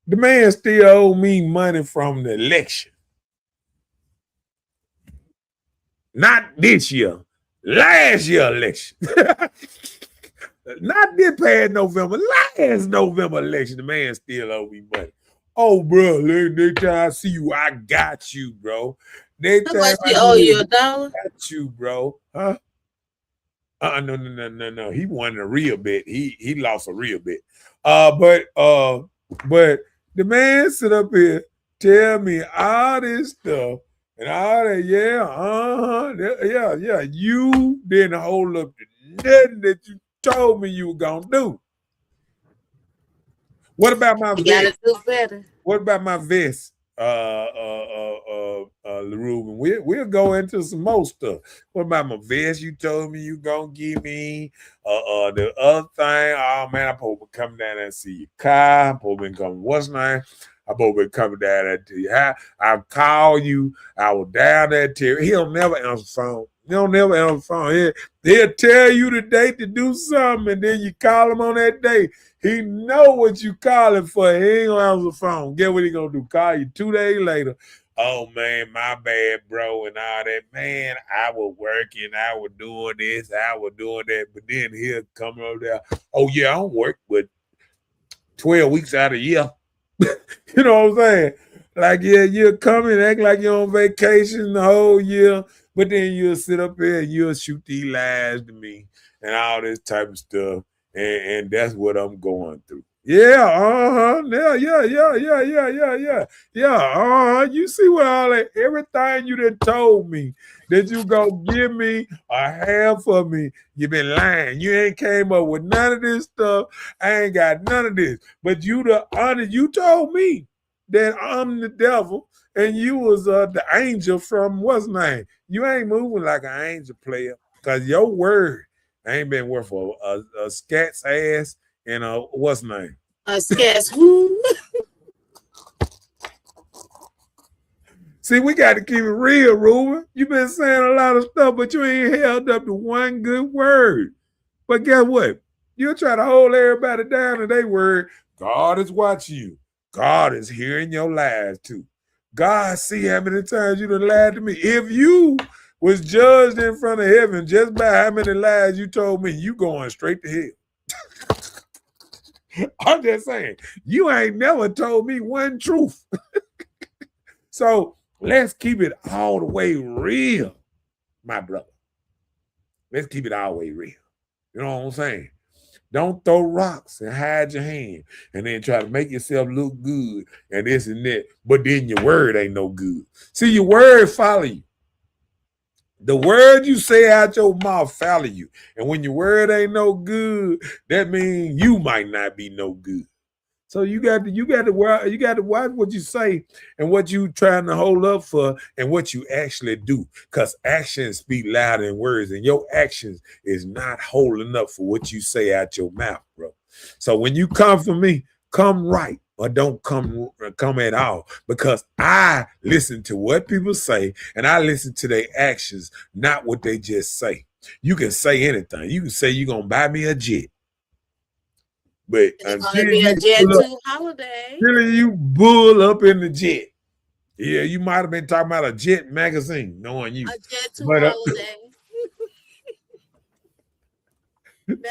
The man still owe me money from the election. Not this year. Last year election. Not this past November. Last November election. The man still owe me money. Oh, bro, next time I see you, I got you, bro. Next How much time he I owe see you, $1? got you, bro. Huh? No. He won a real bet. He lost a real bet. But the man sit up here, tell me all this stuff and all that. Yeah. You didn't hold up to nothing that you told me you were gonna do. What about my You vest? gotta do better. What about my vest? Ruben. We'll go into some more stuff. What about my vest you told me you gonna give me? The other thing, oh man, I'm supposed to come down there and see your car. I'm supposed to come, what's name? I'm supposed to come down there to your house. I call you. I was down there to he'll never answer the phone. He'll never answer the phone. He'll tell you the date to do something, and then you call him on that day. He know what you calling for. He ain't gonna answer the phone. Get what he gonna do? Call you 2 days later. Oh man, my bad, bro, and all that. Man, I was working, I was doing this, I was doing that, but then he'll come over there. Oh yeah, I don't work, but 12 weeks out of the year. You know what I'm saying? Like, yeah, you'll come and act like you're on vacation the whole year, but then you'll sit up here and you'll shoot these lies to me and all this type of stuff. And that's what I'm going through. Yeah, yeah. You see what all that, everything you done told me that you gonna give me a half of me, you been lying. You ain't came up with none of this stuff. I ain't got none of this. But you told me that I'm the devil and you was the angel from what's name. You ain't moving like an angel player because your word ain't been worth a scat's ass and what's name? A scat's who? See, we got to keep it real, Ruben. You've been saying a lot of stuff, but you ain't held up to one good word. But guess what? You'll try to hold everybody down to their word. God is watching you. God is hearing your lies too. God see how many times you done lied to me. If you was judged in front of heaven just by how many lies you told me, you going straight to hell. I'm just saying, you ain't never told me one truth. So let's keep it all the way real, my brother. Let's keep it all the way real. You know what I'm saying? Don't throw rocks and hide your hand and then try to make yourself look good and this and that, but then your word ain't no good. See, your word follow you. The word you say out your mouth follow you. And when your word ain't no good, that means you might not be no good. So you got to watch what you say and what you trying to hold up for and what you actually do. Because actions speak louder than words, and your actions is not holding up for what you say out your mouth, bro. So when you come for me, come right or don't come at all. Because I listen to what people say and I listen to their actions, not what they just say. You can say anything. You can say you're gonna buy me a jet. But it's gonna be a Jet 2 holiday. Really, you bull up in the jet. Yeah, you might have been talking about a jet magazine, knowing you. A Jet 2 holiday.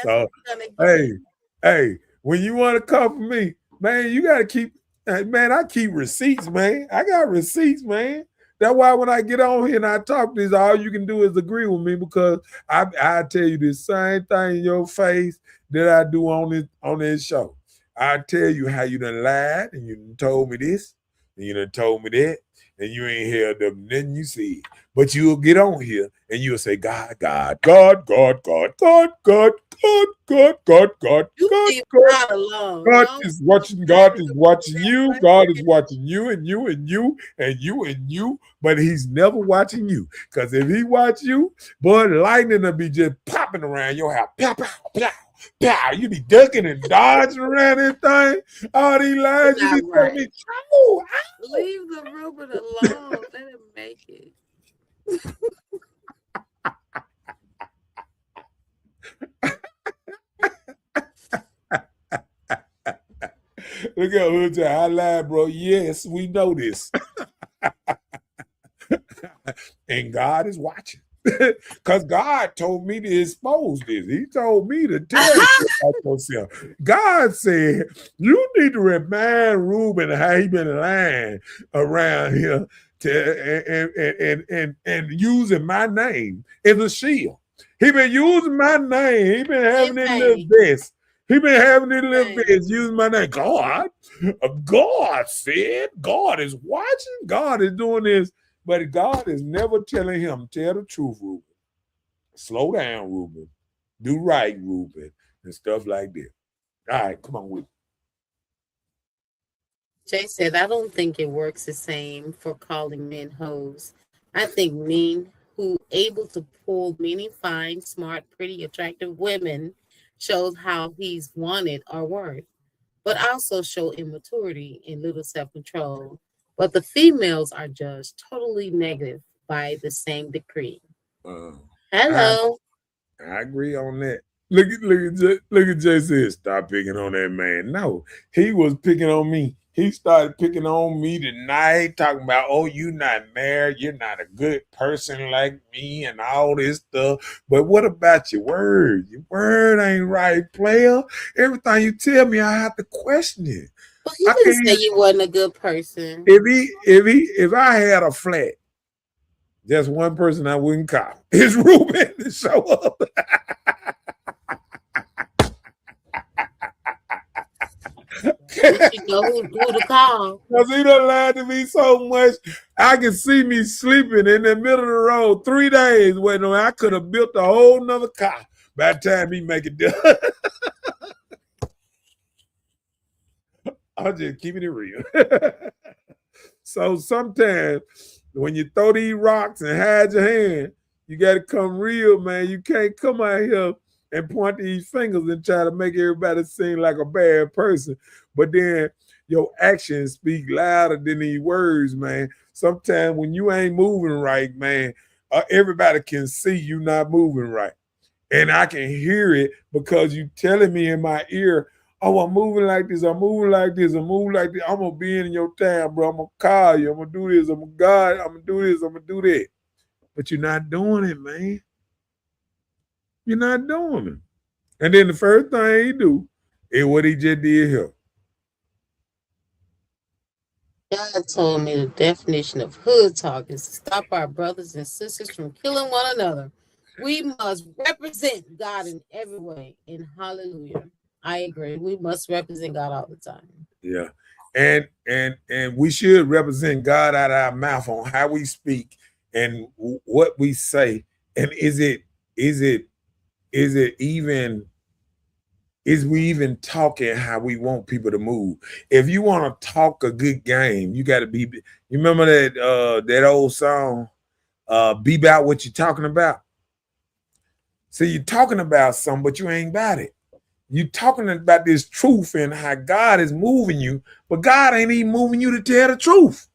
So, hey, when you want to come for me, man, you got to keep, man, I keep receipts, man. I got receipts, man. That's why when I get on here and I talk this, all you can do is agree with me because I tell you the same thing in your face that I do on this show. I tell you how you done lied and you done told me this and you done told me that and you ain't heard them nothing you said. But you'll get on here and you'll say, God, God, God, God, God, God, God, God, God, God, God, God, God is watching, God is watching you, God is watching you and you and you and you and you, but he's never watching you. Because if he watch you, boy, lightning will be just popping around your house. Pow, pow, pow. Pow, you be ducking and dodging around this thing. All these lies you be telling me, leave the Ruben alone. Let him make it. Look at Hood. I lied, bro. Yes, we know this. And God is watching. Because God told me to expose this. He told me to tell you about yourself. God said, you need to remind Ruben how he been lying around here and using my name as a shield. He been using my name. He been having it little best. He been having it little best using my name. God said, God is watching. God is doing this. But God is never telling him, tell the truth, Ruben. Slow down, Ruben. Do right, Ruben. And stuff like that. All right, come on with it. Jay said, I don't think it works the same for calling men hoes. I think men who able to pull many fine, smart, pretty, attractive women shows how he's wanted or worth, but also show immaturity and little self-control. But the females are judged totally negative by the same decree. Hello. I agree on that. Look at Jay said, stop picking on that man. No, he was picking on me. He started picking on me tonight, talking about, oh, you not married, you're not a good person like me and all this stuff. But what about your word? Your word ain't right, player. Everything you tell me, I have to question it. Well, he didn't say you wasn't a good person. If I had a flat, just one person I wouldn't call. It's Ruben to show up. You know who to call. Because he done lied to me so much. I can see me sleeping in the middle of the road 3 days waiting on. I could have built a whole nother car by the time he make it done. I'm just keeping it real. So sometimes when you throw these rocks and hide your hand, you got to come real, man. You can't come out here and point these fingers and try to make everybody seem like a bad person. But then your actions speak louder than these words, man. Sometimes when you ain't moving right, man, everybody can see you not moving right. And I can hear it because you telling me in my ear, oh, I'm moving like this, I'm moving like this, I'm moving like this. I'm going to be in your town, bro. I'm going to call you. I'm going to do this. I'm going to God. I'm going to do this. I'm going to do that. But you're not doing it, man. You're not doing it. And then the first thing he do, What he just did here. God told me the definition of hood talk is to stop our brothers and sisters from killing one another. We must represent God in every way. And hallelujah. I agree. We must represent God all the time. Yeah. And we should represent God out of our mouth on how we speak and what we say. And is we even talking how we want people to move? If you want to talk a good game, you got to be. You remember that old song, "Be about what you're talking about." So you're talking about something, but you ain't about it. You talking about this truth and how God is moving you, but God ain't even moving you to tell the truth.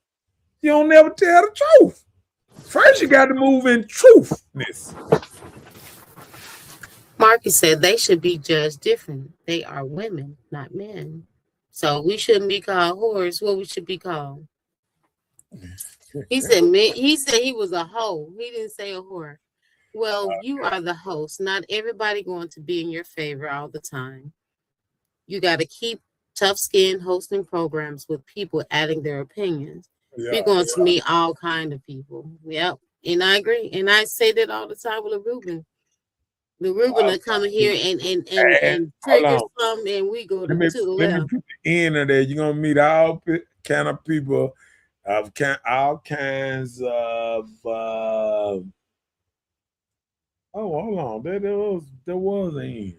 You don't never tell the truth. First, you got to move in truthness. Marcus said they should be judged different. They are women, not men. So we shouldn't be called whores. What we should be called? He said he was a hoe. He didn't say a whore. Well, you are the host. Not everybody going to be in your favor all the time. You got to keep tough skin hosting programs with people adding their opinions. You're going to meet all kind of people. Yep. And I agree. And I say that all the time with LaRuben. LaRuben will come here and trigger something, and we go to the left. Let me put the end of there. You're going to meet all kind of people of all kinds of oh, hold on. There was an end.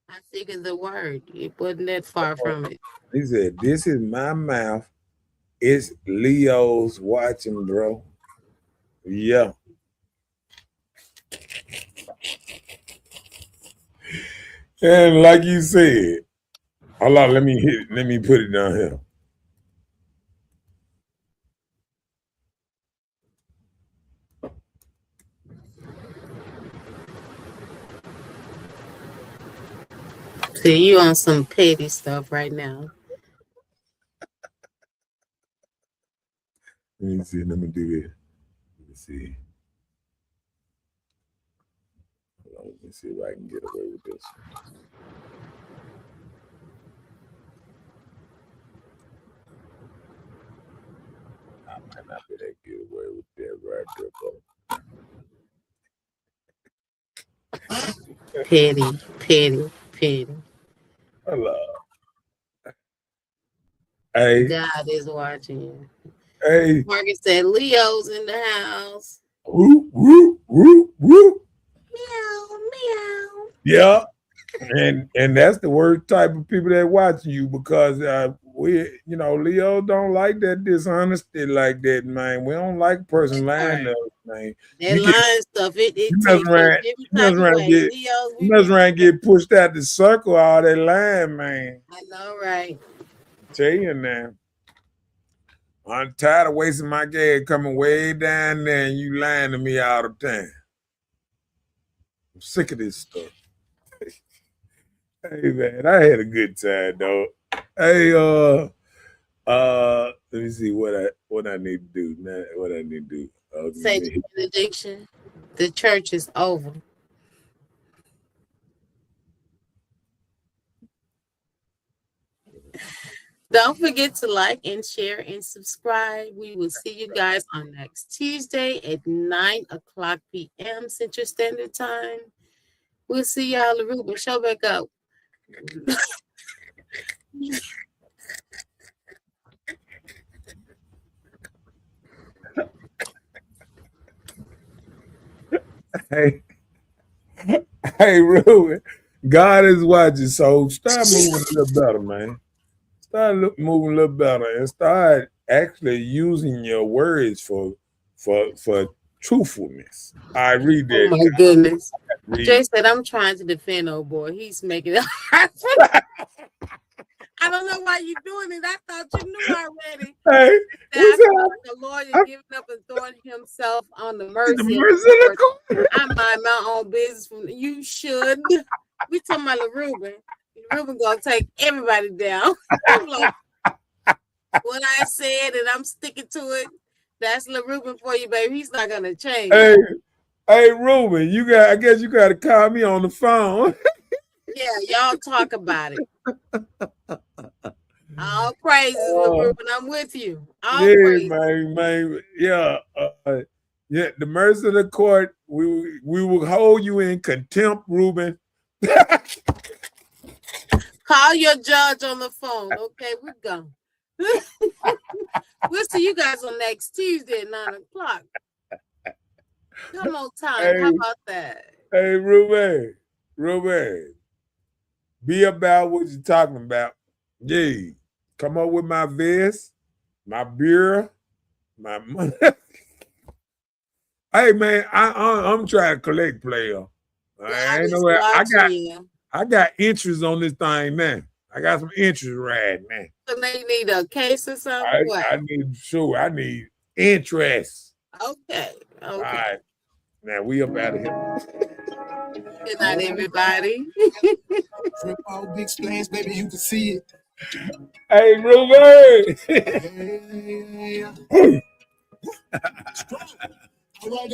I figured the word. It wasn't that far from it. He said, "This is my mouth. It's Leo's watching, bro." Yeah. And like you said, hold on, let me put it down here. See, you on some petty stuff right now. Let me see. Let me do this. Let me see. Hold on, let me see if I can get away with this. I might not be able to get away with that right there, Petty. Hello. Hey. God is watching you. Hey. Marcus said Leo's in the house. Woo, woo, woo, woo. Meow, meow. Yeah. And that's the worst type of people that watching you, because Leo don't like that dishonesty like that, man. We don't like a person lying to us, man. That lying stuff, it takes every type of way. You must around get pushed out the circle, all that lying, man. I know, right? Tell you now. I'm tired of wasting my gas coming way down there and you lying to me all the time. I'm sick of this stuff. Hey man, I had a good time though. Hey, let me see what I need to do now. What I need to do. Say the benediction. The church is over. Don't forget to like and share and subscribe. We will see you guys on next Tuesday at 9:00 p.m. Central Standard Time. We'll see y'all. LaRuben, show back up. Hey, Ruben, God is watching, so start moving a little better, man. Start moving a little better and start actually using your words for truthfulness. I read that. Oh my goodness. Jay said, I'm trying to defend old boy. He's making it hard. I don't know why you're doing it. I thought you knew already. Hey, the Lord is giving up and throwing himself on the mercy of the Lord. I mind my own business. You should. We talking about LaRuben. LaRuben gonna take everybody down. Like, what I said, and I'm sticking to it. That's LaRuben for you, baby. He's not gonna change. Hey, Ruben, I guess you gotta call me on the phone. Yeah, y'all talk about it. All praises, Ruben. I'm with you. All Yeah, praises. man. Yeah. Yeah, the mercy of the court, we will hold you in contempt, Ruben. Call your judge on the phone. Okay, we're gone. We'll see you guys on next Tuesday at 9 o'clock. Come on, time. Hey. How about that? Hey, Ruben, be about what you're talking about. Yeah, come up with my vest, my beer, my money. Hey, man, I'm trying to collect, player. I got interest on this thing now. I got some interest right now. So they need a case or something? I need interest. Okay. All right. Now we up out of here. Good night, everybody. Drip all big splash, baby, you can see it. Hey, Ruben. Yeah. All right,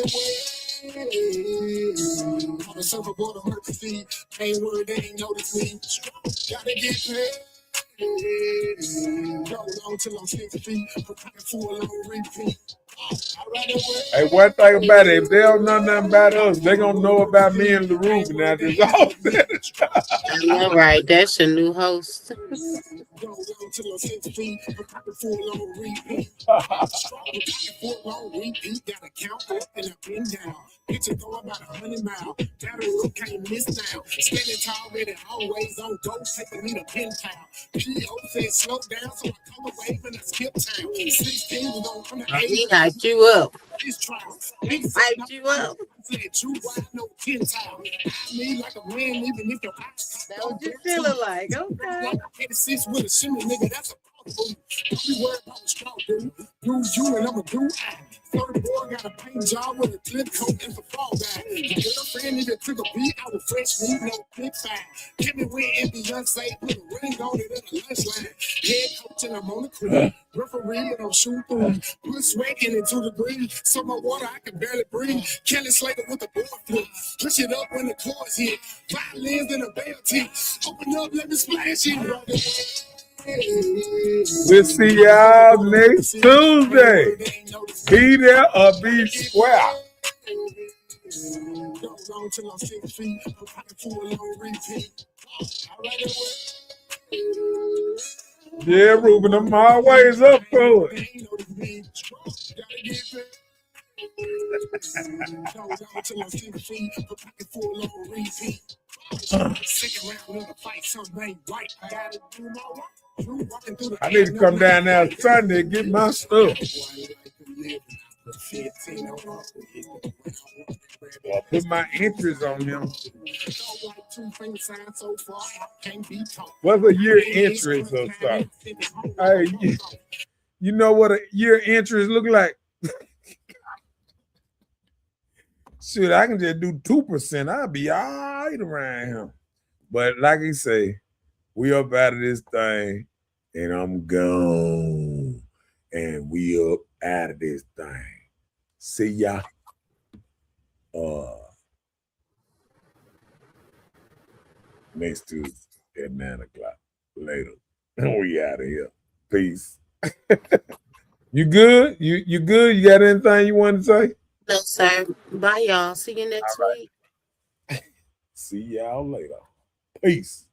on the surfboard emergency. Ain't worried, they ain't notice me. Gotta get paid. Go long till I'm 6 feet. Full on repeat. Hey, one thing about it, if they don't know nothing about us, they gonna know about me and LaRue now. This all I know, right? That's your new host. Picture going about 100 miles. That road can't miss now. Spinning tall, ready, always on go. Taking me to pin town. P.O. said slow down, so I come away when I skip town. 16 was on the 8. He hyped you up. He hyped you up. That what you feeling like? Okay. 86 with a shimmy, nigga, that's a don't be worried about the straw, dude. Do you and I'ma do I. 30 boy got a paint job with a clip coat and a fall back. The girlfriend even took a beat out of fresh meat, no big fat. Get me with and Beyonce, put a ring on it in the lunch line. Head coach and I'm on the crew. Referee and I'm shooting through. Put sweating into the green. So my water I can barely breathe. Kelly Slater with the board flip. Push it up when the chords hit. Violins and a bell tee. Open up, let me splash it. We'll see y'all next Tuesday. Be there or be square. Yeah, Ruben, I'm always up for it. I need to come down there Sunday and get my stuff. Well, put my interest on him. What's a year interest or something? Hey, you know what a year interest look like? Shit, I can just do 2%. I'll be all right around him. But like he say, we up out of this thing, and I'm gone. And we up out of this thing. See ya. Next Tuesday at 9 o'clock. Later. We out of here. Peace. You good? You good? You got anything you want to say? No, sir. Bye, y'all. See you next week. See y'all later. Peace.